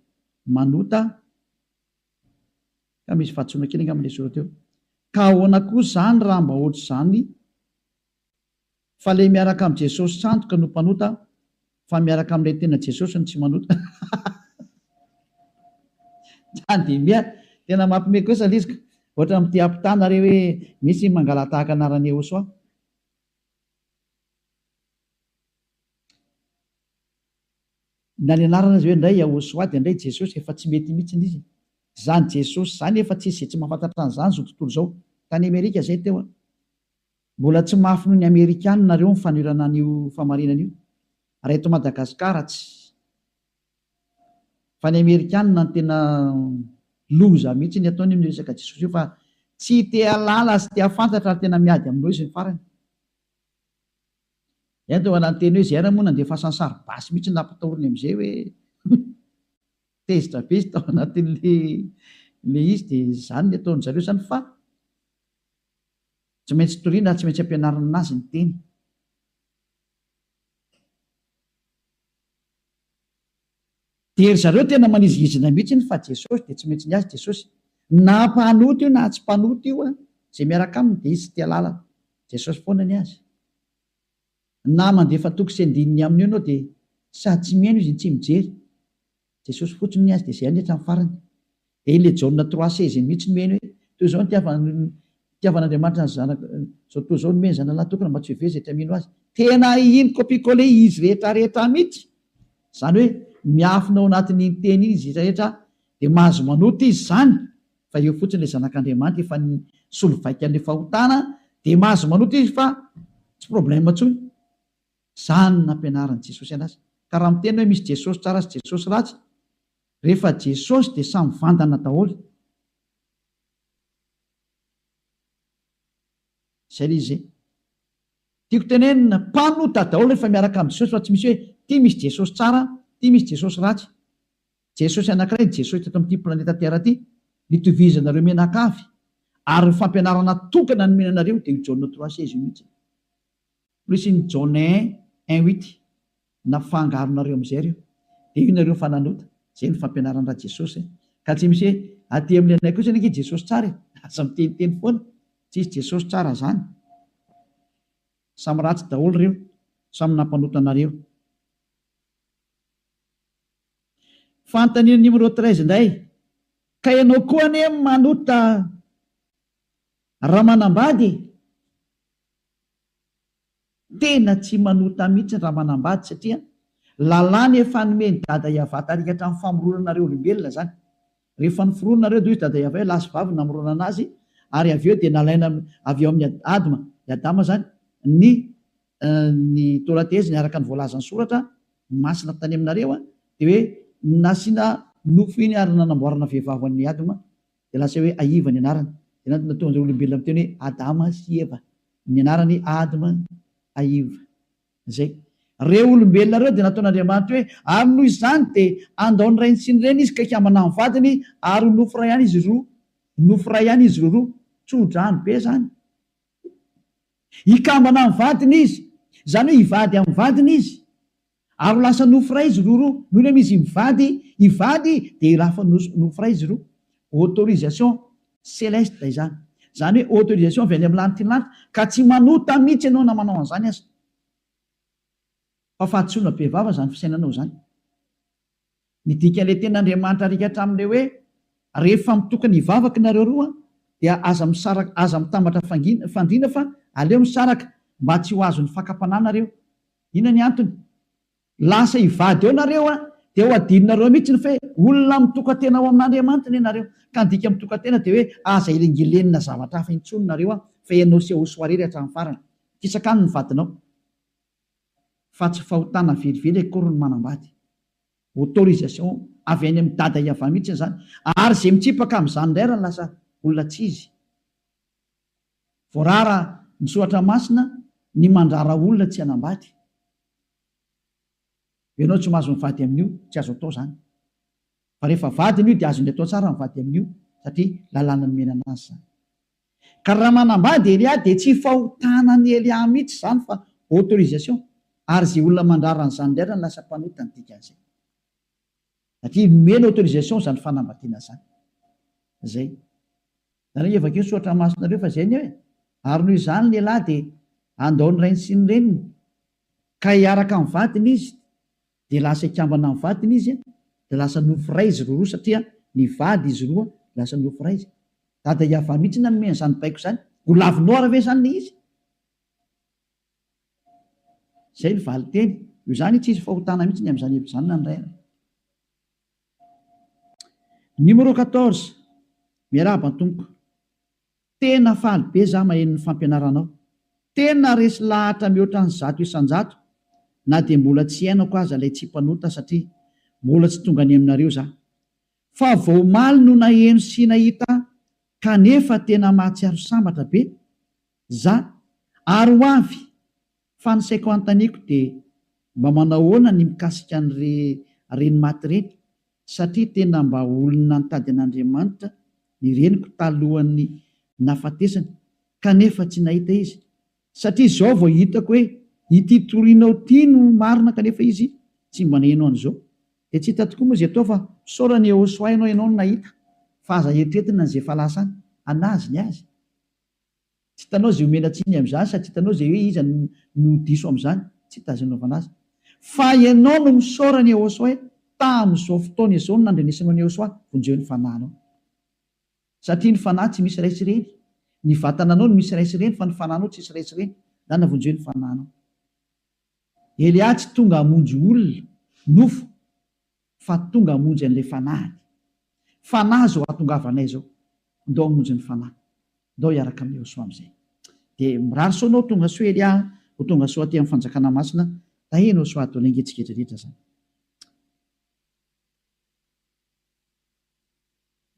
manota ka misy fahatsoana kely nga amin'ilay soratra eo ka ahoana koa zany raha mba ohatr' izany fa le miaraka amin'i Jesosy sandoka no mpanota fa miaraka amin'ilay tena Jesosy no tsy manota zany dia mia tena mampime kosa lizika ohatra amin'ity ampitana reo hoe misy mangalatahaka anarany Iosoa na ny anarana azy hoe indray Iosoa dia indray Jesosy efa tsy mety mihitsy izy zany Jesosy zany efa tsisy izay tsy mahafantatra an'izany zao tontolo zao tany Amerika zay teo mbola tsy mafy noho ny Amerikana nareo mifanirana an'io famarinana io raha eto Madagasikara tsy fa ny Amerikana no tena loza mihitsy ny ataony amin'ny resaka Jesosy io fa tsy te halala sy te hafantatra ary tena miady aminao izy ny farany teo anateny hoe zay ara moa nandefa sansary basy mihitsy nampatahoriny amin'izay hoe tezitra be izy tao anatin'le izy dia zany ny ataony zareo zany fa tsy maintsy toriana tsy maintsy ampianarana azy ny teny dia ry zareo tena manizigizina mihitsy fa Jesosy dia tsy maintsy ny azy Jesosy na mpanota io na tsy mpanota io zay miaraka aminy dia izy tsy te halala Jesosy foana ny azy na mandefa toko sy andininy aminy io ianao dia sady tsy mihaino izy tsy mijery Jesosy fotsiny ny azy dia izay anetra amin'ny farany dia ilay Jaona 3:16 mihitsy nomeny hoe toy izao nitiavan'Andriamanitra ny zanaka zao toy izao nomeny zana lahy tokony mba tsy hovezy mino azy tena iny kopikole izy rehetrarehetra mihitsy zany hoe miafina ao anatin'ny teny izy rehetra dia mahazo manota izy zany fa eo fotsiny ilay zanak'Andriamanitra efa ny solovaika an'ilay fahotana dia mahazo manota izy fa tsy problema tsony zany nampianaran'i Jesosy anazy ka raha miteny hoe misy Jesosy tsara sy Jesosy ratsy rehefa Jesosy dia samy vandana daholo izay le izy tiako tenenina mpanota daholo rehefa miaraka amin'ny Jesosy fa tsy misy hoe ty misy Jesosy tsara ty misy Jesosy ratsy Jesosy anankiray Jesosy teto amin'ity planeta tera ity nitovizanareo menakavy ary fampianarana tokana ny menanareo dia io Jaona 3:16 mihitsy plus ny Jaona 1:8 na fangaronareo amin'izay reo dia io nareo fananota zay ny fampianarana raha Jesosy ka tsy misy hoe aty amin'ilay anay kosa nge Jesosy tsara aza miteniteny foana tsisy Jesosy tsara zany samy ratsy daholo reo samy nampanota anareo fanontaniana numéro 13 indray ka ianao koa ane manota raha manambady tena tsy manota mihitsy raha manambady satria lalàny efa nomeny dada hiavata arika hatramin'ny famoronanareo olombelona zany rehefa niforonareo de dada avy lasy vavy namorona anazy ary avy eo dia nalaina avy eo amin'ny adma ny adama zany ny torateza ny araka ny voalazany soratra masina tany aminareo de hoe nasina nofo iny ary nanamboarana vehivavy an'ny adma de lasa hoe aiva ny anarany de natonga olombelona miteny hoe adama sy eva ny anarany adma aiva zay reo olombelona reo de nataon'andriamanitra hoe ary noho izany de andaony rainy sy ny reny izy ka hiambana ny vadiny ary nofo ray ihany izy roa nofo ray ihany izy roa tsodrano be zany hikambana ny vadiny izy zany hoe hivady amin'ny vadiny izy ary lasa nofo ray izy roa noho ny misy hivady de rafa nofo ray izy roa autorisation céleste izany zany hoe autorisation avy any amin'ny lanitry lanitra ka tsy manota mihitsy ianao na manao an'izany azy fa fahatsoana be vava zany fisainanao zany ny dikan'le ten'andriamanitra rika hatram'le hoe rehefa mitokany hivavaka nareo roa dia aza mitambatra fandrina fa aleo misaraka mba tsy ho azo ny fakapanana reo ina ny antony lasa hivady eo nareo de ho adinonareo mihitsy ny fe olona mitokantena ao amin'andriamanitra ny nareo ka ndika mitokantena de hoe aza ilengelenina zavatra hafa intsony nareo fa ianao sy ahosoarery hatramin'ny farany kisakany ny vadinao fa tsy fahotana velively akory ny manambady autorisation avy any amin'ny dada iava mihitsy zany ary zay mitsipaka amin'izany indray raha lasa olona tsy izy voarara ny soatra masina ny mandrara olona tsy hanambady ianao tsy mahazo mivady amin'io tsy azo atao zany fa rehefa vadiny io de azony atao tsara mivady amin'io satria lalàna ny menana azy zany ka raha manambady Elia de tsy fahotanany Elia mihitsy zany fa autorisation ary zay olona mandrarany zany indray raha lasa mpanotany dikan'izay satria mena autorisation zany fanambadiana zany zay zany hoe evakeo soatra masonareo fa zay ny hoe ary noho izany lehilahy de andaony rainy sy ny reniny ka hiaraka amin'ny vadiny izy de lasa ikambana amin'ny vadiny izy de lasa nofo ray izy roa satria ny vady izy roa lasa nofo ray izy dada iava mihitsy na nomena zany baiko zany golavinora ve zany izy zay ny vali teny io zany tsy izy fahotana mihitsy ny amin'izany evy zany na ndray numéro 14 miarahaba tompo tena faly be za maheno ny fampianaranao tena resy lahatra mihoatra ny zato isan-jato na de mbola tsy hainako aza lay tsy mpanota satria mbola tsy tonga any aminareo za fa vomaly no naheno sy nahita kanefa tena mahatsiaro sambatra be za ary ho avy fa nysaiko antaniko de mba manahoana ny mikasika ny reny maty reny satria tena mba olona nitady an'Andriamanitra ny reniko talohan'ny nafatesany kanefa tsy nahita izy satria zao vao hitako hoe ity torinao ty no marina kanefa izy tsy mba naheno an'izao de tsy hita tokoa moa zay atao fa sorany Ehosoa ianao no nahita fa aza eritreretina n'izay fahalasany anazy ny azy tsy hitanao zay omena tsiny amin'izany sady tsy hitanao zay hoe iza no diso amin'izany tsy hitazanaovana azy fa ianao no misaorany Ehosoa tamin'izao fotoana izao no nandrenesanao ny Ehosoa vonjeo ny fanahinao satria ny fanahy tsy misy raisireny ny vatananao no misy raisireny fa ny fanahinao tsy misy raisireny zany navonjeo ny fanahinao Elia tsy tonga hamonjy olona nofo fa tonga hamonjy an'ilay fanahy zao atongavanay zao ndao hamonjy ny fanahy ndao hiaraka amin'ny Ehosoa amin'izay de mirary soanao tonga soa Elia ho tonga soa aty amin'ny fanjakana masina taheno soa atao lengetsiketry rehetra zany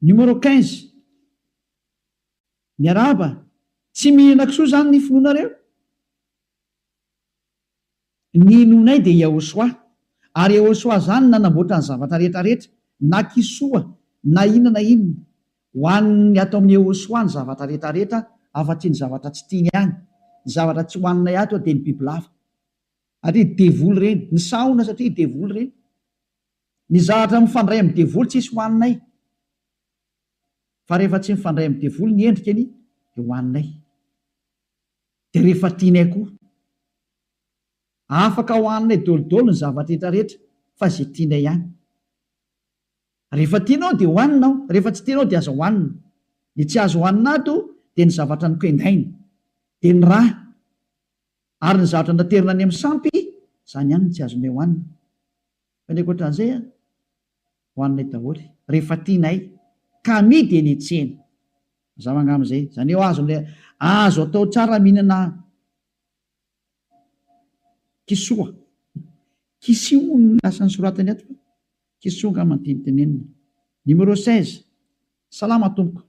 numéro 15 miarahaba tsy mihina kisoa zany ny finoanareo ny nonay de Ehosoa ary Ehosoa zany nanamboatra ny zavatra rehetrarehetra na kisoa na inona na inona hoanny atao amin'ny Ehosoa ny zavatra rehetrarehetra afa-tsy ny zavatra tsy tiany ihany ny zavatra tsy hoaninay ato de ny biby lava atria devoly reny ny sahona satria devoly reny ny zavatra mifandray amin'ny devoly tsisy hoaninay fa rehefa tsy mifandray amin'ny devoly ny endrikany de hoaninay de rehefa tianay koa afaka hoaninay dolodolo ny zavatra rehetrarehetra fa zay tianay ihany rehefa tianao de hoaninao rehefa tsy tianao de aza hoanina ny tsy azo hoanina ato de ny zavatra nikoendaina de ny raha ary ny zavatra naterina any amin'ny sampy zany ihany ny tsy azonay hoanina fa ny ankoatran'izay hoaninay daholo rehefa tianay kamy dia ny tsena zava-ngam'izay zany eo azo atao tsara mihinana kisoa lasan'ny soratany ato kisoa nga mantinitenenina. Numéro 16 salama tompoko.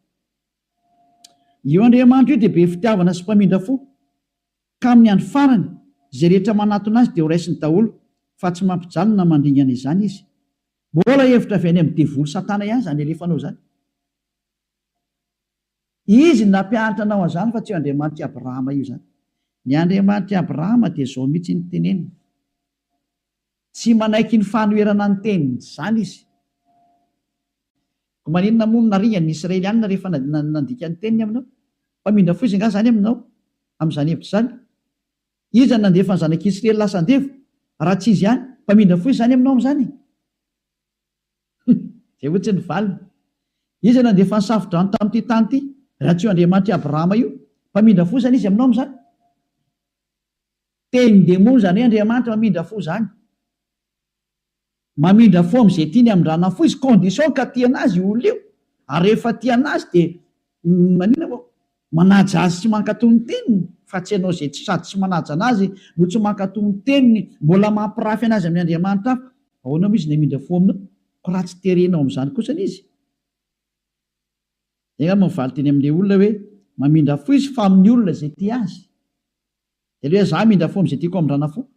Io Andriamanitra io dia be fitiavana sy mpamindra fo ka amin'ny andro farany zay rehetra manatona azy dia ho raisiny daholo fa tsy mampijalona mandingana izany izy. Mbola hevitra avy any amin'ny devoly satana ihany zany alefanao zany. Izy nampianatra anao an'izany fa tsy io Andriamanitra Abrahama io zany. Ny Andriamanitra Abrahama dia zao mihitsy ny tenenina. Tsy manaiky ny fanoherana ny teniny zany izy. Ko maninona moa naringany ny Israelianina rehefa nandika ny teniny aminao? Mpamindra fo izy nga zany aminao amin'izany hevitra zany. Izy nandefa ny zanak'Israely lasan-devo raha tsy izy ihany mpamindra fo izy zany aminao amin'izany. Zay ohatsy ny valiny. Izy nandefa ny safodrano tamin'ity tany ity raha tsy io Andriamanitra Abrahama io mpamindra fo zany izy aminao amin'izany. Teny demoa zany hoe Andriamanitra mamindra fo zany. Mamindra fo amin'izay tiany amindrana fo izy condition ka tiana azy olona io. Ary rehefa tiana azy dia manina moa manaja azy tsy mankatony teniny fa tsy ianao zay sady tsy manaja anazy no tsy mankatony teniny mbola mampirafy anazy amin'ny Andriamanitra hafa. Ahoana moa izy ny hamindra fo aminao ko raha tsy terenao amin'izany kosany izy. Ega mivaly teny amin'ilay olona hoe mamindra fo izy fa amin'ny olona zay tia azy. Dia hoe za mindra fo amin'izay tiako amindrana fo.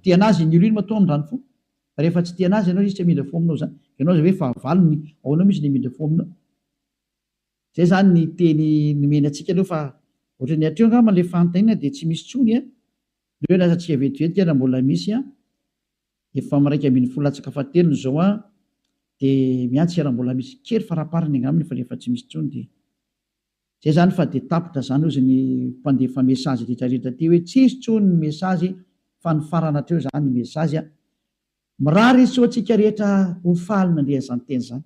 Tiana azy ny olona ino matoa amindrana fo. Rehefa tsy tiana azy ianao izy tsy hamindra fo aminao zany. Ianao zay hoe fahavalony ahoana moa izy ny hamindra fo aminao. Zay zany ny teny nomeny antsika aloha fa ohatry ny hatreo angamba ilay fanontaniana dia tsy misy tsony a. Leo lasantsika vetivety raha mbola misy a. Efa miraika ambin'ny folo latsaka fahatelo zao a. Dia miantsika raha mbola misy kely faraparany angaminy fa rehefa tsy misy tsony dia zay zany fa dia tapitra zany ozy ny mpandefa mesazy rehetrarehetra ty hoe tsisy tsony ny mesazy fa ny farana hatreo zany ny mesazy a. Mirary soantsika rehetra ho faly nandrea zany teny zany.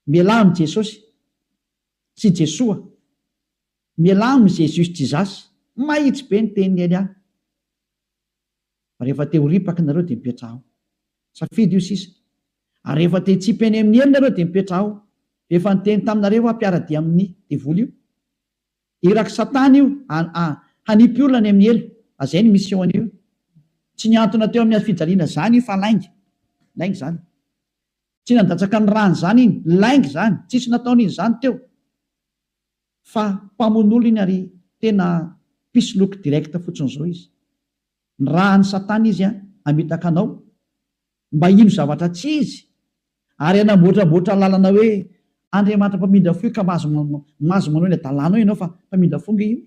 Mialà amin'ny Jesosy sy Jesoa. Mialà amin'ny Jésus tsy zasy. Mahitsy be ny teniny ely ahy. Rehefa te ho ripaka nareo dia mipetraho. Safidy io sisa. Ary rehefa te hitsipy any amin'ny ely nareo dia mipetraho. Rehefa niteny taminareo ampiara-dia amin'ny devoly io. Iraky satana io hanipy olona any amin'ny ely. Azay ny mission io. Tsy niantona teo amin'ny fijaliana zany fa laingy. Laingy zany. Tsy nandatsaka ny rany zany iny. Laingy zany. Tsisy nataony zany teo. Fa mpamono iny ary tena pisoloky direkta fotsiny zao izy. Ny rahan'ny satana izy amitaka anao mba ino zavatra tsy izy ary anamboatraboatra lalana hoe Andriamanitra mpamindra fo ka mazo manao ny adalànao ianao fa mpamindra fo nge io.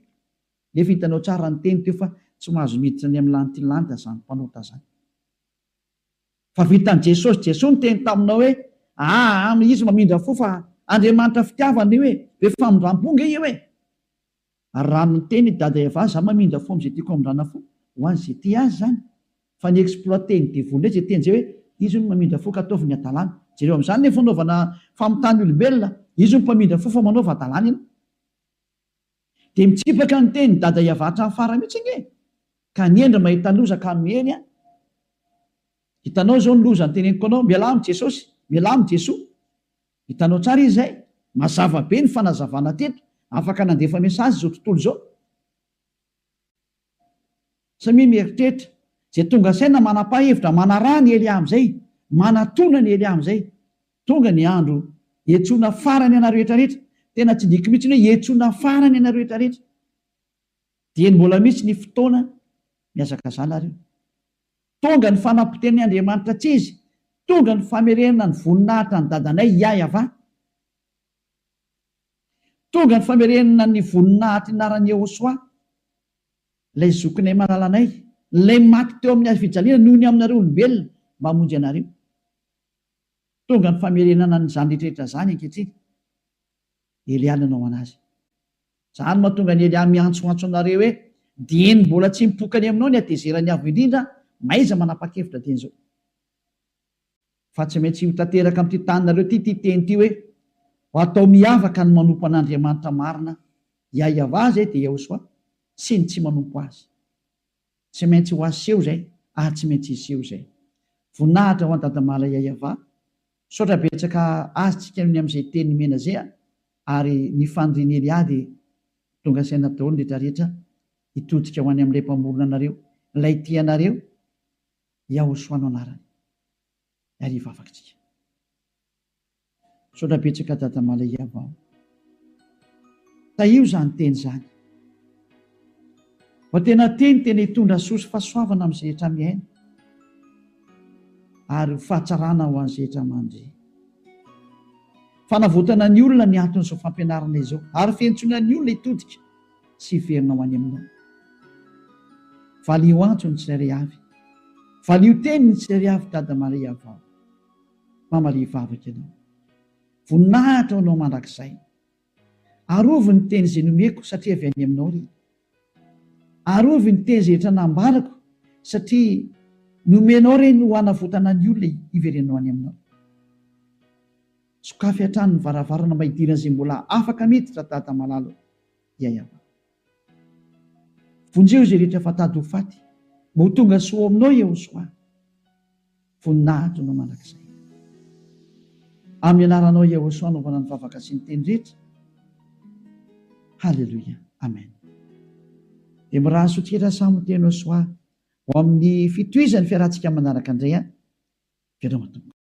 Nefa hitanao tsara ny teny teo fa tsy mahazo miditra ny amin'ny lanity lanita zany mpanota zany. Fa vitan'i Jesosy, Jesosy ny teny taminao hoe izy mamindra fo fa Andriamanitra fitiavana io hoe rehefa mindram-po nge io hoe. Ary raha ny teny dada Eva za mamindra fo amin'izay tiako amindrana fo ho an'izay tia azy zany. Fa ny exploité ny devoly zay teny zay hoe izy no mamindra fo ka ataovy ny adalàna. Jereo amin'izany ny fanaovana famitany olombelona. Izy no mpamindra fo fa manaova adalàna ina. Dia mitsipaka ny teny dada Eva hatramin'ny farany mihitsy nge. Ka niendra mahita loza ka miheny a. Hitanao zao ny loza ny teneniko anao mialà amin'ny Jesosy, mialà amin'ny Jesoa. Hitanao tsara izy zay. Mazava be ny fanazavana teto. Afaka nandefa mesazy zao tontolo zao. Samy mieritreritra zay tonga saina manapa-hevitra manarà ny Elia amin'izay, manatona ny Elia amin'izay. Tonga ny andro hiantsoana farany ana rehetrarehetra. Tena tsy diky mihitsy hoe hiantsoana farany ana rehetrarehetra. Dia mbola misy ny fotoana miazaka zana reo. Tonga ny fanapiten'ny Andriamanitra tsy izy. Tonga ny famerenana ny voninahitra ny dadanay Yahva. Tonga ny famerenana ny voninahitra inaran'ny Yehosoa. Ilay zokinay manalanay, ilay maty teo amin'ny fijaliana noho ny aminareo olombelona mba hamonjy anareo. Tonga ny famerenana ny zany rehetrarehetra zany ankehitriny. Elia nanao anazy. Zany mahatonga ny Elia miantsoantso anareo hoe dieny mbola tsy mipokany aminao ny atezerany avo indrindra, maiza manapa-kevitra teny zao. Fa tsy maintsy ho tanteraka amin'ity taninareo ty teny ty hoe ho atao miavaka ny manompo an'Andriamanitra marina, Yahva zay dia Yehosoa, sy ny tsy manompo azy. Tsy maintsy ho aseho zay, tsy maintsy iseho zay. Voninahitra ho an-dadamala Yahva, sotra betsaka azitsika ny amin'izay teny mena zay ary ny fandrinely ady tonga saina daholo rehetra rehetra hitodika ho any amin'ilay mpamorona anareo ilay tianareo Iahosoa anarany ariva afakitsika sotra betsaka dada malay avao taio zany teny zany fa tena teny tena hitondra sosy fahasoavana amin'izay rehetra miaina ary fahatsarana ho an'izay rehetra mandry fanavotana ny olona ny antony izao fampianarana izao ary fiantsona ny olona hitodika sy hiverina ho any aminao valio antso ny tsirairay avy valio teny ny tsirairay avy dada malay avao mamalia vavaka ianao voninahitra anao mandrakizay arovy ny teny izay nomeko satria avy any aminao ry arovy ny teny izay rehetra nambarako satria nomenao reny ho hanavotana ny olona hiverenao any aminao sokafy hatrany ny varavarana mba hidirana izay mbola afaka miditra dada malalo iayava vonjeo izay rehetra fatady ho faty mba ho tonga soa aminao Iahosoa voninahitra anao mandrakizay amin'ny anaranao Iahosoa anaovana ny vavaka sy ny teny rehetra halleloia amen dia miraha sotrira samy teny Iahosoa ho amin'ny fitohizan'ny fiarantsika manaraka indray a fiarahana tompo